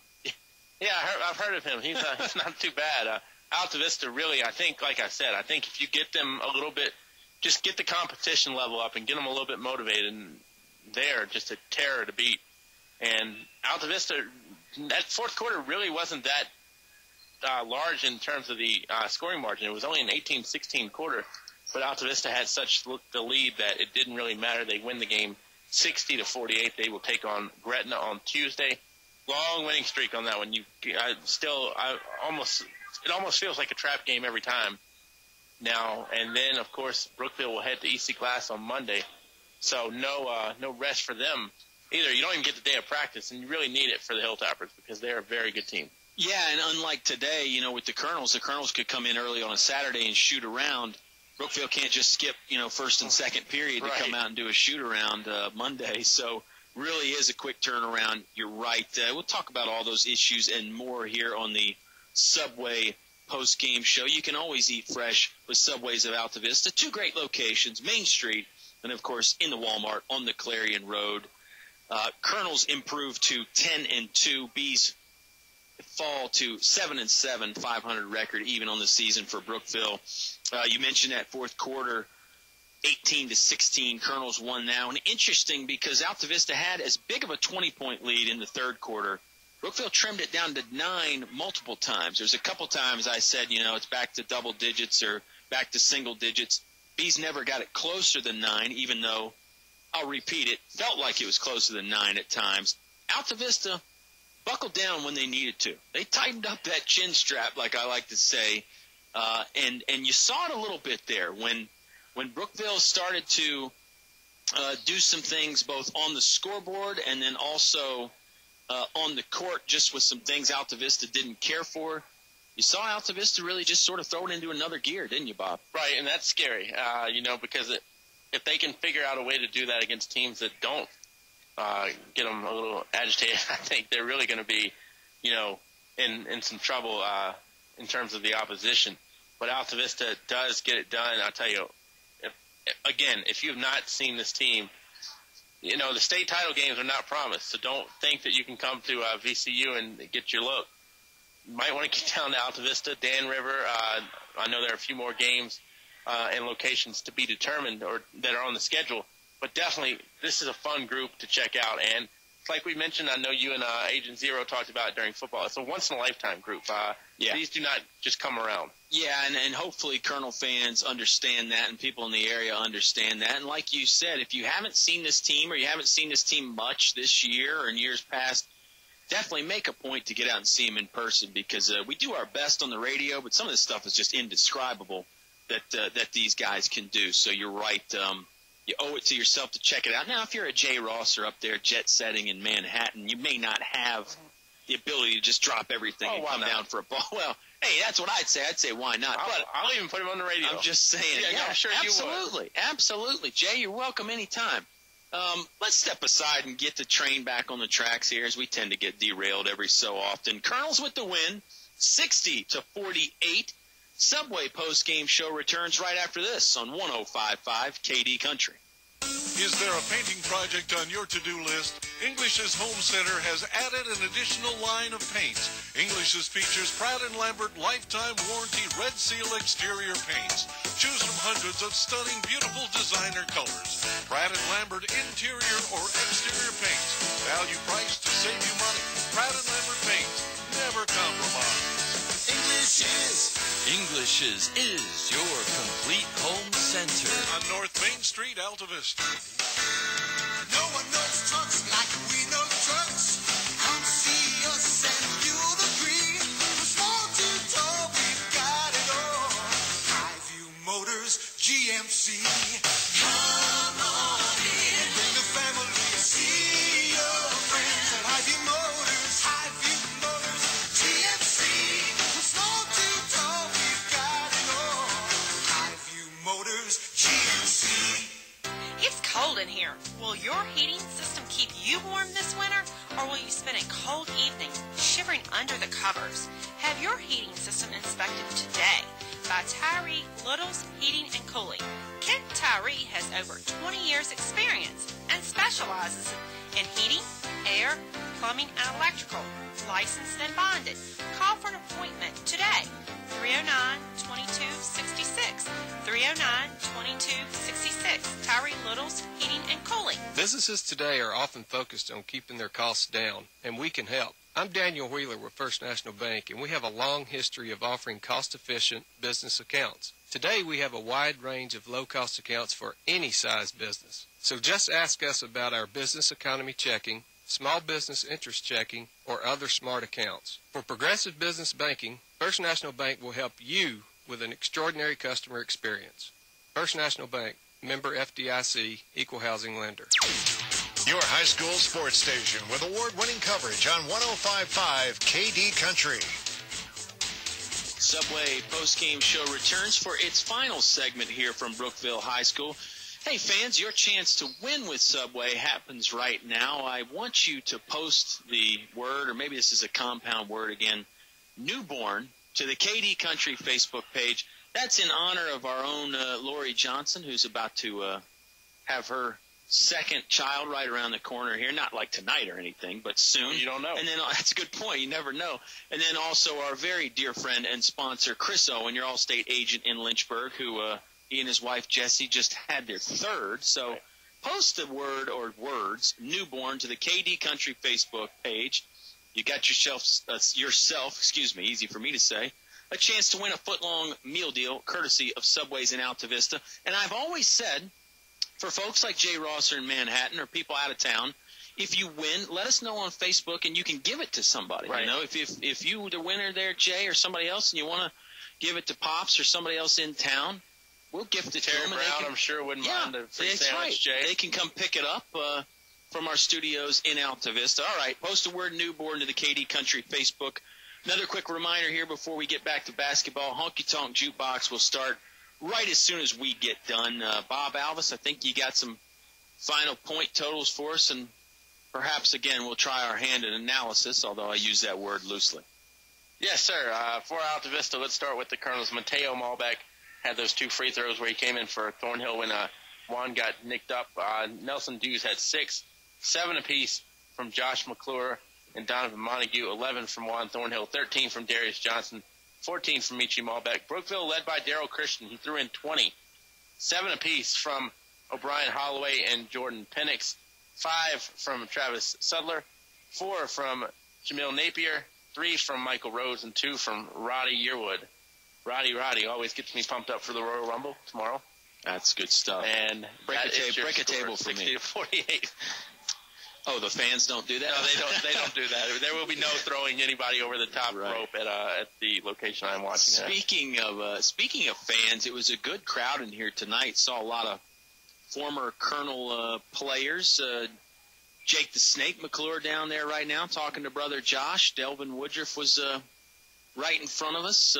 Yeah, I've heard of him. He's not too bad. Altavista really, I think, like I said, I think if you get them a little bit, just get the competition level up and get them a little bit motivated, and they're just a terror to beat. And Altavista, that fourth quarter really wasn't that large in terms of the scoring margin. It was only an 18-16 quarter, but Altavista had such the lead that it didn't really matter. They win the game 60-48. They will take on Gretna on Tuesday. Long winning streak on that one. It almost feels like a trap game every time now. And then, of course, Brookville will head to EC Class on Monday. So no rest for them either. You don't even get the day of practice, and you really need it for the Hilltoppers because they're a very good team. Yeah, and unlike today, with the Colonels could come in early on a Saturday and shoot around. Brookville can't just skip, first and second period to come out and do a shoot around Monday. So really is a quick turnaround. You're right. We'll talk about all those issues and more here on the Subway post-game show. You can always eat fresh with Subways of Altavista. 2 great locations, Main Street, and, of course, in the Walmart on the Clarion Road. Colonels improve to 10-2. Bees fall to 7-7, 500 record even on the season for Brookville. You mentioned that fourth quarter, 18-16. Colonels won now. And interesting because Altavista had as big of a 20-point lead in the third quarter. Brookville trimmed it down to 9 multiple times. There's a couple times I said, it's back to double digits or back to single digits. Bees never got it closer than 9, even though, I'll repeat it, felt like it was closer than 9 at times. Altavista buckled down when they needed to. They tightened up that chin strap, like I like to say, and you saw it a little bit there when Brookville started to do some things both on the scoreboard and then also on the court, just with some things Altavista didn't care for. You saw Altavista really just sort of throw it into another gear, didn't you, Bob? Right, and that's scary, because if they can figure out a way to do that against teams that don't get them a little agitated, I think they're really going to be, in some trouble in terms of the opposition. But Altavista does get it done. I'll tell you, if you have not seen this team, you know, the state title games are not promised, so don't think that you can come to VCU and get your look. You might want to get down to Altavista, Dan River. I know there are a few more games and locations to be determined or that are on the schedule, but definitely this is a fun group to check out. And like we mentioned, I know you and Agent Zero talked about it during football. It's a once-in-a-lifetime group. These do not just come around. Yeah, and hopefully Colonel fans understand that and people in the area understand that. And like you said, if you haven't seen this team or you haven't seen this team much this year or in years past, definitely make a point to get out and see them in person because we do our best on the radio, but some of this stuff is just indescribable that these guys can do. So you're right. You owe it to yourself to check it out. Now, if you're a Jay Rosser up there jet-setting in Manhattan, you may not have the ability to just drop everything and come down for a ball. Well, hey, that's what I'd say. I'd say why not? I'll even put him on the radio. I'm just saying. Yeah, I'm sure absolutely. You would. Absolutely. Jay, you're welcome anytime. Let's step aside and get the train back on the tracks here as we tend to get derailed every so often. Colonels with the win, 60-48. Subway post-game show returns right after this on 105.5 KD Country. Is there a painting project on your to-do list? English's Home Center has added an additional line of paints. English's features Pratt & Lambert lifetime warranty Red Seal exterior paints. Choose from hundreds of stunning, beautiful designer colors. Pratt & Lambert interior or exterior paints. Value price to save you money. Pratt & Lambert paints. Never compromise. English's is your complete home center. On North Main Street, Altavista. No one knows trucks like we know trucks. Come see us and you'll agree. From small to tall, we've got it all. Highview Motors, GMC. Come on in. Bring the family. See your friends at Highview Motors. Highview Motors, GMC. From small to tall, we've got it all. Highview Motors, GMC. It's cold in here. Will your heating system keep you warm this winter, or will you spend a cold evening shivering under the covers? Have your heating system inspected today by Tyree Little's Heating and Cooling. Kent Tyree has over 20 years experience and specializes in heating, air, plumbing, and electrical. Licensed and bonded. Call for an appointment today. 309-2266. 309-2266. Tyree Little's Heating and Cooling. Businesses today are often focused on keeping their costs down, and we can help. I'm Daniel Wheeler with First National Bank, and we have a long history of offering cost-efficient business accounts. Today, we have a wide range of low-cost accounts for any size business. So just ask us about our business economy checking, small business interest checking, or other smart accounts. For progressive business banking, First National Bank will help you with an extraordinary customer experience. First National Bank, member FDIC, equal housing lender. Your high school sports station with award-winning coverage on 105.5 KD Country. Subway post-game show returns for its final segment here from Brookville High School. Hey, fans, your chance to win with Subway happens right now. I want you to post the word, or maybe this is a compound word again, newborn, to the KD Country Facebook page. That's in honor of our own Lori Johnson, who's about to have her second child right around the corner here. Not like tonight or anything, but soon. You don't know. And then that's a good point. You never know. And then also our very dear friend and sponsor, Chris Owen, your Allstate agent in Lynchburg, who he and his wife, Jessie, just had their third. So post the word or words, newborn, to the KD Country Facebook page. You got yourself, easy for me to say, a chance to win a foot-long meal deal courtesy of Subways in Altavista. And I've always said, for folks like Jay Rosser in Manhattan or people out of town, if you win, let us know on Facebook and you can give it to somebody. Right. You know, if you the winner there, Jay, or somebody else, and you want to give it to Pops or somebody else in town, we'll gift it to them. Brown, I'm sure, wouldn't mind a free that's sandwich, right. Jay. They can come pick it up from our studios in Altavista. All right, post the word newborn to the KD Country Facebook. Another quick reminder here before we get back to basketball. Honky Tonk Jukebox will start right as soon as we get done. Bob Alvis, I think you got some final point totals for us, and perhaps, again, we'll try our hand at analysis, although I use that word loosely. Yes, sir. For Altavista, let's start with the Colonels. Mateo Malbec had those 2 free throws where he came in for Thornhill when Juan got nicked up. Nelson Dews had 6, 7 apiece from Josh McClure and Donovan Montague, 11 from Juan Thornhill, 13 from Darius Johnson, 14 from Michi Malbec. Brookville led by Daryl Christian. He threw in 20, 7 apiece from O'Brien Holloway and Jordan Penix, 5 from Travis Sudler, 4 from Jamil Napier, 3 from Michael Rose, and 2 from Roddy Yearwood. Roddy always gets me pumped up for the Royal Rumble tomorrow. That's good stuff. And break a table for 60 me. to 48. Oh, the fans don't do that? No, they don't do that. There will be no throwing anybody over the top rope at the location I'm watching at. Speaking of fans, it was a good crowd in here tonight. Saw a lot of former Colonel players. Jake the Snake McClure down there right now talking to brother Josh. Delvin Woodruff was right in front of us.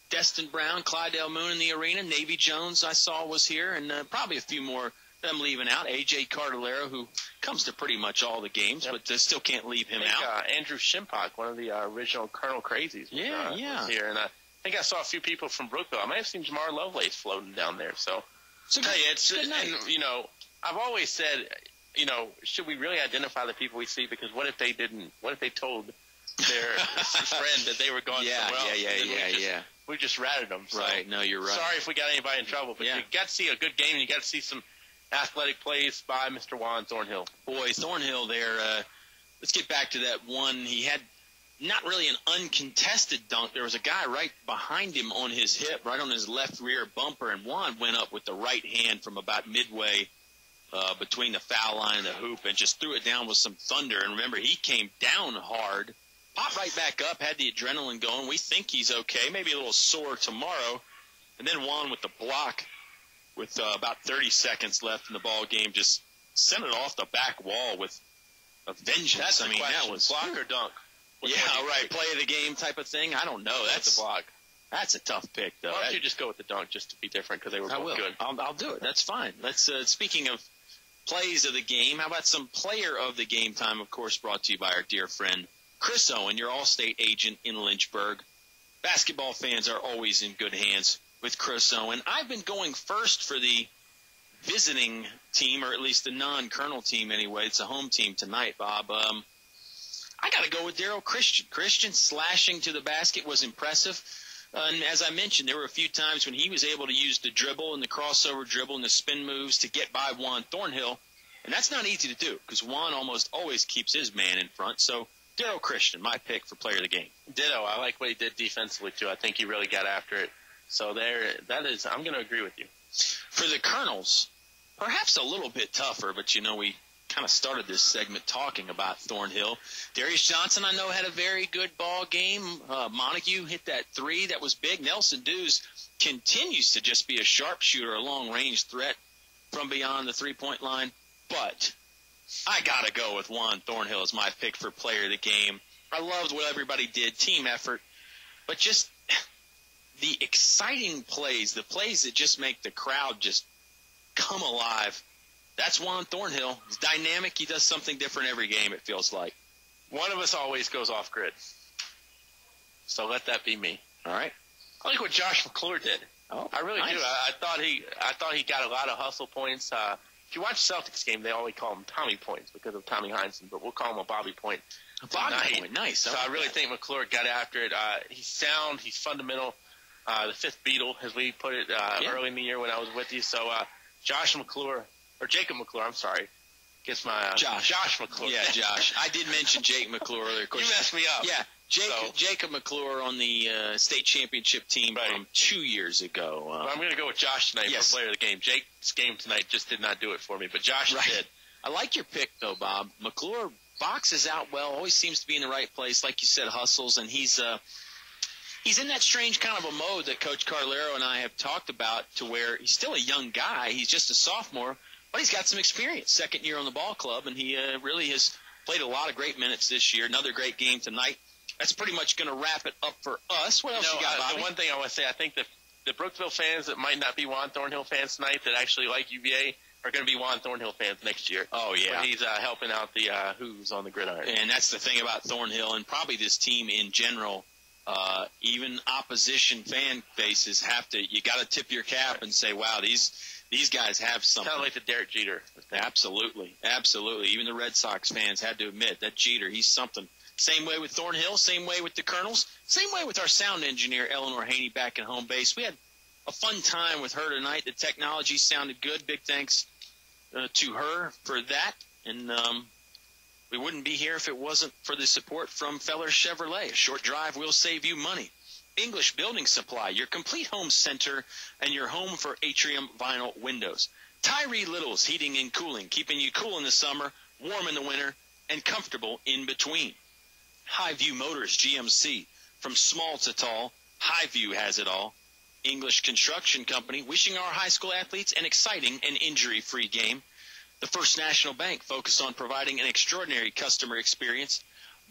Destin Brown, Clydell Moon in the arena. Navy Jones I saw was here, and probably a few more them leaving out. A.J. Cardellero, who comes to pretty much all the games, but still can't leave him out. Andrew Shimpock, one of the original Colonel Crazies, was here. And I think I saw a few people from Brookville. I may have seen Jamar Lovelace floating down there. So, tell you, it's good night. And, you know, I've always said, you know, should we really identify the people we see? Because what if they didn't? What if they told their friend that they were going somewhere else? We just ratted them. So right. No, you're right. Sorry if we got anybody in trouble, but you got to see a good game, and you got to see some athletic plays by Mr. Juan Thornhill. Boy, Thornhill there. Let's get back to that one. He had not really an uncontested dunk. There was a guy right behind him on his hip, right on his left rear bumper, and Juan went up with the right hand from about midway between the foul line and the hoop and just threw it down with some thunder. And remember, he came down hard, popped right back up, had the adrenaline going. We think he's okay, maybe a little sore tomorrow. And then Juan with the block with about 30 seconds left in the ball game just sent it off the back wall with a vengeance. That's I mean, that was block or dunk. Play of the game type of thing. I don't know. That's the block. That's a tough pick, though. Why don't you just go with the dunk just to be different because they were both good? I'll do it. That's fine. Let's. Speaking of plays of the game, how about some player of the game time? Of course, brought to you by our dear friend Chris Owen, your All-State agent in Lynchburg. Basketball fans are always in good hands with Chris Owen. I've been going first for the visiting team, or at least the non-Colonel team anyway. It's a home team tonight, Bob. I got to go with Daryl Christian. Christian slashing to the basket was impressive. And as I mentioned, there were a few times when he was able to use the dribble and the crossover dribble and the spin moves to get by Juan Thornhill. And that's not easy to do because Juan almost always keeps his man in front. So Daryl Christian, my pick for player of the game. Ditto. I like what he did defensively, too. I think he really got after it. So I'm going to agree with you. For the Colonels, perhaps a little bit tougher, but, you know, we kind of started this segment talking about Thornhill. Darius Johnson, I know, had a very good ball game. Montague hit that three. That was big. Nelson Dews continues to just be a sharpshooter, a long-range threat from beyond the three-point line. But I got to go with Juan Thornhill as my pick for player of the game. I loved what everybody did, team effort, but just the exciting plays, the plays that just make the crowd just come alive. That's Juan Thornhill. He's dynamic. He does something different every game, it feels like. One of us always goes off grid. So let that be me. All right. I like what Josh McClure did. Oh, I really nice. do. I thought he got a lot of hustle points. If you watch the Celtics game, they always call him Tommy points because of Tommy Heinsohn, but we'll call him a Bobby point. Point, nice. So I really think McClure got after it. He's sound. He's fundamental. The fifth Beatle, as we put it early in the year when I was with you. So Jacob McClure, I'm sorry. Gets my Josh McClure. Yeah, Josh. I did mention Jake McClure earlier. Of course, you messed me up. Yeah, Jacob McClure on the state championship team from 2 years ago. I'm going to go with Josh tonight for player of the game. Jake's game tonight just did not do it for me, but Josh did. I like your pick, though, Bob. McClure boxes out well, always seems to be in the right place. Like you said, hustles, and he's in that strange kind of a mode that Coach Carlero and I have talked about to where he's still a young guy. He's just a sophomore, but he's got some experience. Second year on the ball club, and he really has played a lot of great minutes this year. Another great game tonight. That's pretty much going to wrap it up for us. What else you got, Bobby? The one thing I want to say, I think that the Brookville fans that might not be Juan Thornhill fans tonight that actually like UVA are going to be Juan Thornhill fans next year. Oh, yeah. When he's helping out the Hoos on the gridiron. And that's the thing about Thornhill and probably this team in general. Even opposition fan bases you got to tip your cap and say, wow, these guys have something. Kind of like the Derek Jeter. Absolutely. Even the Red Sox fans had to admit that Jeter, he's something. Same way with Thornhill, same way with the Colonels, same way with our sound engineer, Eleanor Hoehne, back at home base. We had a fun time with her tonight. The technology sounded good. Big thanks to her for that. And we wouldn't be here if it wasn't for the support from Fellers Chevrolet. A short drive will save you money. English Building Supply, your complete home center and your home for Atrium vinyl windows. Tyree Little's Heating and Cooling, keeping you cool in the summer, warm in the winter, and comfortable in between. Highview Motors GMC, from small to tall, Highview has it all. English Construction Company, wishing our high school athletes an exciting and injury-free game. The First National Bank, focused on providing an extraordinary customer experience.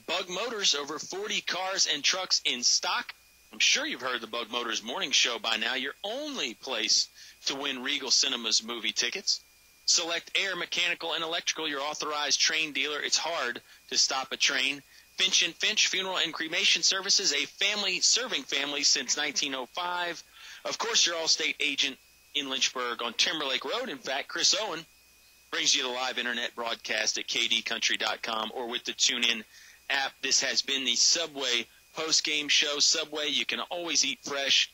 Bug Motors, over 40 cars and trucks in stock. I'm sure you've heard the Bug Motors Morning Show by now, your only place to win Regal Cinemas movie tickets. Select Air, Mechanical, and Electrical, your authorized train dealer. It's hard to stop a train. Finch & Finch Funeral and Cremation Services, a family serving families since 1905. Of course, your Allstate agent in Lynchburg on Timberlake Road. In fact, Chris Owen brings you the live internet broadcast at kdcountry.com or with the TuneIn app. This has been the Subway post-game show. Subway, you can always eat fresh.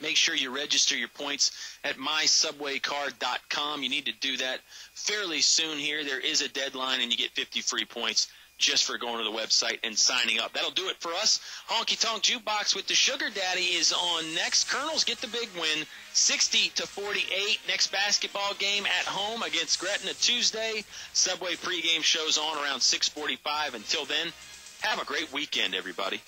Make sure you register your points at mysubwaycard.com. You need to do that fairly soon here. There is a deadline, and you get 50 free points just for going to the website and signing up. That'll do it for us. Honky Tonk Jukebox with the Sugar Daddy is on next. Colonels get the big win, 60-48. Next basketball game at home against Gretna Tuesday. Subway pregame shows on around 6:45. Until then, have a great weekend, everybody.